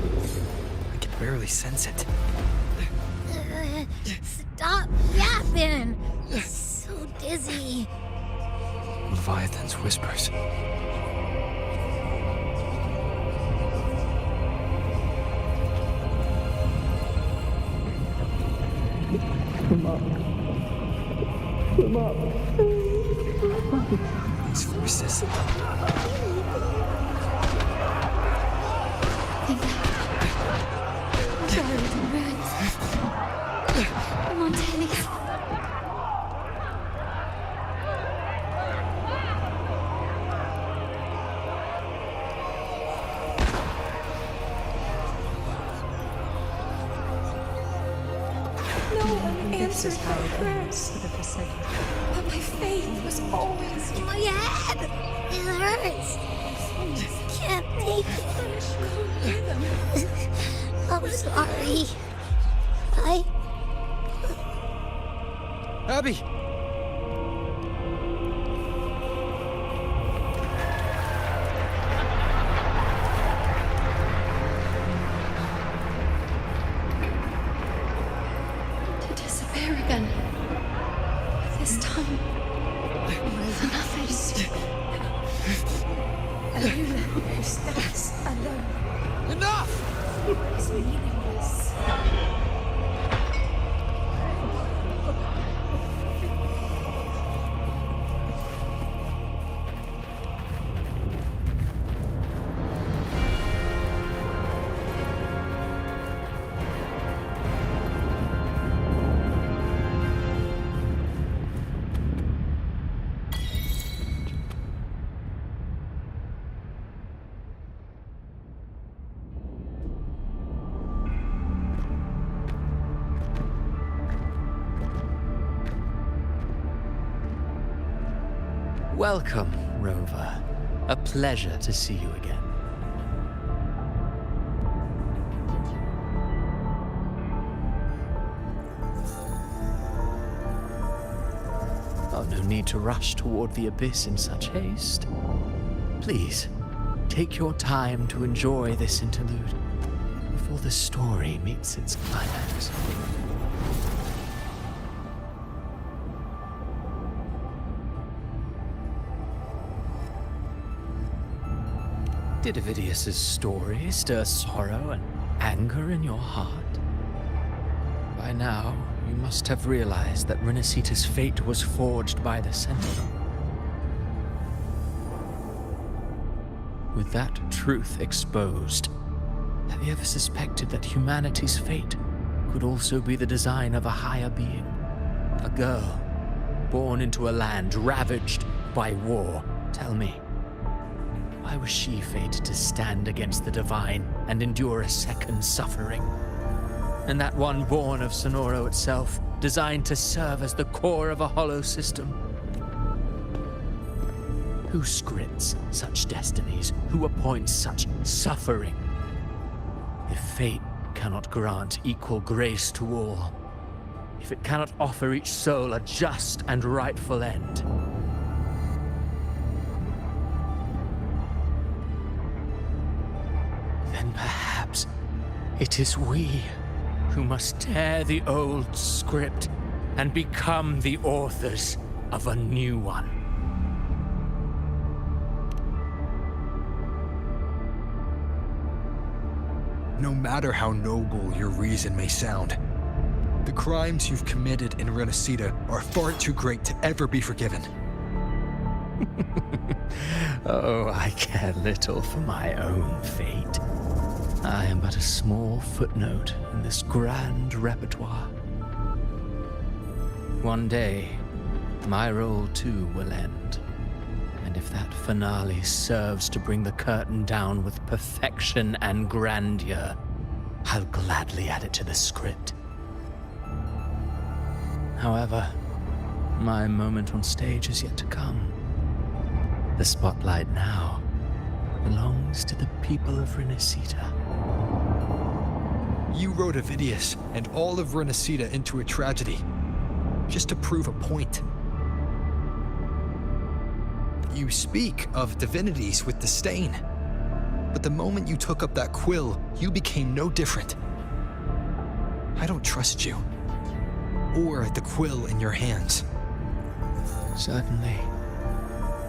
Speaker 2: I can barely sense it.
Speaker 5: Stop yapping. So dizzy.
Speaker 2: Leviathan's whispers.
Speaker 7: Come up. Come up.
Speaker 2: These voices.
Speaker 11: Come on, Tenny.
Speaker 6: No one answered my prayers, but my faith was always.
Speaker 5: My head! It hurts. Can't take it. I'm sorry.
Speaker 2: Abby!
Speaker 6: To disappear again. This time. For nothing. Alone who stands alone.
Speaker 2: Enough!
Speaker 6: Is meaningless.
Speaker 13: Welcome, Rover. A pleasure to see you again. Oh, no need to rush toward the abyss in such haste. Please, take your time to enjoy this interlude before the story meets its climax. Did Avidius's story stir sorrow and anger in your heart? By now, you must have realized that Renacita's fate was forged by the Sentinel. With that truth exposed, have you ever suspected that humanity's fate could also be the design of a higher being? A girl, born into a land ravaged by war. Tell me, why was she fated to stand against the divine and endure a second suffering? and that one born of Sonoro itself, designed to serve as the core of a hollow system. Who scripts such destinies? Who appoints such suffering? If fate cannot grant equal grace to all, if it cannot offer each soul a just and rightful end, then perhaps it is we who must tear the old script and become the authors of a new one.
Speaker 2: No matter how noble your reason may sound, the crimes you've committed in Renacida are far too great to ever be forgiven.
Speaker 13: Oh, I care little for my own fate. I am but a small footnote in this grand repertoire. One day, my role too will end. And if that finale serves to bring the curtain down with perfection and grandeur, I'll gladly add it to the script. However, my moment on stage is yet to come. The spotlight now belongs to the people of Renacida.
Speaker 2: You wrote Avidius and all of Renacida into a tragedy, just to prove a point. You speak of divinities with disdain, but the moment you took up that quill, you became no different. I don't trust you, or the quill in your hands.
Speaker 13: Certainly.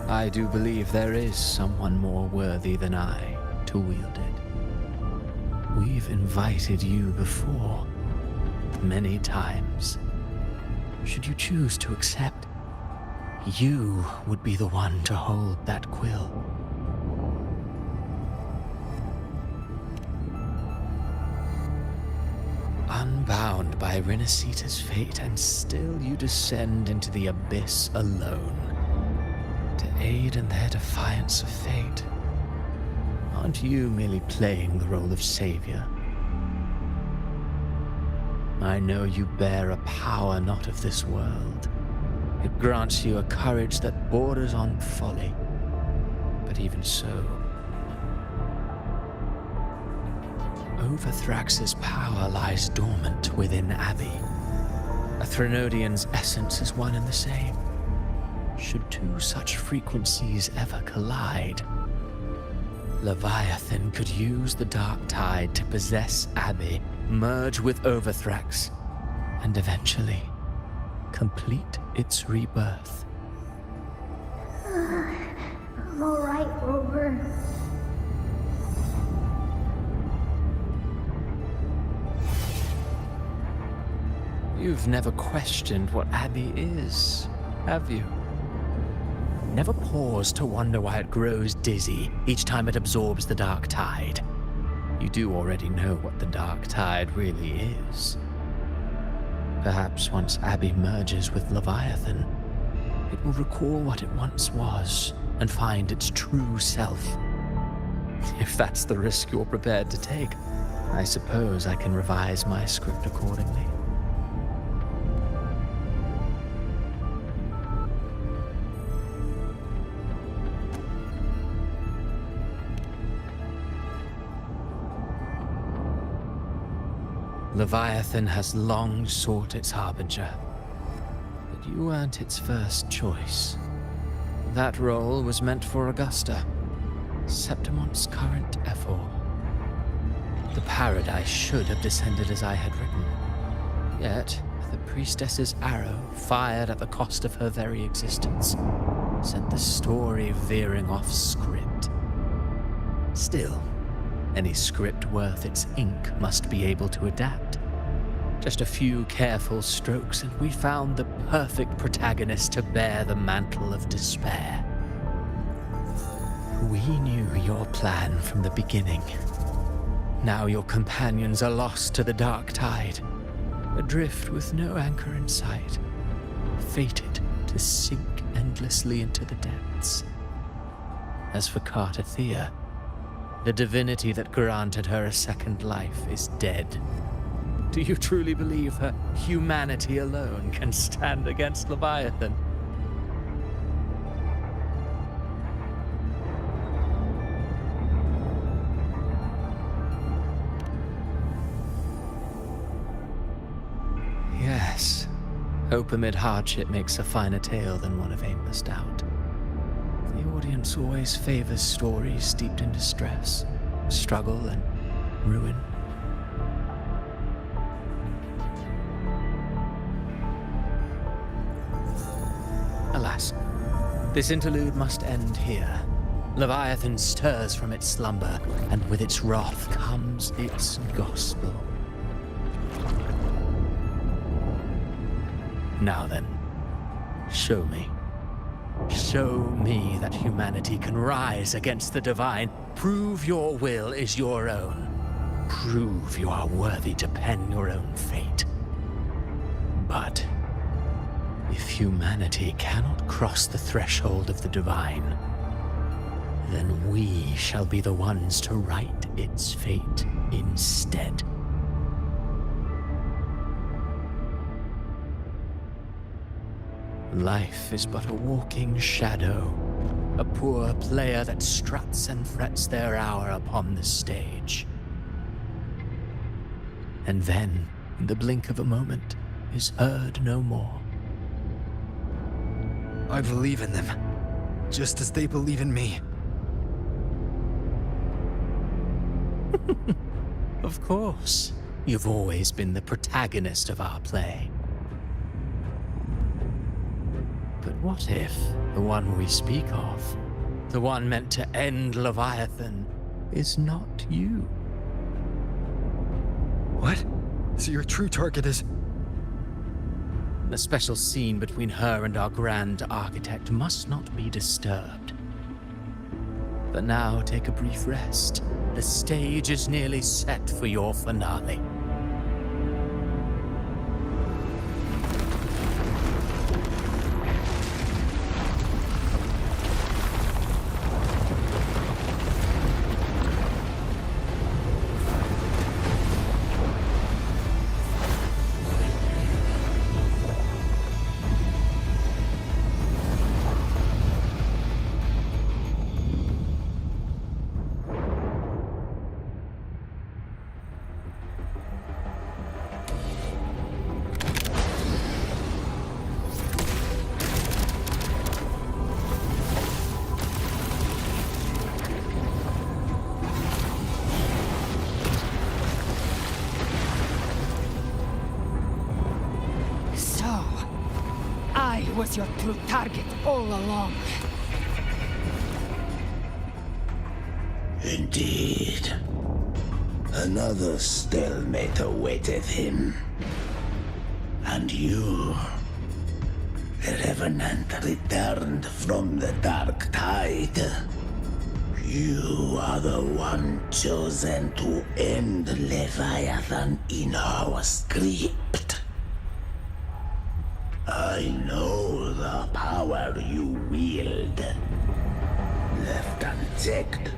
Speaker 13: I do believe there is someone more worthy than I to wield it. We've invited you before, many times. Should you choose to accept, you would be the one to hold that quill. Unbound by Renacida's fate, and still you descend into the abyss alone, to aid in their defiance of fate. Aren't you merely playing the role of savior? I know you bear a power not of this world. It grants you a courage that borders on folly. But even so, Overthrax's power lies dormant within Abbey. A Threnodian's essence is one and the same. Should two such frequencies ever collide, Leviathan could use the dark tide to possess Abbey, merge with Overthrax, and eventually complete its rebirth.
Speaker 11: I'm alright, Rover.
Speaker 13: You've never questioned what Abbey is, have you? Never paused to wonder why it grows dizzy each time it absorbs the dark tide. You do already know what the dark tide really is. Perhaps once Abbey merges with Leviathan, it will recall what it once was and find its true self. If that's the risk you're prepared to take, I suppose I can revise my script accordingly. Leviathan has long sought its harbinger, but you weren't its first choice. That role was meant for Augusta, Septimont's current Ephor. The paradise should have descended as I had written, yet the priestess's arrow, fired at the cost of her very existence, sent the story veering off script. Still, any script worth its ink must be able to adapt. Just a few careful strokes and we found the perfect protagonist to bear the mantle of despair. We knew your plan from the beginning. Now your companions are lost to the dark tide, adrift with no anchor in sight, fated to sink endlessly into the depths. As for Cartathea, the divinity that granted her a second life is dead. Do you truly believe her humanity alone can stand against Leviathan? Yes. Hope amid hardship makes a finer tale than one of aimless doubt. The audience always favors stories steeped in distress, struggle, and ruin. Alas, this interlude must end here. Leviathan stirs from its slumber, and with its wrath comes its gospel. Now then, show me. Show me that humanity can rise against the divine. Prove your will is your own. Prove you are worthy to pen your own fate. But if humanity cannot cross the threshold of the divine, then we shall be the ones to write its fate instead. Life is but a walking shadow, a poor player that struts and frets their hour upon the stage. And then, in the blink of a moment, is heard no more.
Speaker 2: I believe in them, just as they believe in me.
Speaker 13: Of course, you've always been the protagonist of our play. But what if the one we speak of, the one meant to end Leviathan, is not you?
Speaker 2: What? So your true target is...
Speaker 13: The special scene between her and our grand architect must not be disturbed. But now take a brief rest. The stage is nearly set for your finale.
Speaker 10: Was your true target all along.
Speaker 17: Indeed. Another stalemate awaited him. And you, the Revenant returned from the Dark Tide. You are the one chosen to end Leviathan in our script. I know the power you wield. Left unchecked,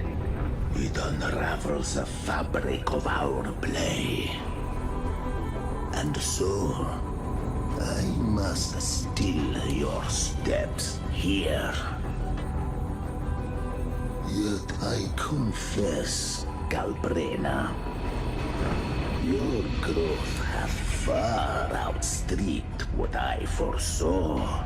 Speaker 17: it unravels the fabric of our play. And so, I must still your steps here. Yet I confess, Galbrena, your growth hath far outstripped what I foresaw.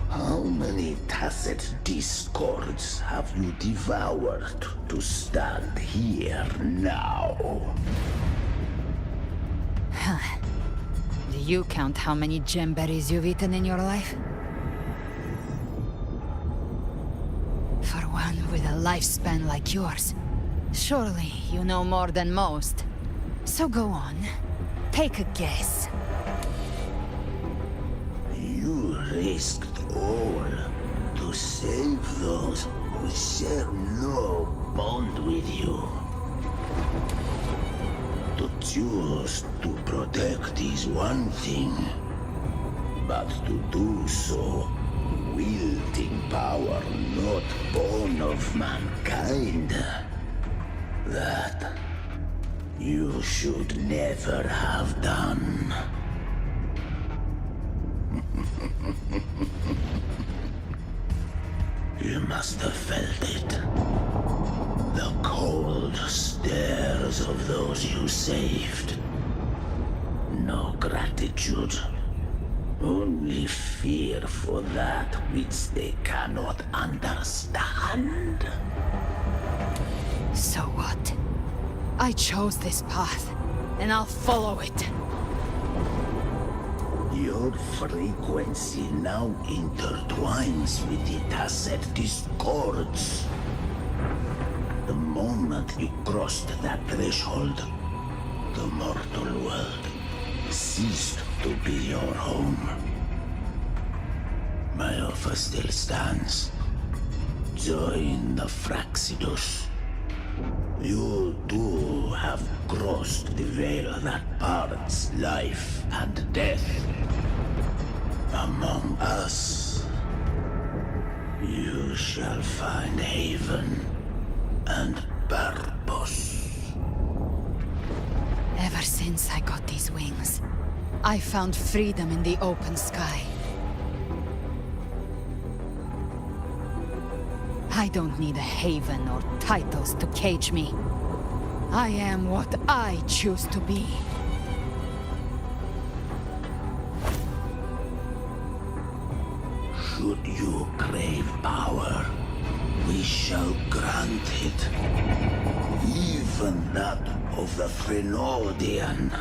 Speaker 17: How many tacit discords have you devoured to stand here now?
Speaker 4: Do you count how many gemberries you've eaten in your life? For one with a lifespan like yours, surely you know more than most. So go on, take a guess.
Speaker 17: You risked all to save those who share no bond with you. To choose to protect is one thing, but to do so wielding power not born of mankind, that You should never have done. You must have felt it. The cold stares of those you saved. No gratitude. Only fear for that which they cannot understand.
Speaker 4: So what? I chose this path, and I'll follow it.
Speaker 17: Your frequency now intertwines with the Tacet discords. The moment you crossed that threshold, the mortal world ceased to be your home. My offer still stands. Join the Fraxidus. You too have crossed the veil that parts life and death. Among us, you shall find haven and purpose.
Speaker 4: Ever since I got these wings, I found freedom in the open sky. I don't need a haven or titles to cage me. I am what I choose to be.
Speaker 17: Should you crave power, we shall grant it. Even that of the Threnodian.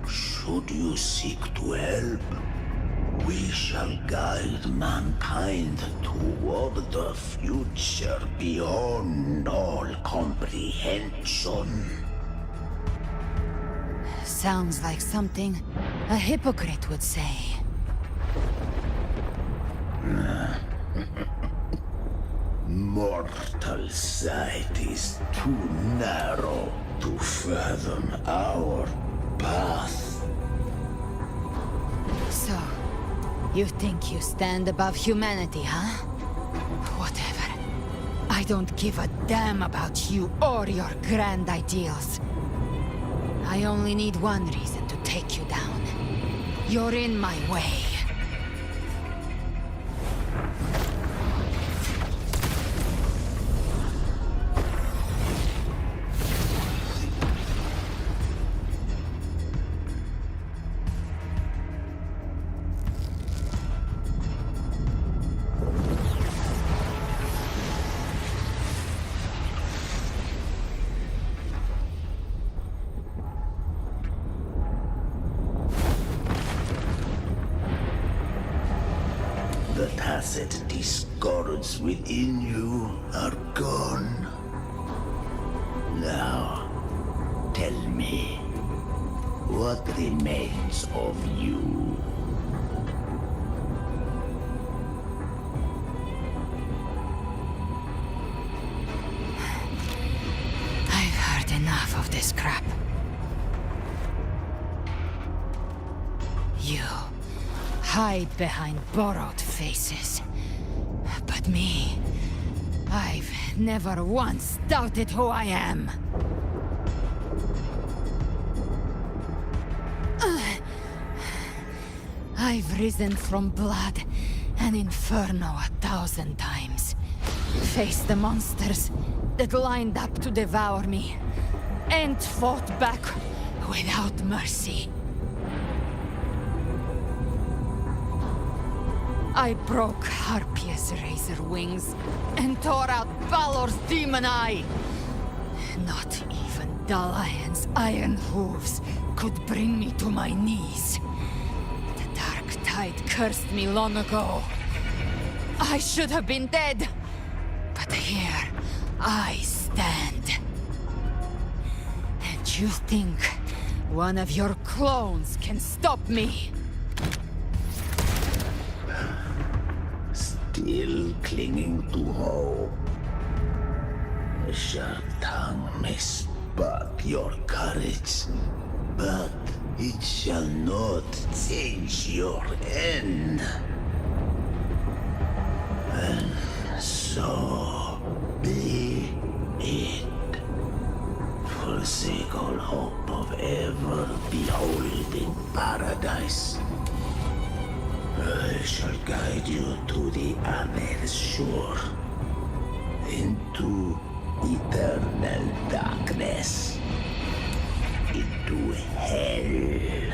Speaker 17: Should you seek to help, we shall guide mankind toward the future beyond all comprehension.
Speaker 4: Sounds like something a hypocrite would say.
Speaker 17: Mortal sight is too narrow to fathom our path.
Speaker 4: So, you think you stand above humanity, huh? Whatever. I don't give a damn about you or your grand ideals. I only need one reason to take you down. You're in my way.
Speaker 17: The tacit discords within you are gone. Now, tell me, what remains of you?
Speaker 4: I've heard enough of this crap. You hide behind borrowed faces. But me, I've never once doubted who I am. I've risen from blood and inferno 1,000 times. Faced the monsters that lined up to devour me, and fought back without mercy. I broke Harpia's razor wings and tore out Balor's demon eye. Not even Dalahan's iron hooves could bring me to my knees. The dark tide cursed me long ago. I should have been dead, but here I stand. And you think one of your clones can stop me?
Speaker 17: Still clinging to hope. A sharp tongue may spark your courage, but it shall not change your end. And so be it. For forsake all hope of ever beholding paradise. I shall guide you to the Amet's shore, into eternal darkness, into hell.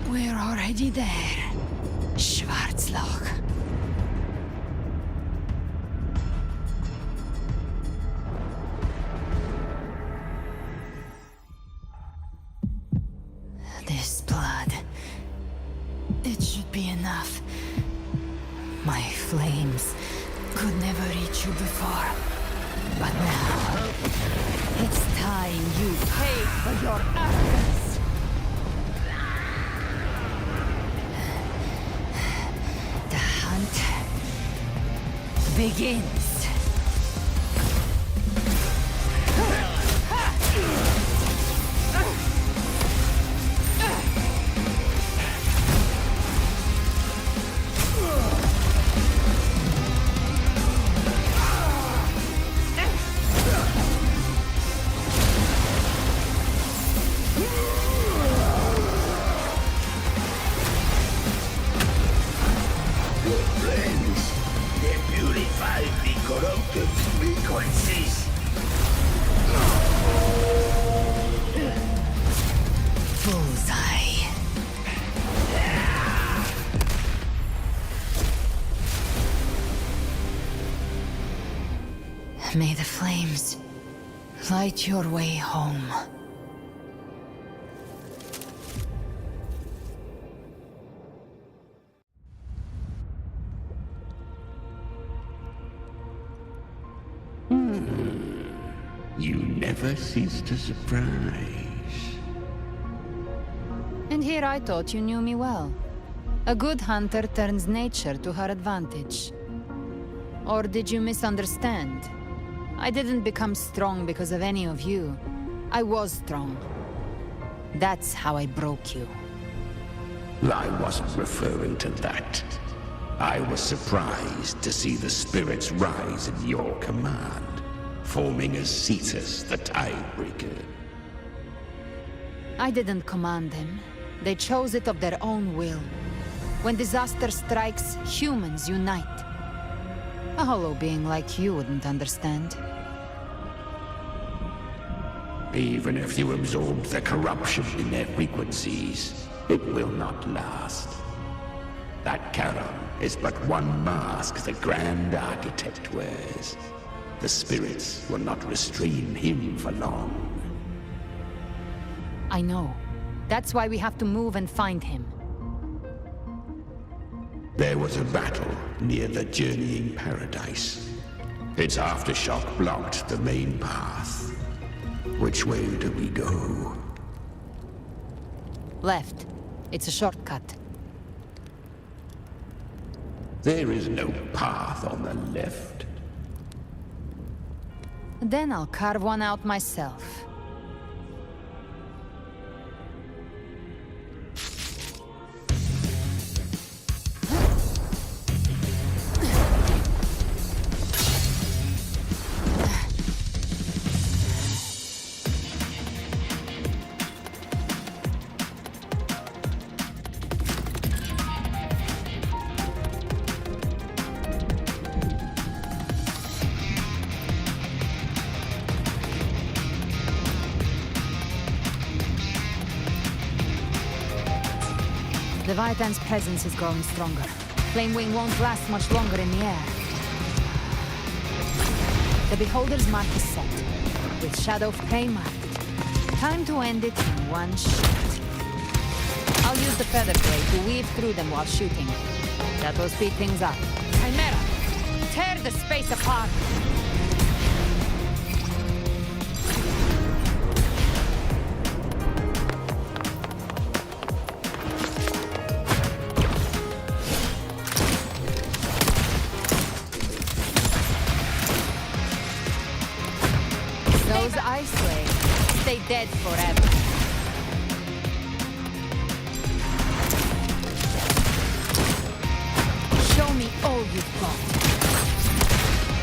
Speaker 4: We're already there, Schwarzloch. This blood, it should be enough. My flames could never reach you before, but now it's time you pay for your arrogance. The hunt begins. May the flames light your way home.
Speaker 17: You never cease to surprise.
Speaker 4: And here I thought you knew me well. A good hunter turns nature to her advantage. Or did you misunderstand? I didn't become strong because of any of you. I was strong. That's how I broke you.
Speaker 17: I wasn't referring to that. I was surprised to see the spirits rise in your command, forming as Cetus the Tidebreaker.
Speaker 4: I didn't command them. They chose it of their own will. When disaster strikes, humans unite. A hollow being like you wouldn't understand.
Speaker 17: Even if you absorb the corruption in their frequencies, it will not last. That Charon is but one mask the Grand Architect wears. The spirits will not restrain him for long.
Speaker 4: I know. That's why we have to move and find him.
Speaker 17: There was a battle near the Journeying Paradise. Its aftershock blocked the main path. Which way do we go?
Speaker 4: Left. It's a shortcut.
Speaker 17: There is no path on the left.
Speaker 4: Then I'll carve one out myself. Leviathan's presence is growing stronger. Flamewing won't last much longer in the air. The Beholder's mark is set, with Shadow of Prey marked. Time to end it in one shot. I'll use the feather blade to weave through them while shooting. That'll speed things up. Chimera! Tear the space apart! Those ice waves stay dead forever. Show me all you've got.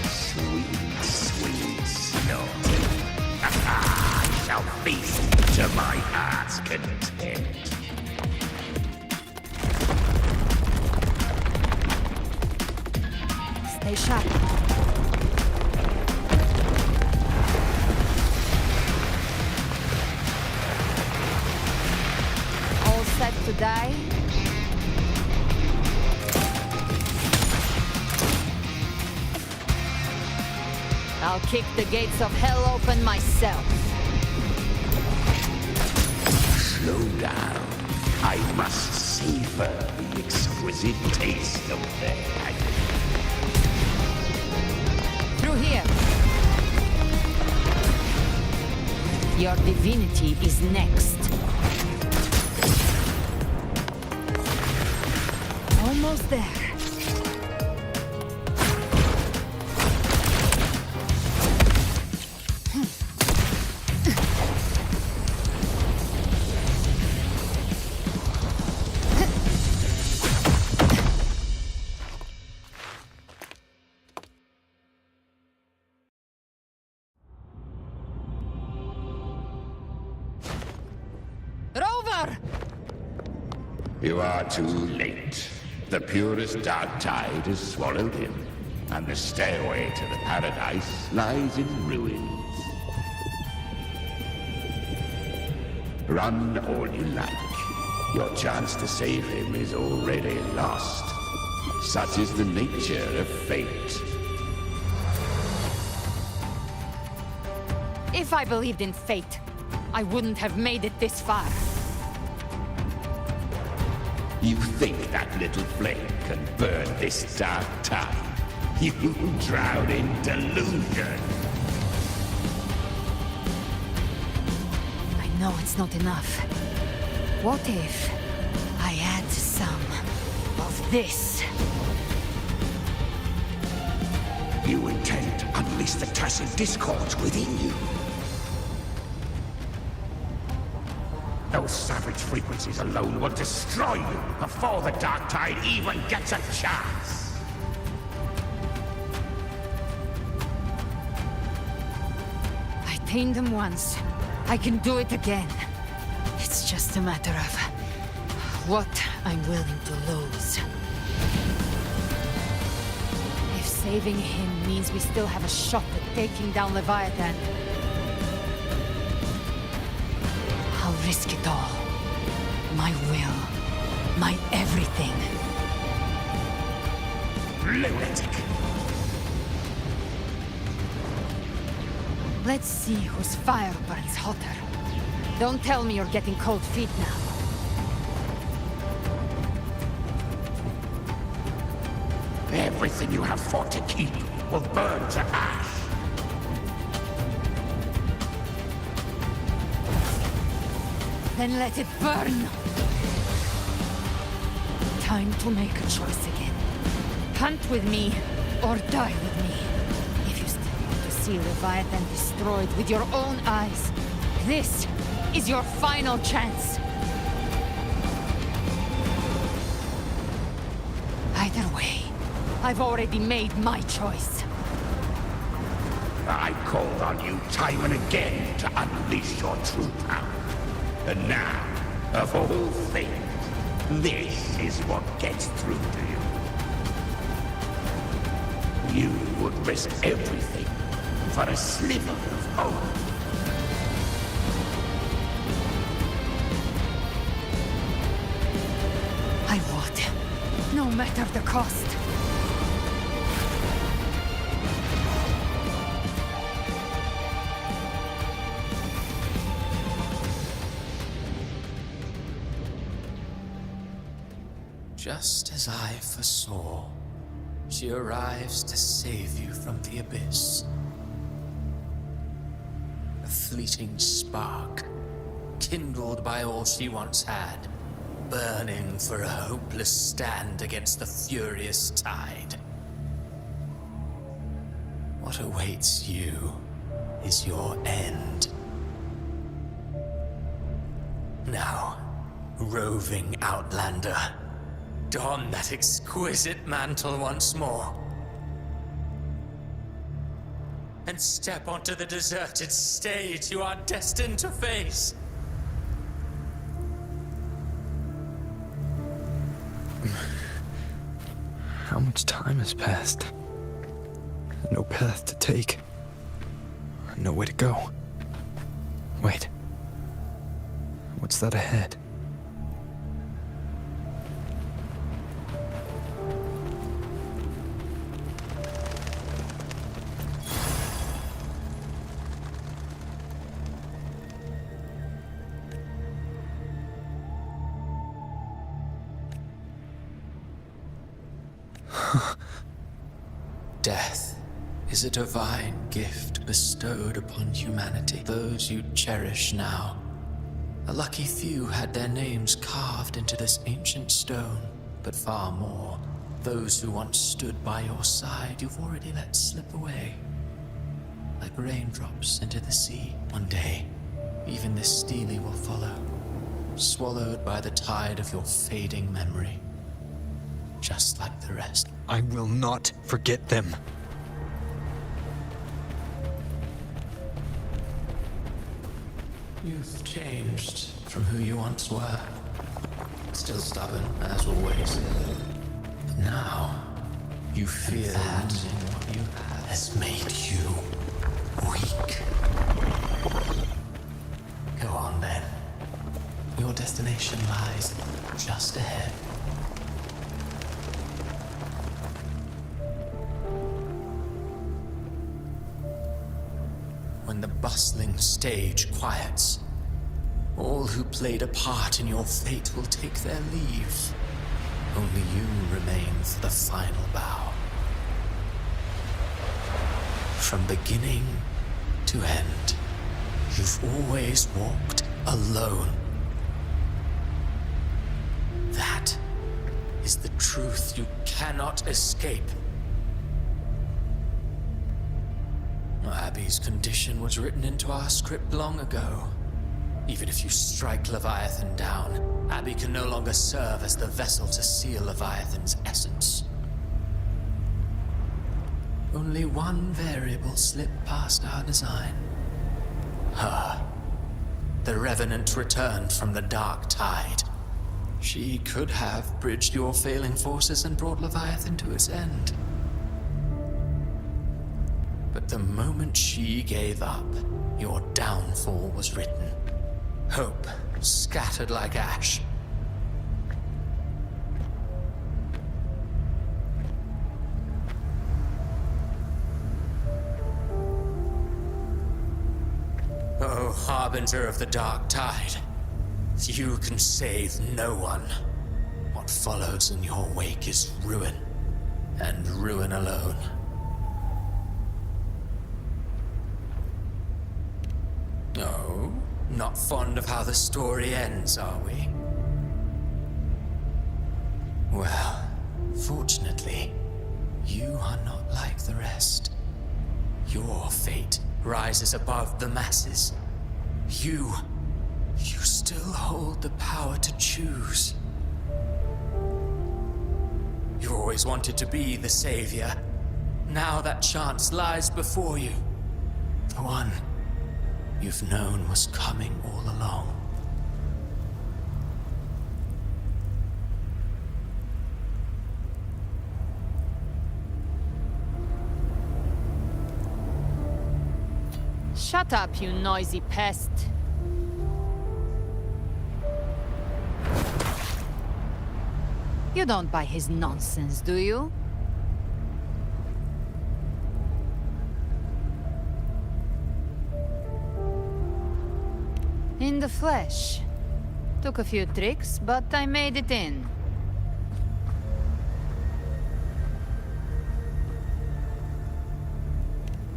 Speaker 17: Sweet, sweet snorting. I shall feast to my heart's content.
Speaker 4: Stay sharp. All set to die? I'll kick the gates of hell open myself.
Speaker 17: Slow down. I must savor the exquisite taste of the agony.
Speaker 4: Through here. Your divinity is next. Almost there.
Speaker 17: You are too late. The purest dark tide has swallowed him, and the stairway to the paradise lies in ruins. Run all you like. Your chance to save him is already lost. Such is the nature of fate.
Speaker 4: If I believed in fate, I wouldn't have made it this far.
Speaker 17: You think that little flame can burn this dark tide? You drown in delusion.
Speaker 4: I know it's not enough. What if I add some of this?
Speaker 17: You intend to unleash the tacit discords within you. Those savage frequencies alone will destroy you before the dark tide even gets a chance.
Speaker 4: I tamed them once. I can do it again. It's just a matter of what I'm willing to lose. If saving him means we still have a shot at taking down Leviathan, I'll risk it all. My will. My everything.
Speaker 17: Lunatic!
Speaker 4: Let's see whose fire burns hotter. Don't tell me you're getting cold feet now.
Speaker 17: Everything you have fought to keep will burn to ash.
Speaker 4: Then let it burn! Time to make a choice again. Hunt with me, or die with me. If you still want to see Leviathan destroyed with your own eyes, this is your final chance. Either way, I've already made my choice.
Speaker 17: I called on you time and again to unleash your true power. And now, of all things, this is what gets through to you. You would risk everything for a sliver of hope.
Speaker 4: I would, no matter the cost.
Speaker 13: Just as I foresaw, she arrives to save you from the abyss. A fleeting spark, kindled by all she once had, burning for a hopeless stand against the furious tide. What awaits you is your end. Now, roving outlander, don that exquisite mantle once more. And step onto the deserted stage you are destined to face.
Speaker 2: How much time has passed? No path to take. Nowhere to go. Wait. What's that ahead?
Speaker 13: Death is a divine gift bestowed upon humanity. Those you cherish now. A lucky few had their names carved into this ancient stone, but far more, those who once stood by your side you've already let slip away. Like raindrops into the sea. One day, even this stele will follow, swallowed by the tide of your fading memory. Just like the rest.
Speaker 2: I will not forget them.
Speaker 13: You've changed from who you once were. Still stubborn, as always. But now, you fear losing what you have has made you weak. Go on then. Your destination lies just ahead. When the bustling stage quiets, all who played a part in your fate will take their leave. Only you remain for the final bow. From beginning to end, you've always walked alone. That is the truth you cannot escape. Abby's condition was written into our script long ago. Even if you strike Leviathan down, Abby can no longer serve as the vessel to seal Leviathan's essence. Only one variable slipped past our design. Her. The Revenant returned from the dark tide. She could have bridged your failing forces and brought Leviathan to its end. But the moment she gave up, your downfall was written. Hope scattered like ash. Oh, harbinger of the dark tide, you can save no one. What follows in your wake is ruin, and ruin alone. No, not fond of how the story ends, are we? Well, fortunately, you are not like the rest. Your fate rises above the masses. You still hold the power to choose. You always wanted to be the savior. Now that chance lies before you. The one you've known was coming all along.
Speaker 4: Shut up, you noisy pest. You don't buy his nonsense, do you? In the flesh. Took a few tricks, but I made it in.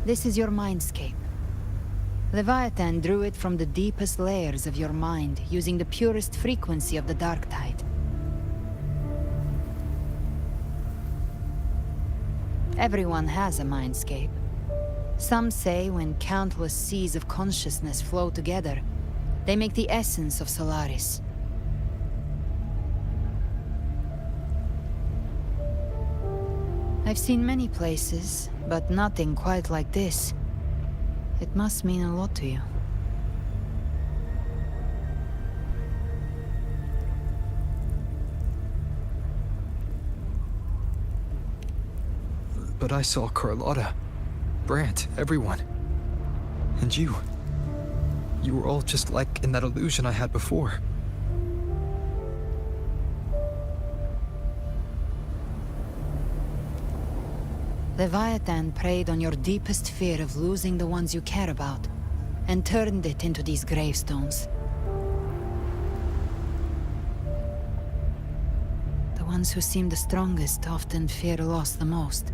Speaker 4: This is your mindscape. Leviathan drew it from the deepest layers of your mind, using the purest frequency of the dark tide. Everyone has a mindscape. Some say when countless seas of consciousness flow together, they make the essence of Solaris. I've seen many places, but nothing quite like this. It must mean a lot to you.
Speaker 2: But I saw Carlotta, Brant, everyone. And you. You were all just like in that illusion I had before.
Speaker 4: Leviathan preyed on your deepest fear of losing the ones you care about, and turned it into these gravestones. The ones who seem the strongest often fear loss the most.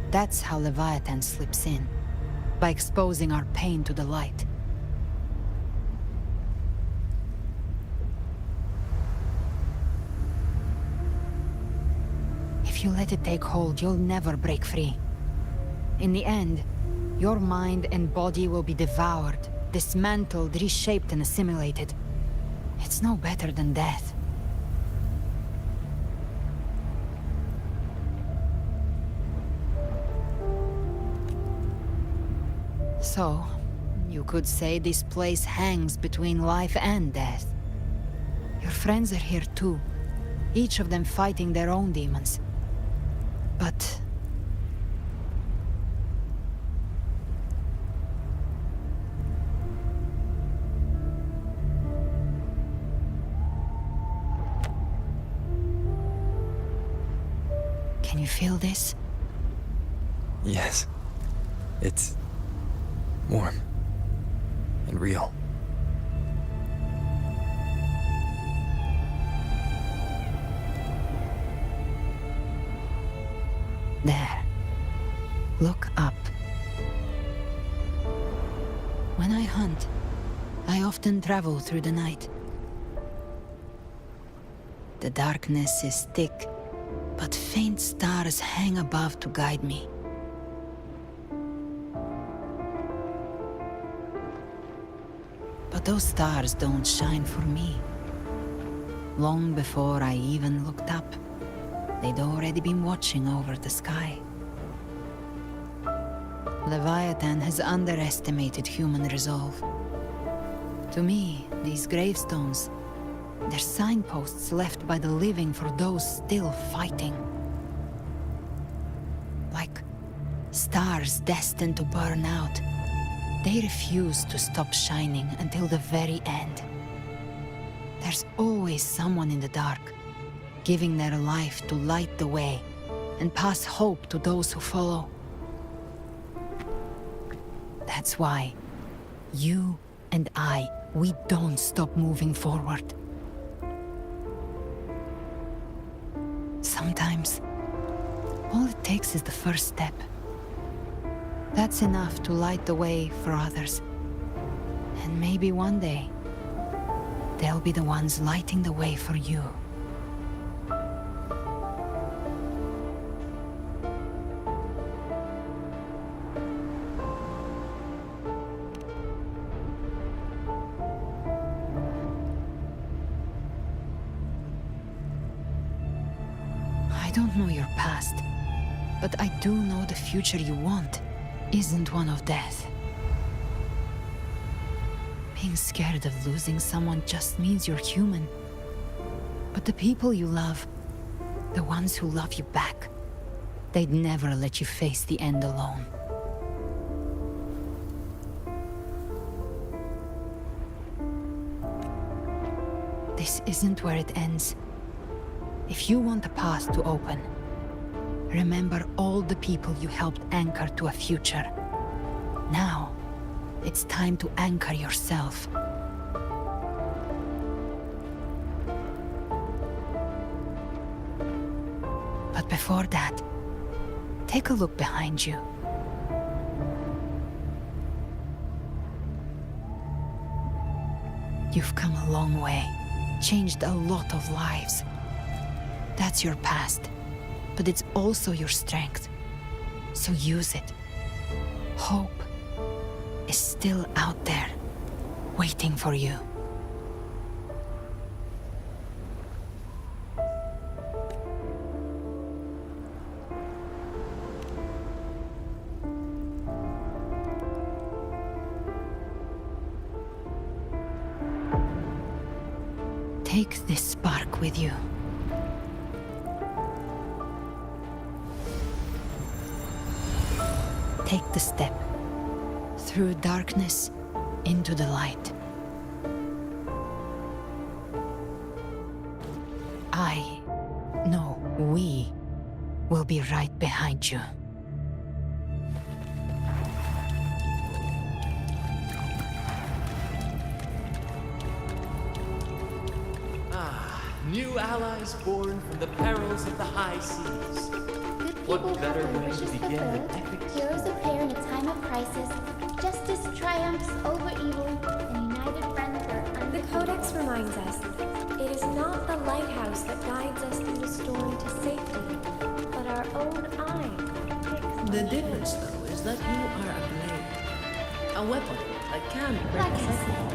Speaker 4: That's how Leviathan slips in, by exposing our pain to the light. If you let it take hold, you'll never break free. In the end, your mind and body will be devoured, dismantled, reshaped, and assimilated. It's no better than death. So, you could say this place hangs between life and death. Your friends are here too, each of them fighting their own demons. But... can you feel this?
Speaker 2: Yes. It's warm and real.
Speaker 4: There. Look up. When I hunt, I often travel through the night. The darkness is thick, but faint stars hang above to guide me. But those stars don't shine for me. Long before I even looked up, they'd already been watching over the sky. Leviathan has underestimated human resolve. To me, these gravestones, they're signposts left by the living for those still fighting. Like stars destined to burn out, they refuse to stop shining until the very end. There's always someone in the dark, giving their life to light the way and pass hope to those who follow. That's why you and I, we don't stop moving forward. Sometimes, all it takes is the first step. That's enough to light the way for others. And maybe one day, they'll be the ones lighting the way for you. I don't know your past, but I do know the future you want isn't one of death. Being scared of losing someone just means you're human. But the people you love, the ones who love you back, they'd never let you face the end alone. This isn't where it ends. If you want a path to open, remember all the people you helped anchor to a future. Now, it's time to anchor yourself. But before that, take a look behind you. You've come a long way, changed a lot of lives. That's your past, but it's also your strength. So use it. Hope is still out there, waiting for you. Take this spark with you. Take the step through darkness into the light. We will be right behind you.
Speaker 13: New allies born from the perils of the high seas. What better way to begin an epic
Speaker 16: Heroes appear in a time of crisis. Justice triumphs over evil, and united friends are undefeated.
Speaker 22: The Codex reminds us, it is not the lighthouse that guides us through the storm to safety, but our own eye.
Speaker 23: The difference, though, is that you are a blade. A weapon that can break
Speaker 16: Like I said,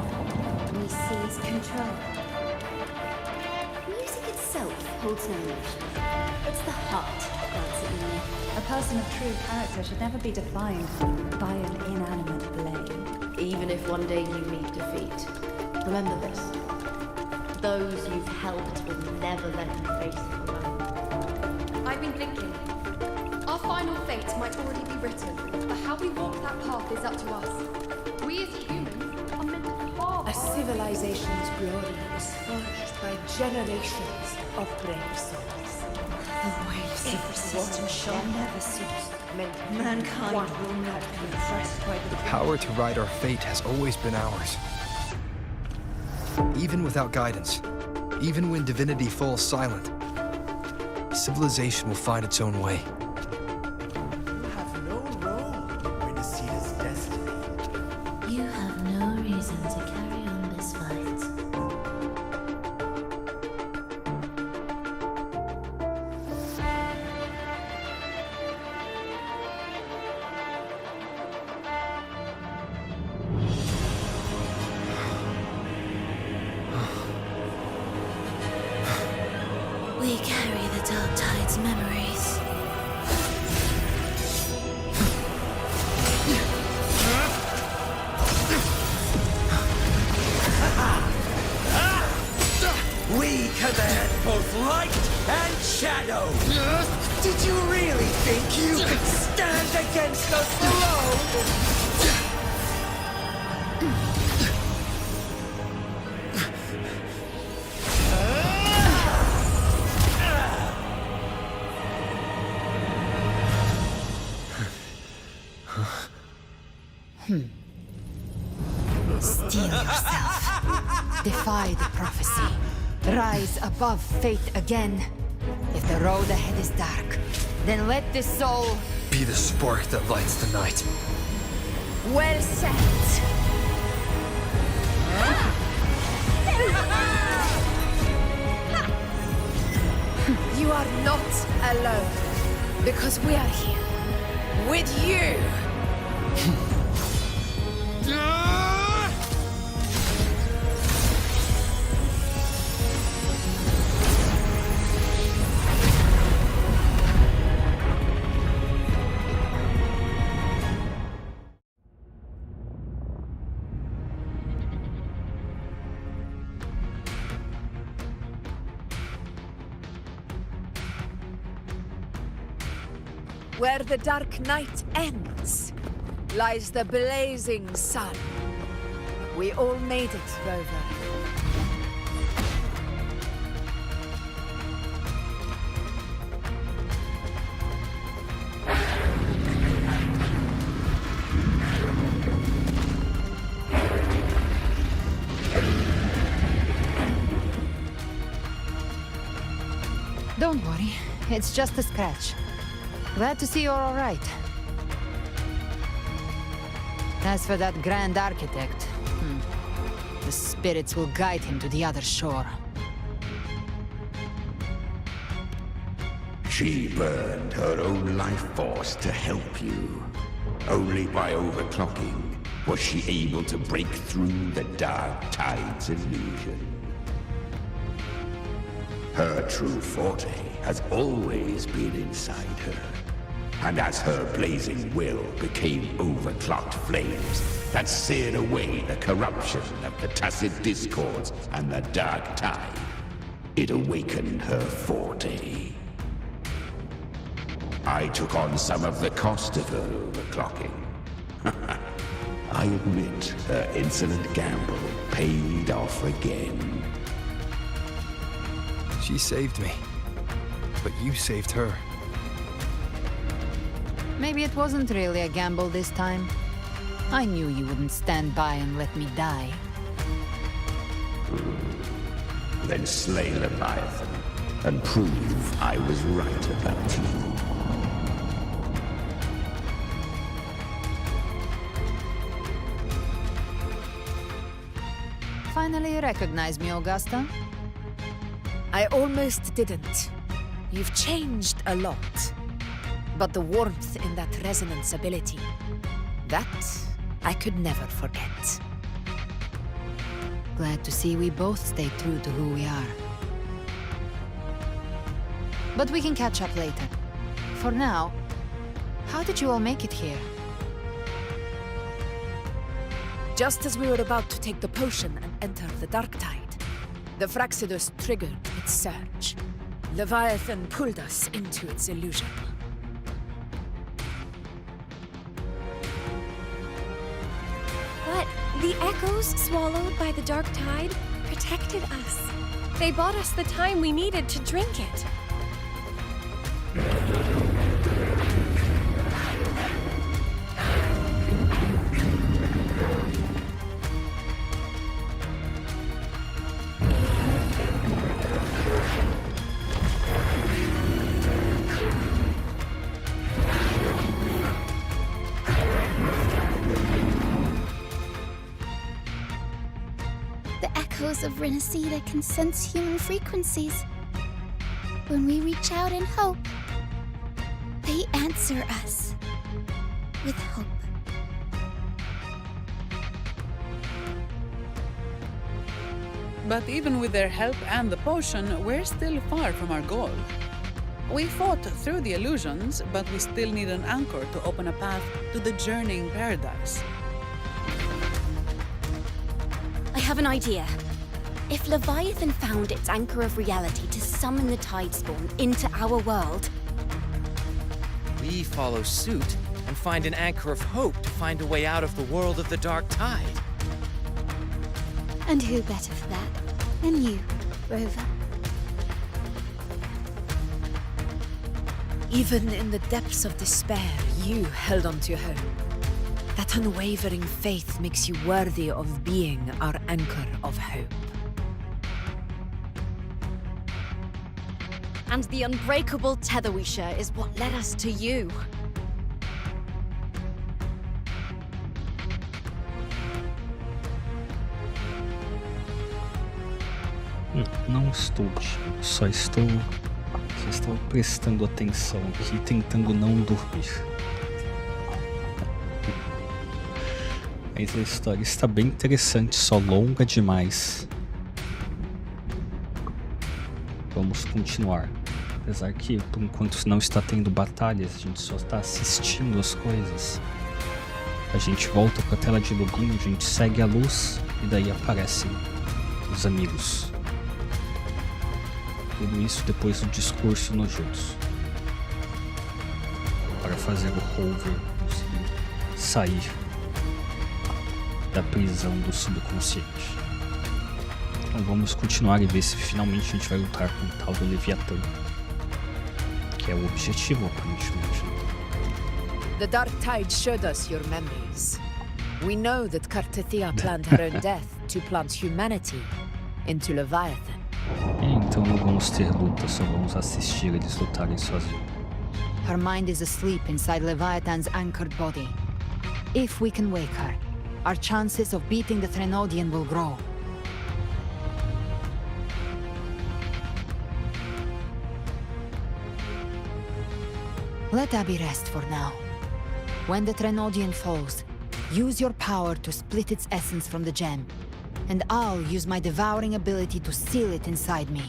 Speaker 16: we seize control.
Speaker 24: Music itself holds no emotion. It's the heart that grants it meaning.
Speaker 3: A person of true character should never be defined by an inanimate blade.
Speaker 24: Even if one day you meet defeat, remember this. Those you've helped will never let you face it alone.
Speaker 9: I've been thinking. Our final fate might already be written, but how we walk that path is up to us. We as humans are meant to carve.
Speaker 12: A civilization's glory is forged by generations of brave souls.
Speaker 6: The waves of resistance shall never cease. Mankind will not be oppressed by
Speaker 2: The power to ride our fate has always been ours. Even without guidance, even when divinity falls silent, civilization will find its own way.
Speaker 14: You have no role in Renacita's destiny.
Speaker 24: You have no reason to carry on this fight. We carry the Dark Tide's memories.
Speaker 14: We command both light and shadow. Did you really think you could stand against us alone?
Speaker 4: Steel yourself. Defy the prophecy. Rise above fate again. If the road ahead is dark, then let this soul
Speaker 2: Be the spark that lights the night.
Speaker 12: Well said. You are not alone, because we are here with you. Where the dark night ends, lies the blazing sun. We all made it, Rover.
Speaker 4: Don't worry, it's just a scratch. Glad to see you're all right. As for that Grand Architect, the spirits will guide him to the other shore.
Speaker 17: She burned her own life force to help you. Only by overclocking was she able to break through the Dark Tide's illusion. Her true forte has always been inside her. And as her blazing will became overclocked flames that seared away the corruption of the tacit discords and the dark tide, it awakened her forte. I took on some of the cost of her overclocking. I admit her insolent gamble paid off again.
Speaker 2: She saved me. But you saved her.
Speaker 4: Maybe it wasn't really a gamble this time. I knew you wouldn't stand by and let me die.
Speaker 17: Then slay Leviathan and prove I was right about you.
Speaker 4: Finally recognize me, Augusta?
Speaker 10: I almost didn't. You've changed a lot. But the warmth in that resonance ability, that I could never forget.
Speaker 4: Glad to see we both stay true to who we are. But we can catch up later. For now, how did you all make it here?
Speaker 10: Just as we were about to take the potion and enter the dark tide, the Fraxidus triggered its surge. Leviathan pulled us into its illusion.
Speaker 22: But the echoes swallowed by the dark tide protected us. They bought us the time we needed to drink it.
Speaker 16: Of Renesita can sense human frequencies. When we reach out in hope, they answer us with hope.
Speaker 1: But even with their help and the potion, we're still far from our goal. We fought through the illusions, but we still need an anchor to open a path to the journeying paradise.
Speaker 22: I have an idea. If Leviathan found its anchor of reality to summon the Tidespawn into our world,
Speaker 8: we follow suit and find an anchor of hope to find a way out of the world of the dark tide.
Speaker 16: And who better for that than you, Rover?
Speaker 10: Even in the depths of despair, you held on to hope. That unwavering faith makes you worthy of being our anchor of hope.
Speaker 9: And the unbreakable tether we share is what led us to you.
Speaker 15: Não estou, só estou prestando atenção aqui, tentando não dormir. Mas a história está bem interessante, só longa demais. Vamos continuar. Apesar que, por enquanto, não está tendo batalhas, a gente só está assistindo as coisas. A gente volta para a tela de login, a gente segue a luz e daí aparecem os amigos. Tudo isso depois do discurso no jutsu. Para fazer o Rover conseguir sair da prisão do subconsciente. Então vamos continuar e ver se finalmente a gente vai lutar com o tal do Leviatã. Que é o objetivo, aparentemente.
Speaker 10: The Dark Tide showed us your memories. We know that Kartithia planned her own death to plant humanity into Leviathan.
Speaker 15: Então não vamos ter luta, só vamos assistir eles lutarem sozinhos.
Speaker 4: Her mind is asleep inside Leviathan's anchored body. If we can wake her, our chances of beating the Threnodian will grow. Let Abby rest for now. When the Threnodian falls, use your power to split its essence from the gem, and I'll use my devouring ability to seal it inside me.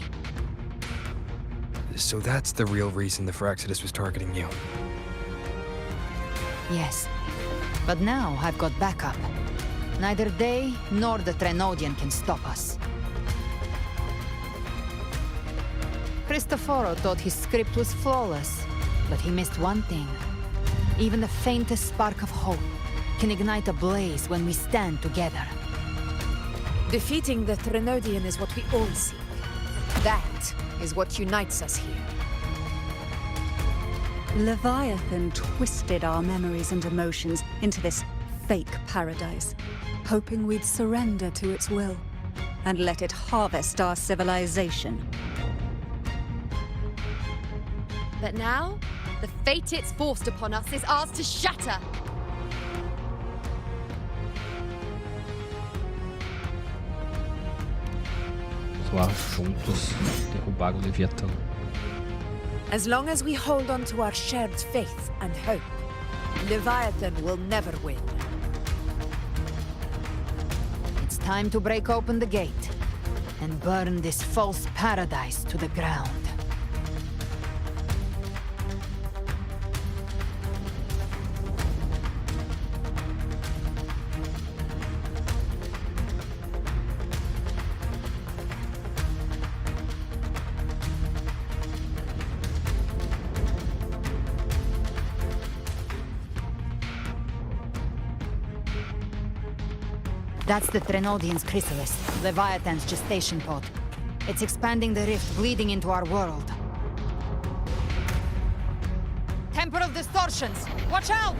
Speaker 2: So that's the real reason the Fraxidus was targeting you.
Speaker 4: Yes. But now I've got backup. Neither they nor the Trenodian can stop us. Cristoforo thought his script was flawless, but he missed one thing. Even the faintest spark of hope can ignite a blaze when we stand together.
Speaker 10: Defeating the Trenodian is what we all seek. That is what unites us here.
Speaker 3: Leviathan twisted our memories and emotions into this fake paradise, hoping we'd surrender to its will and let it harvest our civilization.
Speaker 9: But now, the fate it's forced upon us is ours to shatter.
Speaker 18: Lá juntos derrubar o Leviatã.
Speaker 10: As long as we hold on to our shared faith and hope, Leviathan will never win.
Speaker 4: It's time to break open the gate and burn this false paradise to the ground. That's the Trenodian's chrysalis, Leviathan's gestation pod. It's expanding the rift, bleeding into our world. Temporal distortions! Watch out!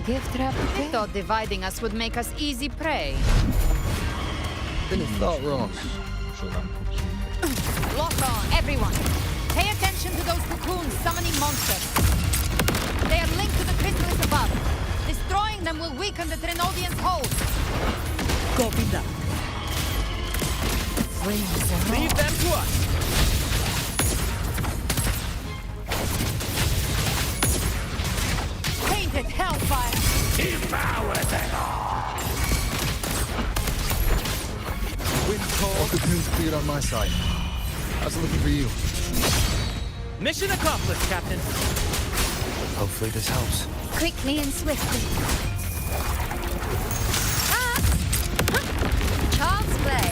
Speaker 4: Gift trap. I thought dividing us would make us easy prey.
Speaker 2: Didn't thought wrong.
Speaker 4: Lock on, everyone. Pay attention to those cocoons summoning monsters. They are linked to the chrysalis above. Destroying them will weaken the Trenodian's hold.
Speaker 1: Copy that.
Speaker 8: Leave them to us.
Speaker 4: Painted hellfire.
Speaker 17: Devour them all!
Speaker 2: Wind call. All cocoons cleared on my side. How's it looking for you?
Speaker 8: Mission accomplished, Captain.
Speaker 2: Hopefully this helps.
Speaker 11: Quickly and swiftly.
Speaker 9: Child's play.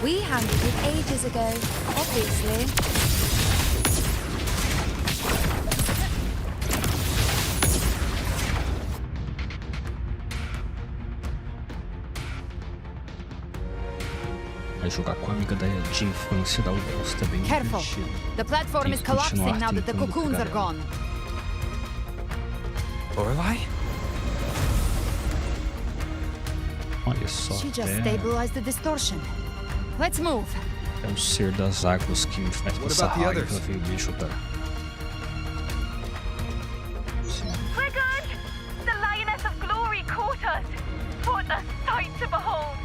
Speaker 9: We handled it ages ago, obviously.
Speaker 18: Jogar com a amiga de infância da Augusta é bem
Speaker 4: Careful.
Speaker 18: divertido.
Speaker 4: The platform is collapsing now that the cocoons are gone.
Speaker 2: Lorelai?
Speaker 18: Olha só,
Speaker 4: She just
Speaker 18: é
Speaker 4: stabilized the distortion. Let's move.
Speaker 18: o ser das águas que me faz
Speaker 2: What
Speaker 18: essa
Speaker 2: about the
Speaker 18: raiva
Speaker 2: others?
Speaker 18: veio me ajudar.
Speaker 19: We're good! The Lioness of Glory caught us! What a sight to behold!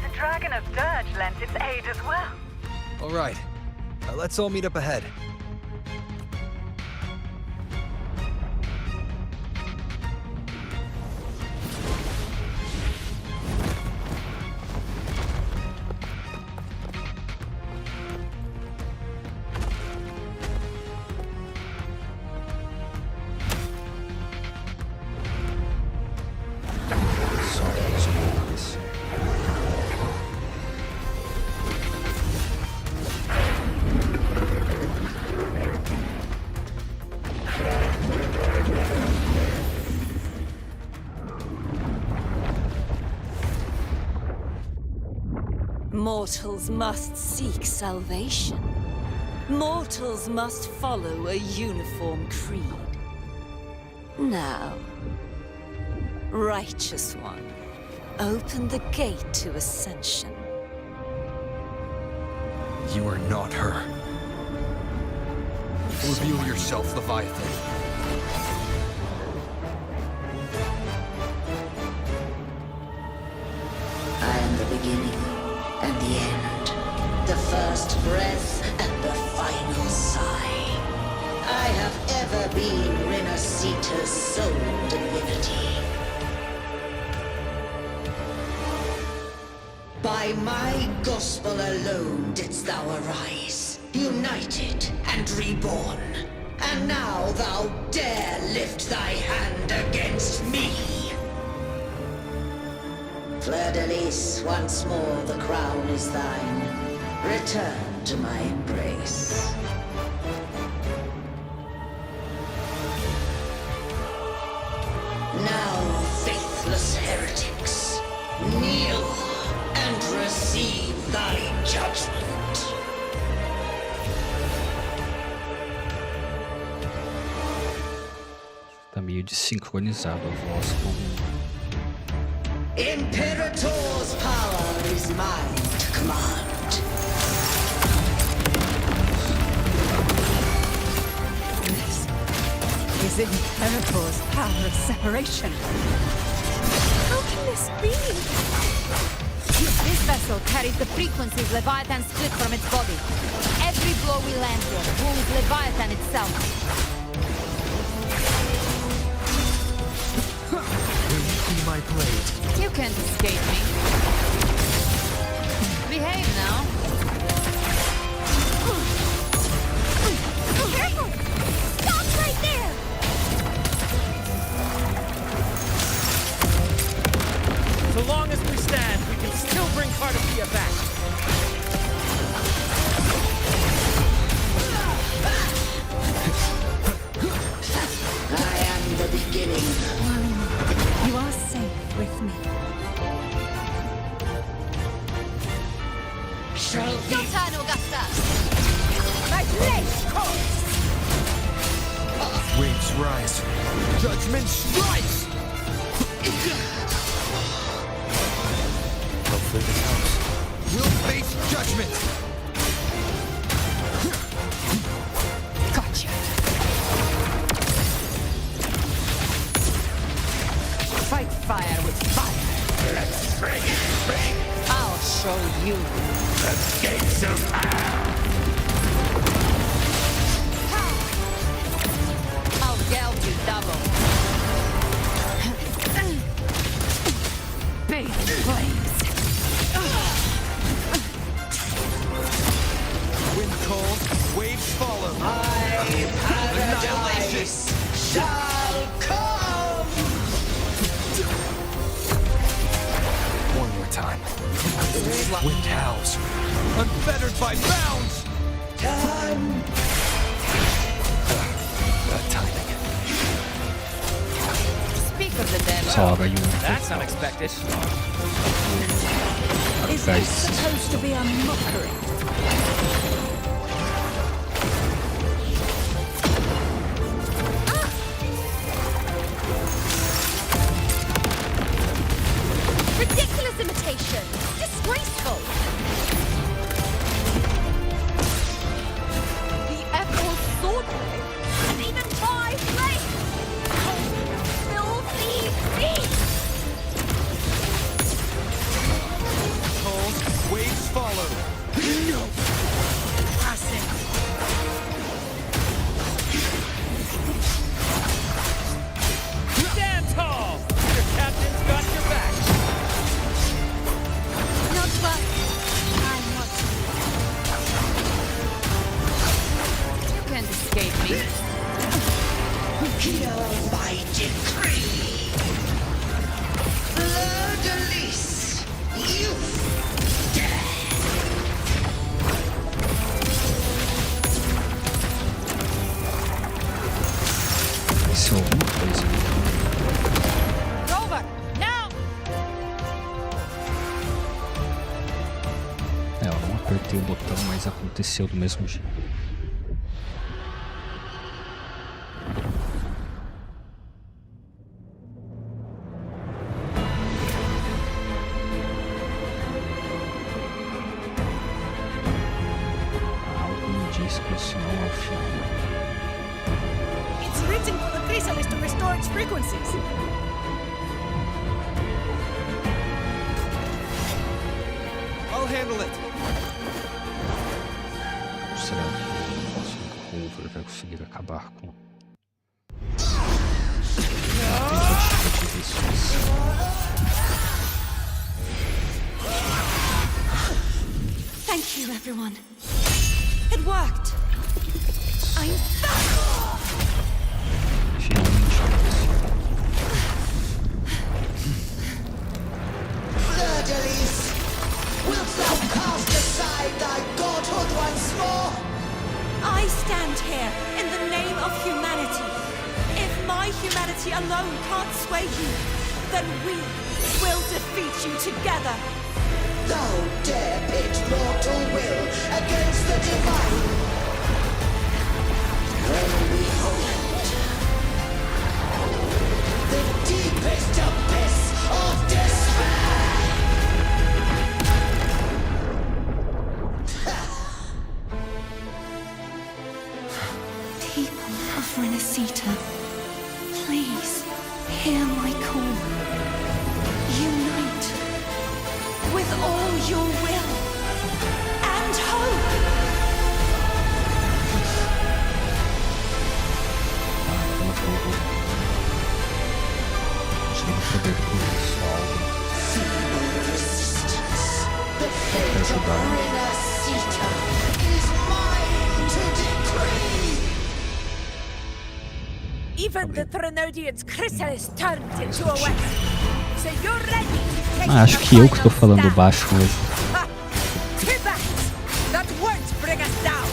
Speaker 19: The Dragon of Dirge lent its aid as well.
Speaker 2: All right. Let's all meet up ahead.
Speaker 20: Mortals must seek salvation. Mortals must follow a uniform creed. Now, Righteous One, open the gate to ascension.
Speaker 2: You are not her. Reveal yourself, Leviathan.
Speaker 17: I am the beginning and the end, the first breath and the final sigh. I have ever been Renacita's sole divinity. By my gospel alone didst thou arise, united and reborn. And now thou dare lift thy hand against me. Fleur-de-Lis, once more the crown is thine. Return to my embrace. Now, faithless heretics, kneel and receive thy judgment.
Speaker 18: Tá meio desincronizado a voz com...
Speaker 17: Imperator's power is mine to command.
Speaker 3: This is Imperator's power of separation.
Speaker 22: How can this be?
Speaker 4: This vessel carries the frequencies Leviathan split from its body. Every blow we land here wounds Leviathan itself.
Speaker 2: My blade.
Speaker 4: You can't escape me. Behave now.
Speaker 22: Careful! Stop right there!
Speaker 8: So long as we stand, we can still bring Cartopia back.
Speaker 17: I am the beginning.
Speaker 3: You are safe with me.
Speaker 17: Shall
Speaker 4: Your turn, Augusta.
Speaker 12: My blade calls!
Speaker 2: Waves rise. Judgment strikes! Hopefully this helps. We'll face judgment!
Speaker 3: Gotcha. Fight fire with fire.
Speaker 17: Let's bring it.
Speaker 4: I'll show you.
Speaker 17: The gates of hell.
Speaker 4: I'll geld you double.
Speaker 3: Big flames.
Speaker 2: Wind cold, waves follow.
Speaker 17: My paradise shall come.
Speaker 2: One more time. Wind howls. Unfettered by bounds!
Speaker 17: Time.
Speaker 2: Bad timing.
Speaker 4: Speak of the devil.
Speaker 18: Saga ju
Speaker 8: That's unexpected.
Speaker 3: Is this supposed to be a mockery?
Speaker 22: Ridiculous imitation! Disgraceful! The Echo's sword blade, and even my blade! Filthy beast!
Speaker 2: Cold, waves follow. No!
Speaker 12: Passing.
Speaker 8: Stand tall! Your captain's got your back.
Speaker 22: Not well. I'm watching you.
Speaker 4: You can't escape me.
Speaker 17: Hear my decree. Fleur-de-Lis, you
Speaker 18: Isso é alguma coisa.
Speaker 4: Rover, now!
Speaker 18: É, eu não apertei o botão, mas aconteceu do mesmo jeito. Algo me diz que isso não é o fim.
Speaker 12: restore its frequencies.
Speaker 14: I'll handle it.
Speaker 18: Será que o nosso cover vai conseguir acabar com tentativa de suicídio?
Speaker 6: Thank you, everyone. It worked. I'm back.
Speaker 18: Finalmente
Speaker 14: Verdalis, wilt thou cast aside thy godhood once more?
Speaker 6: I stand here in the name of humanity. If my humanity alone can't sway you, then we will defeat you together.
Speaker 14: Thou dare pit mortal will against the divine. When we hold the deepest abyss of despair.
Speaker 6: People of Renacita, please hear my call. Unite with all your will and hope.
Speaker 14: The fate of Renacita is mine to decree.
Speaker 12: Even the Trinodian's chrysalis turned into a weapon. So you're ready to take
Speaker 18: acho
Speaker 12: the
Speaker 18: que eu que tô
Speaker 12: final
Speaker 18: falando
Speaker 12: stand.
Speaker 18: baixo hoje.
Speaker 12: Ha! Tibet! That won't bring us down.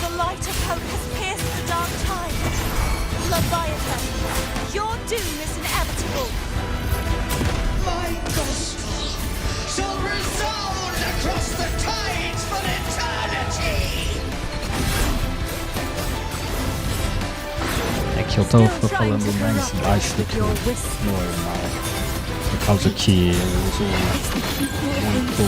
Speaker 6: The light of hope has pierced the dark tide. Leviathan, your doom is inevitable.
Speaker 14: My gospel shall resound across the tides for eternity.
Speaker 18: É que eu tô falando mais baixo do que o normal. Por causa que eu uso muito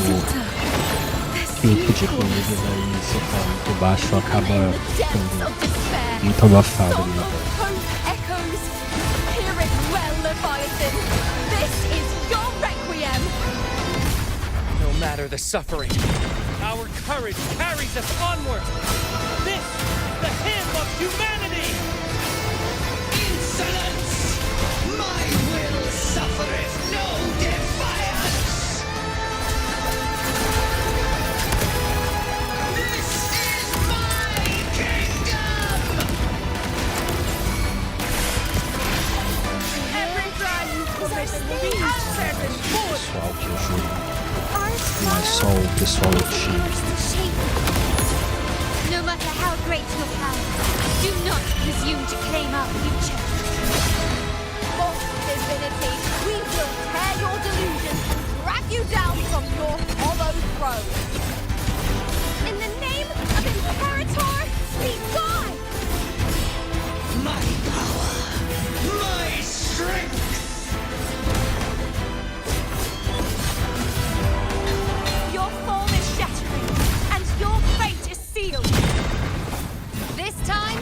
Speaker 18: clipe de comida, daí se eu falar muito baixo acaba ficando muito abafado.
Speaker 6: Hope echoes. Hear it well, Leviathan. This is your requiem.
Speaker 8: No matter the suffering, our courage carries us onward. This is the hymn of humanity.
Speaker 14: Insolence! My will suffereth no defiance! This is my kingdom!
Speaker 12: Every cry you commit will be answered in full.
Speaker 18: Pessoal que eu juro, não é só o pessoal antigo.
Speaker 11: No matter how great your power, do not presume to claim our future.
Speaker 6: False divinity, we will tear your delusions and drag you down from your hollow throne. In the name of Imperator, be gone!
Speaker 14: My power! My strength!
Speaker 6: Your form is shattering, and your fate is sealed. This time,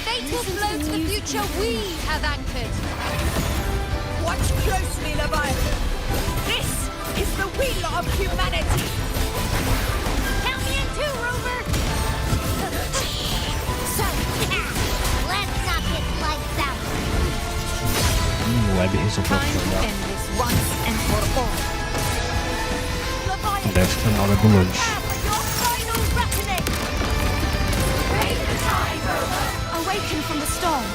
Speaker 6: fate will flow to the future we have anchored.
Speaker 12: Watch closely, Leviathan. This is the will of humanity.
Speaker 11: Count me in too, Rover! So, let's not get lights out.
Speaker 18: O web resolveu acordar.
Speaker 6: End this once and for all.
Speaker 18: Deve estar na hora do lanche.
Speaker 6: Your final reckoning! Raise the tide, Rover! Awaken from the storm.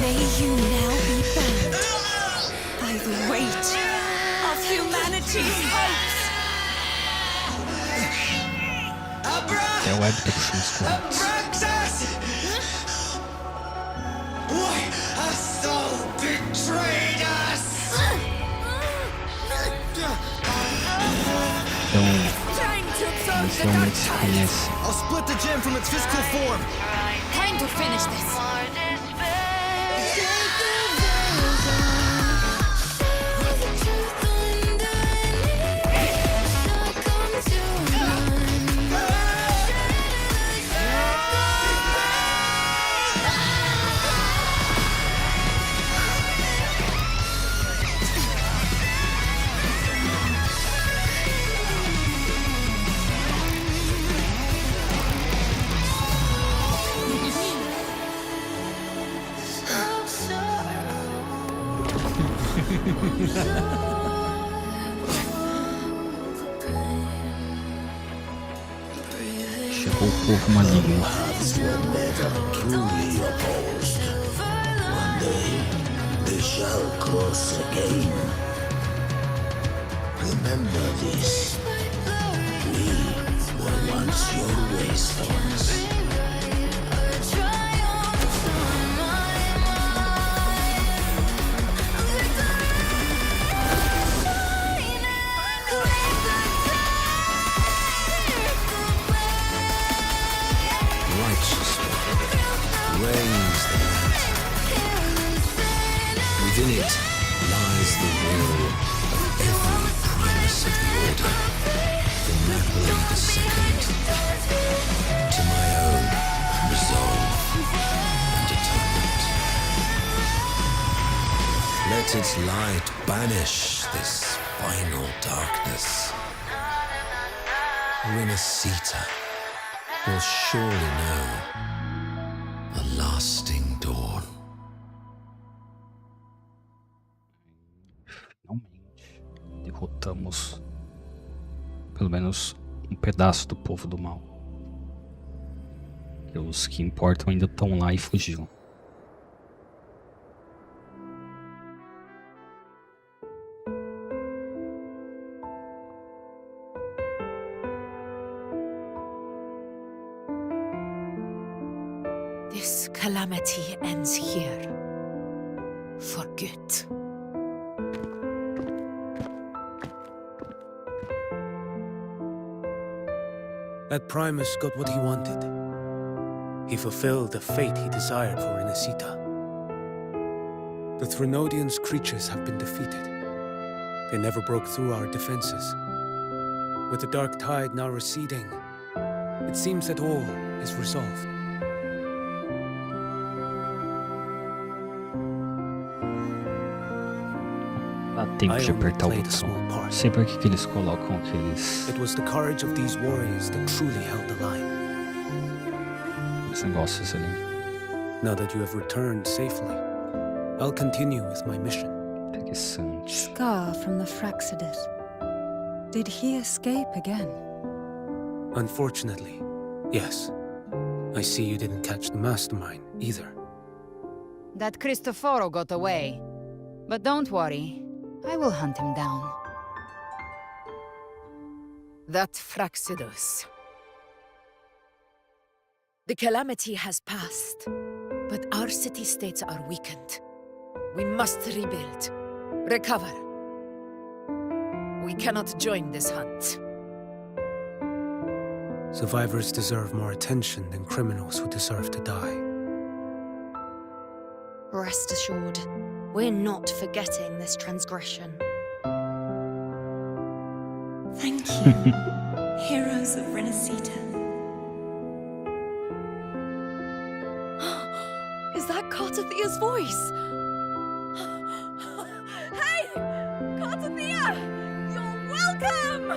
Speaker 20: May you now be burned by the weight of humanity's hopes.
Speaker 18: É o web tá puxando os correntes.
Speaker 14: Why has Sol betrayed us?
Speaker 18: Então, eles realmente se conhecem.
Speaker 14: I'll split the gem from its physical form.
Speaker 9: Time to finish this.
Speaker 18: Chegou o povo maligno.
Speaker 17: Truly opposed. One day, they shall cross again. Remember this. We were once your wastelands. Reigns the land. Within it lies the will of every primus of the Order, from Napoli II to my own resolve and atonement. Let its light banish this final darkness. Renacita will surely know a lasting dawn.
Speaker 18: Finalmente derrotamos pelo menos um pedaço do povo do mal. E os que importam ainda estão lá e fugiram.
Speaker 10: This calamity ends here. For good.
Speaker 15: That Primus got what he wanted. He fulfilled the fate he desired for Renacita. The Threnodians' creatures have been defeated. They never broke through our defenses. With the dark tide now receding, it seems that all is resolved.
Speaker 18: Dá tempo de apertar o botão. Sempre aqui que eles colocam aqueles...
Speaker 15: It was the courage of these warriors that truly held the line.
Speaker 18: Os negócios ali.
Speaker 15: Now that you have returned safely, I'll continue with my mission.
Speaker 18: Interessante.
Speaker 3: Scar from the Fraxidus. Did he escape again?
Speaker 15: Unfortunately, yes. I see you didn't catch the mastermind either.
Speaker 4: That Cristoforo got away. But don't worry, I will hunt him down.
Speaker 10: That Fraxidus. The calamity has passed, but our city-states are weakened. We must rebuild, recover. We cannot join this hunt.
Speaker 15: Survivors deserve more attention than criminals who deserve to die.
Speaker 9: Rest assured, we're not forgetting this transgression.
Speaker 6: Thank you, heroes of Renacita.
Speaker 9: Is that Cartathia's voice? Hey! Cartathia! You're welcome!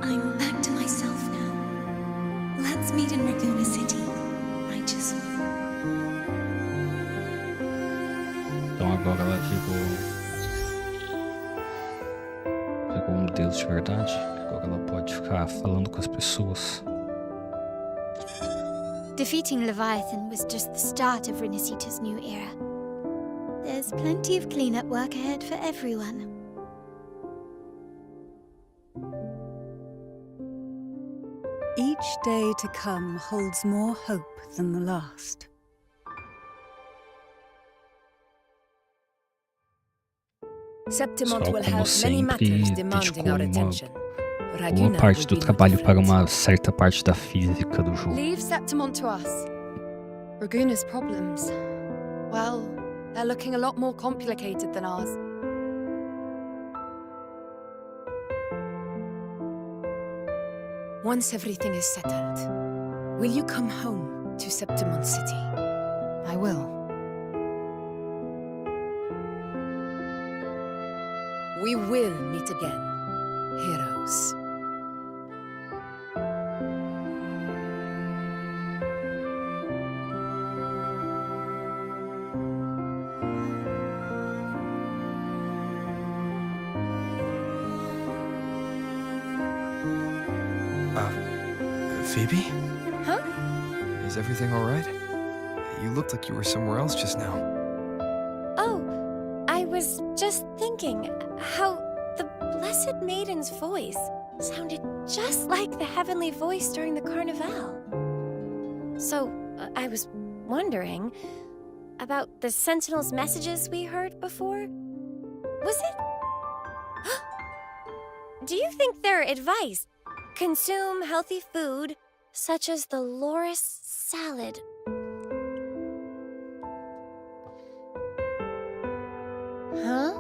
Speaker 6: I'm back to myself now. Let's meet in Raguna City, righteous one.
Speaker 18: Então agora ela pegou um deus de verdade. Agora ela pode ficar falando com as pessoas.
Speaker 11: Defeating Leviathan was just the start of Renacita's new era. There's plenty of cleanup work ahead for everyone.
Speaker 3: Each day to come holds more hope than the last.
Speaker 10: Septimont will
Speaker 18: Como
Speaker 10: have many
Speaker 18: sempre,
Speaker 10: matters demanding our
Speaker 18: dedicou
Speaker 10: attention.
Speaker 18: boa
Speaker 10: Raguna
Speaker 18: parte
Speaker 10: will
Speaker 18: do
Speaker 10: be no
Speaker 18: trabalho para
Speaker 10: different.
Speaker 18: uma certa parte da física do jogo.
Speaker 9: Leave Septimont to us. Raguna's problems, well, they're looking a lot more complicated than ours.
Speaker 10: Once everything is settled, will you come home to Septimont City?
Speaker 4: I will.
Speaker 10: We will meet again, heroes.
Speaker 2: Phoebe?
Speaker 9: Huh?
Speaker 2: Is everything all right? You looked like you were somewhere else just now.
Speaker 22: Oh, I was just thinking how the Blessed Maiden's voice sounded just like the heavenly voice during the Carnival. So, I was wondering about the Sentinel's messages we heard before. Was it? Do you think their advice? Consume healthy food, such as the loris salad. Huh?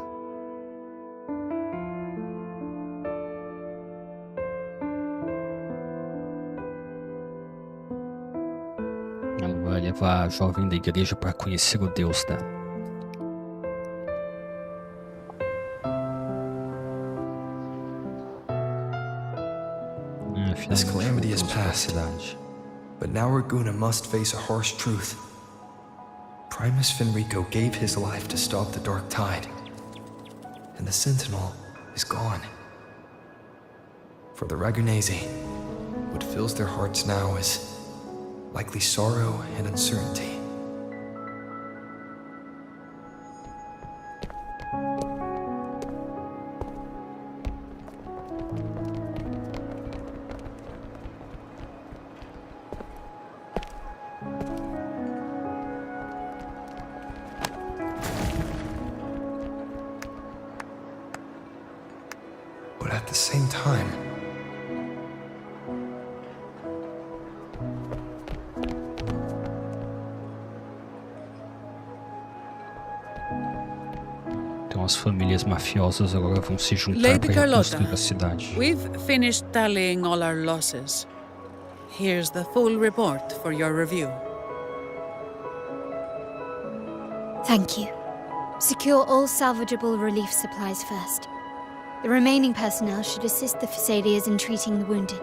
Speaker 18: Ela vai levar a jovem da igreja para conhecer o Deus dela.
Speaker 2: This calamity is past, but now Raguna must face a harsh truth. Primus Fenrico gave his life to stop the Dark Tide, and the Sentinel is gone. For the Ragunesi, what fills their hearts now is likely sorrow and uncertainty. But at the same time,
Speaker 18: então as famílias mafiosas agora vão se juntar
Speaker 1: Lady
Speaker 18: para
Speaker 1: Carlotta,
Speaker 18: reconstruir a cidade.
Speaker 1: we've finished tallying all our losses. Here's the full report for your review.
Speaker 11: Thank you. Secure all salvageable relief supplies first. The remaining personnel should assist the Phasaelias in treating the wounded.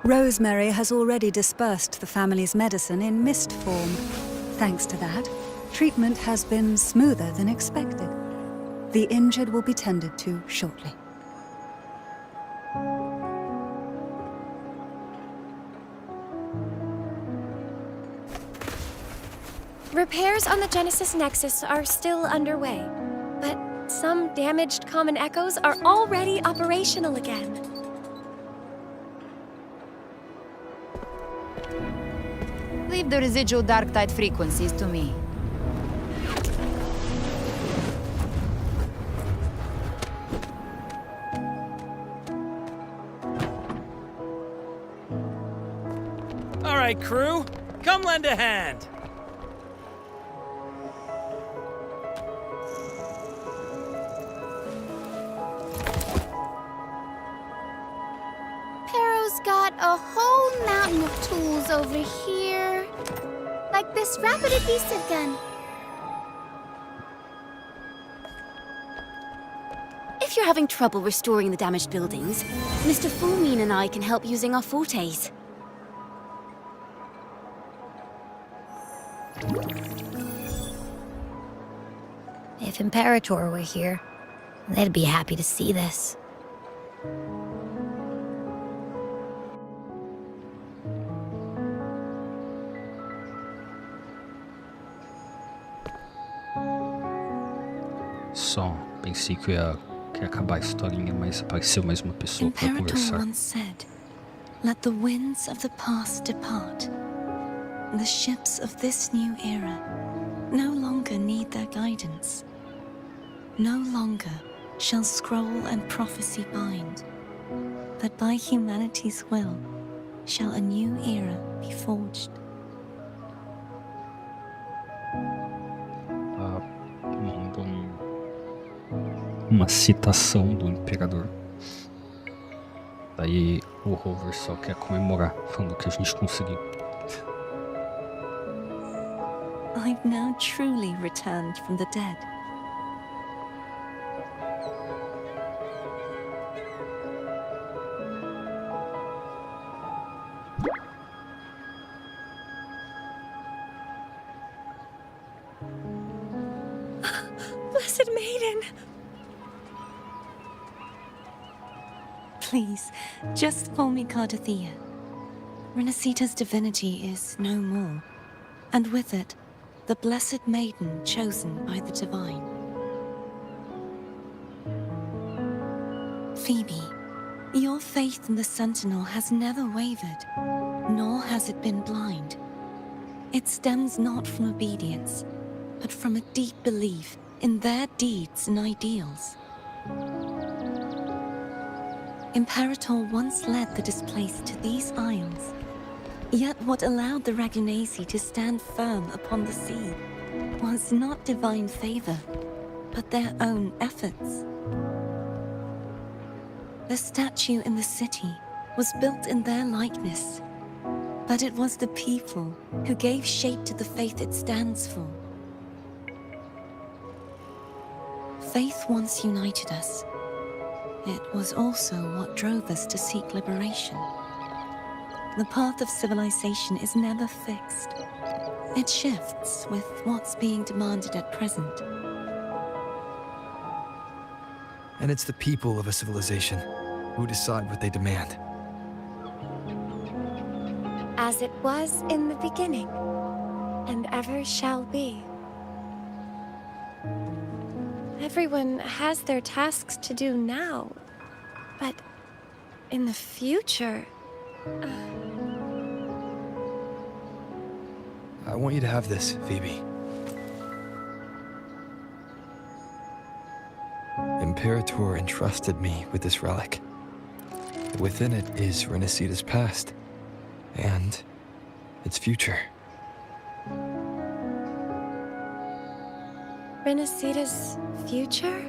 Speaker 3: Rosemary has already dispersed the family's medicine in mist form. Thanks to that, treatment has been smoother than expected. The injured will be tended to shortly.
Speaker 22: Repairs on the Genesis Nexus are still underway, but some damaged common echoes are already operational again.
Speaker 4: Leave the residual dark tide frequencies to me.
Speaker 8: All right, crew, come lend a hand.
Speaker 16: Pero's got a whole mountain of tools over here. Like this rapid adhesive gun. If
Speaker 5: If you're having trouble restoring the damaged buildings, Mr. Fulmine and I can help using our fortes.
Speaker 7: If Imperator were here, they'd be happy to see this.
Speaker 18: Só pensei que ia acabar a historinha, mas apareceu mais uma pessoa para
Speaker 6: Imperator
Speaker 18: conversar.
Speaker 6: once said, "Let the winds of the past depart. The ships of this new era no longer need their guidance. No longer shall scroll and prophecy bind, but by humanity's will shall a new era be forged."
Speaker 18: Mandou uma citação do Imperador. Daí o Rover só quer comemorar, falando que a gente conseguiu.
Speaker 6: I've now truly returned from the dead. Blessed Maiden! Please, just call me Cardathea. Renacita's divinity is no more, and with it, the Blessed Maiden chosen by the Divine. Phoebe, your faith in the Sentinel has never wavered, nor has it been blind. It stems not from obedience, but from a deep belief in their deeds and ideals. Imperator once led the displaced to these isles, yet what allowed the Ragunasi to stand firm upon the sea was not divine favor, but their own efforts. The statue in the city was built in their likeness, but it was the people who gave shape to the faith it stands for. Faith once united us. It was also what drove us to seek liberation. The path of civilization is never fixed. It shifts with what's being demanded at present.
Speaker 2: And it's the people of a civilization who decide what they demand.
Speaker 22: As it was in the beginning, and ever shall be. Everyone has their tasks to do now, but in the future...
Speaker 2: I want you to have this, Phoebe. Imperator entrusted me with this relic. Within it is Renacita's past, and its future.
Speaker 22: Renacita's future?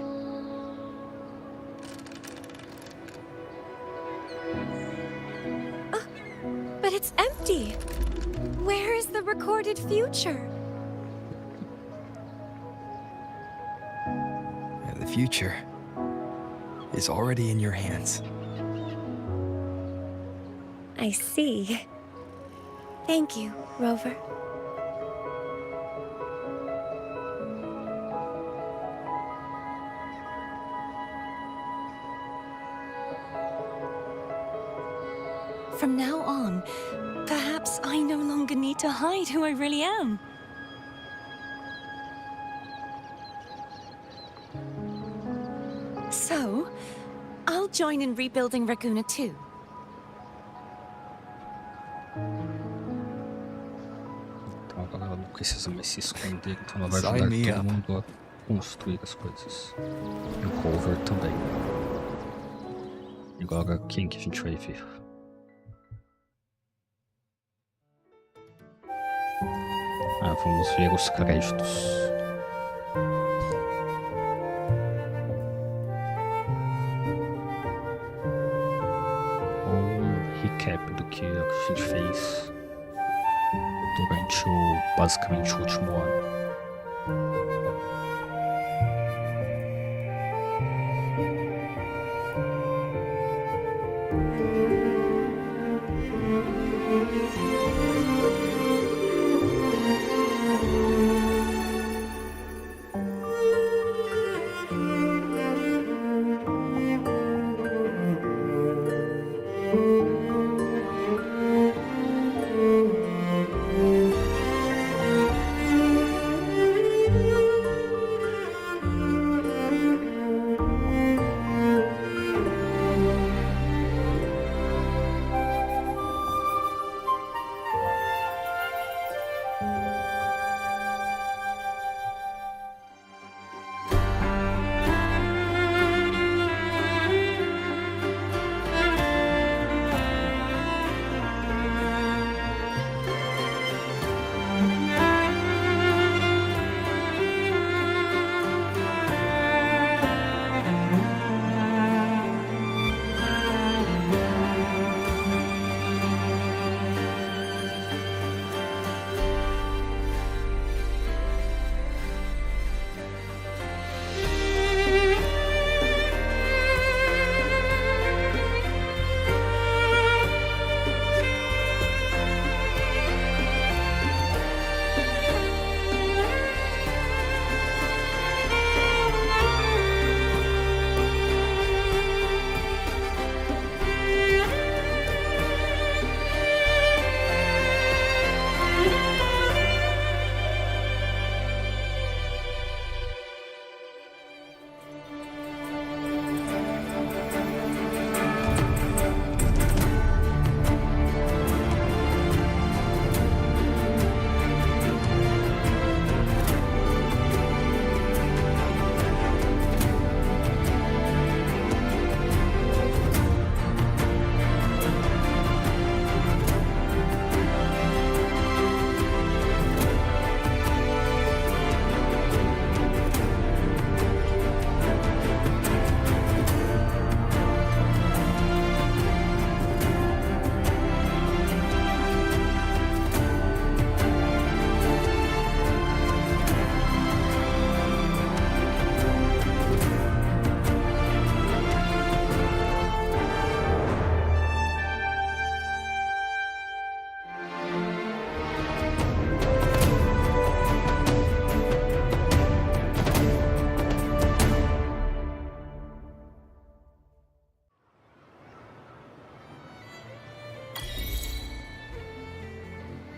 Speaker 22: But it's empty! Where is the recorded future?
Speaker 2: The future is already in your hands.
Speaker 22: I see. Thank you, Rover.
Speaker 6: From now on, perhaps I no longer need to hide who I really am. So, I'll join in rebuilding Raguna too.
Speaker 18: Então agora ela não precisa mais se esconder, então ela vai ajudar todo mundo a construir as coisas. E o Rover também. E agora quem que a gente vai ver? Vamos ver os créditos. Um recap do que a gente fez durante basicamente o último ano.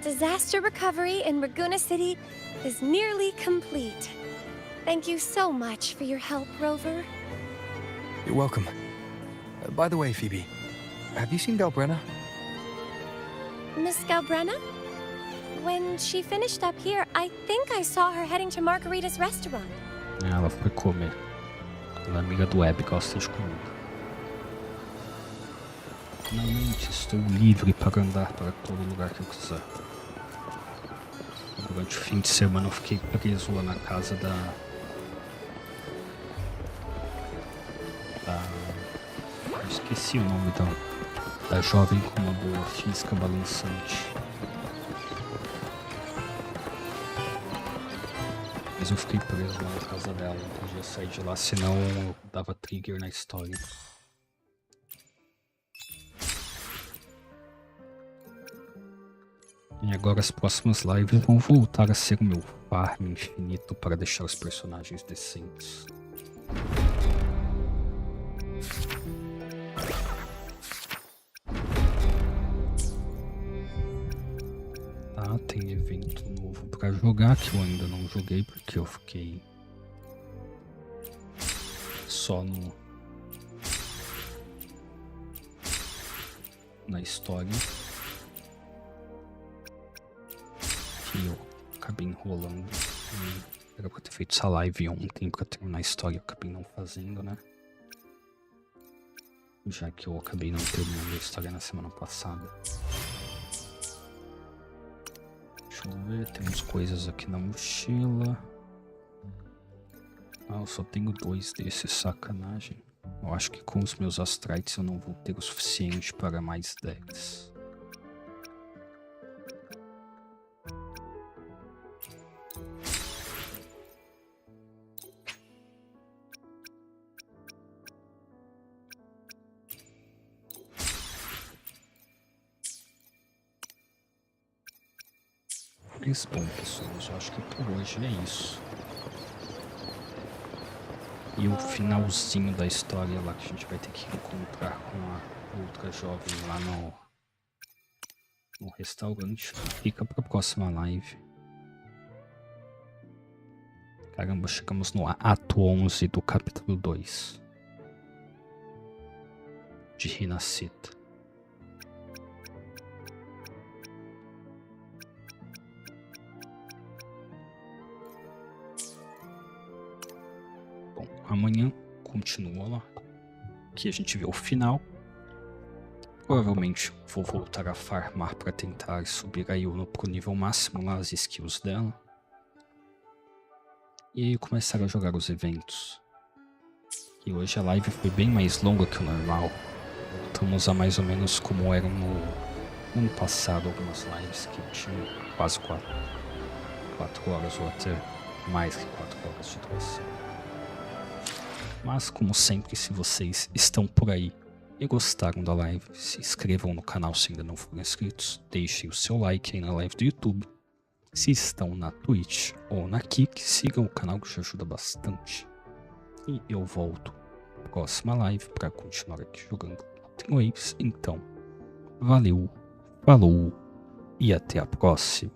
Speaker 22: Disaster recovery in Raguna City is nearly complete. Thank you so much for your help, Rover.
Speaker 2: You're welcome. By the way, Phoebe, have you seen Galbrenna?
Speaker 22: Miss Galbrenna? When she finished up here, I think I saw her heading to Margarita's restaurant.
Speaker 18: Ela foi comer. Ela é amiga do Web, gosta de comida. Finalmente estou livre para andar para todo lugar que eu quiser. Durante o fim de semana eu fiquei preso lá na casa eu esqueci o nome da jovem com uma boa física balançante. Mas eu fiquei preso lá na casa dela, não podia sair de lá, senão eu dava trigger na história. E agora as próximas lives vão voltar a ser o meu farm infinito para deixar os personagens decentes. Tá, tem evento novo pra jogar que eu ainda não joguei porque eu fiquei só na história. Que eu acabei enrolando. Era pra ter feito essa live ontem pra terminar a história, eu acabei não fazendo, né? Já que eu acabei não terminando a história na semana passada. Deixa eu ver, temos coisas aqui na mochila. Ah, eu só tenho 2 desses, sacanagem. Eu acho que com os meus astrites eu não vou ter o suficiente para mais 10. Mas bom, pessoas, eu acho que por hoje é isso. E o finalzinho da história lá que a gente vai ter que encontrar com a outra jovem lá no restaurante fica pra próxima live. Caramba, chegamos no ato 11 do capítulo 2 de Rinascita. Amanhã continua lá, que a gente vê o final. Provavelmente vou voltar a farmar para tentar subir a Yuno pro nível máximo lá, as skills dela. E começar a jogar os eventos. E hoje a live foi bem mais longa que o normal. Voltamos a mais ou menos como eram no ano passado, algumas lives que tinham quase 4 horas ou até mais que 4 horas de duração. Mas, como sempre, se vocês estão por aí e gostaram da live, se inscrevam no canal se ainda não forem inscritos, deixem o seu like aí na live do YouTube. Se estão na Twitch ou na Kick, sigam o canal que já ajuda bastante. E eu volto na próxima live para continuar aqui jogando Wuthering Waves. Então, valeu, falou e até a próxima.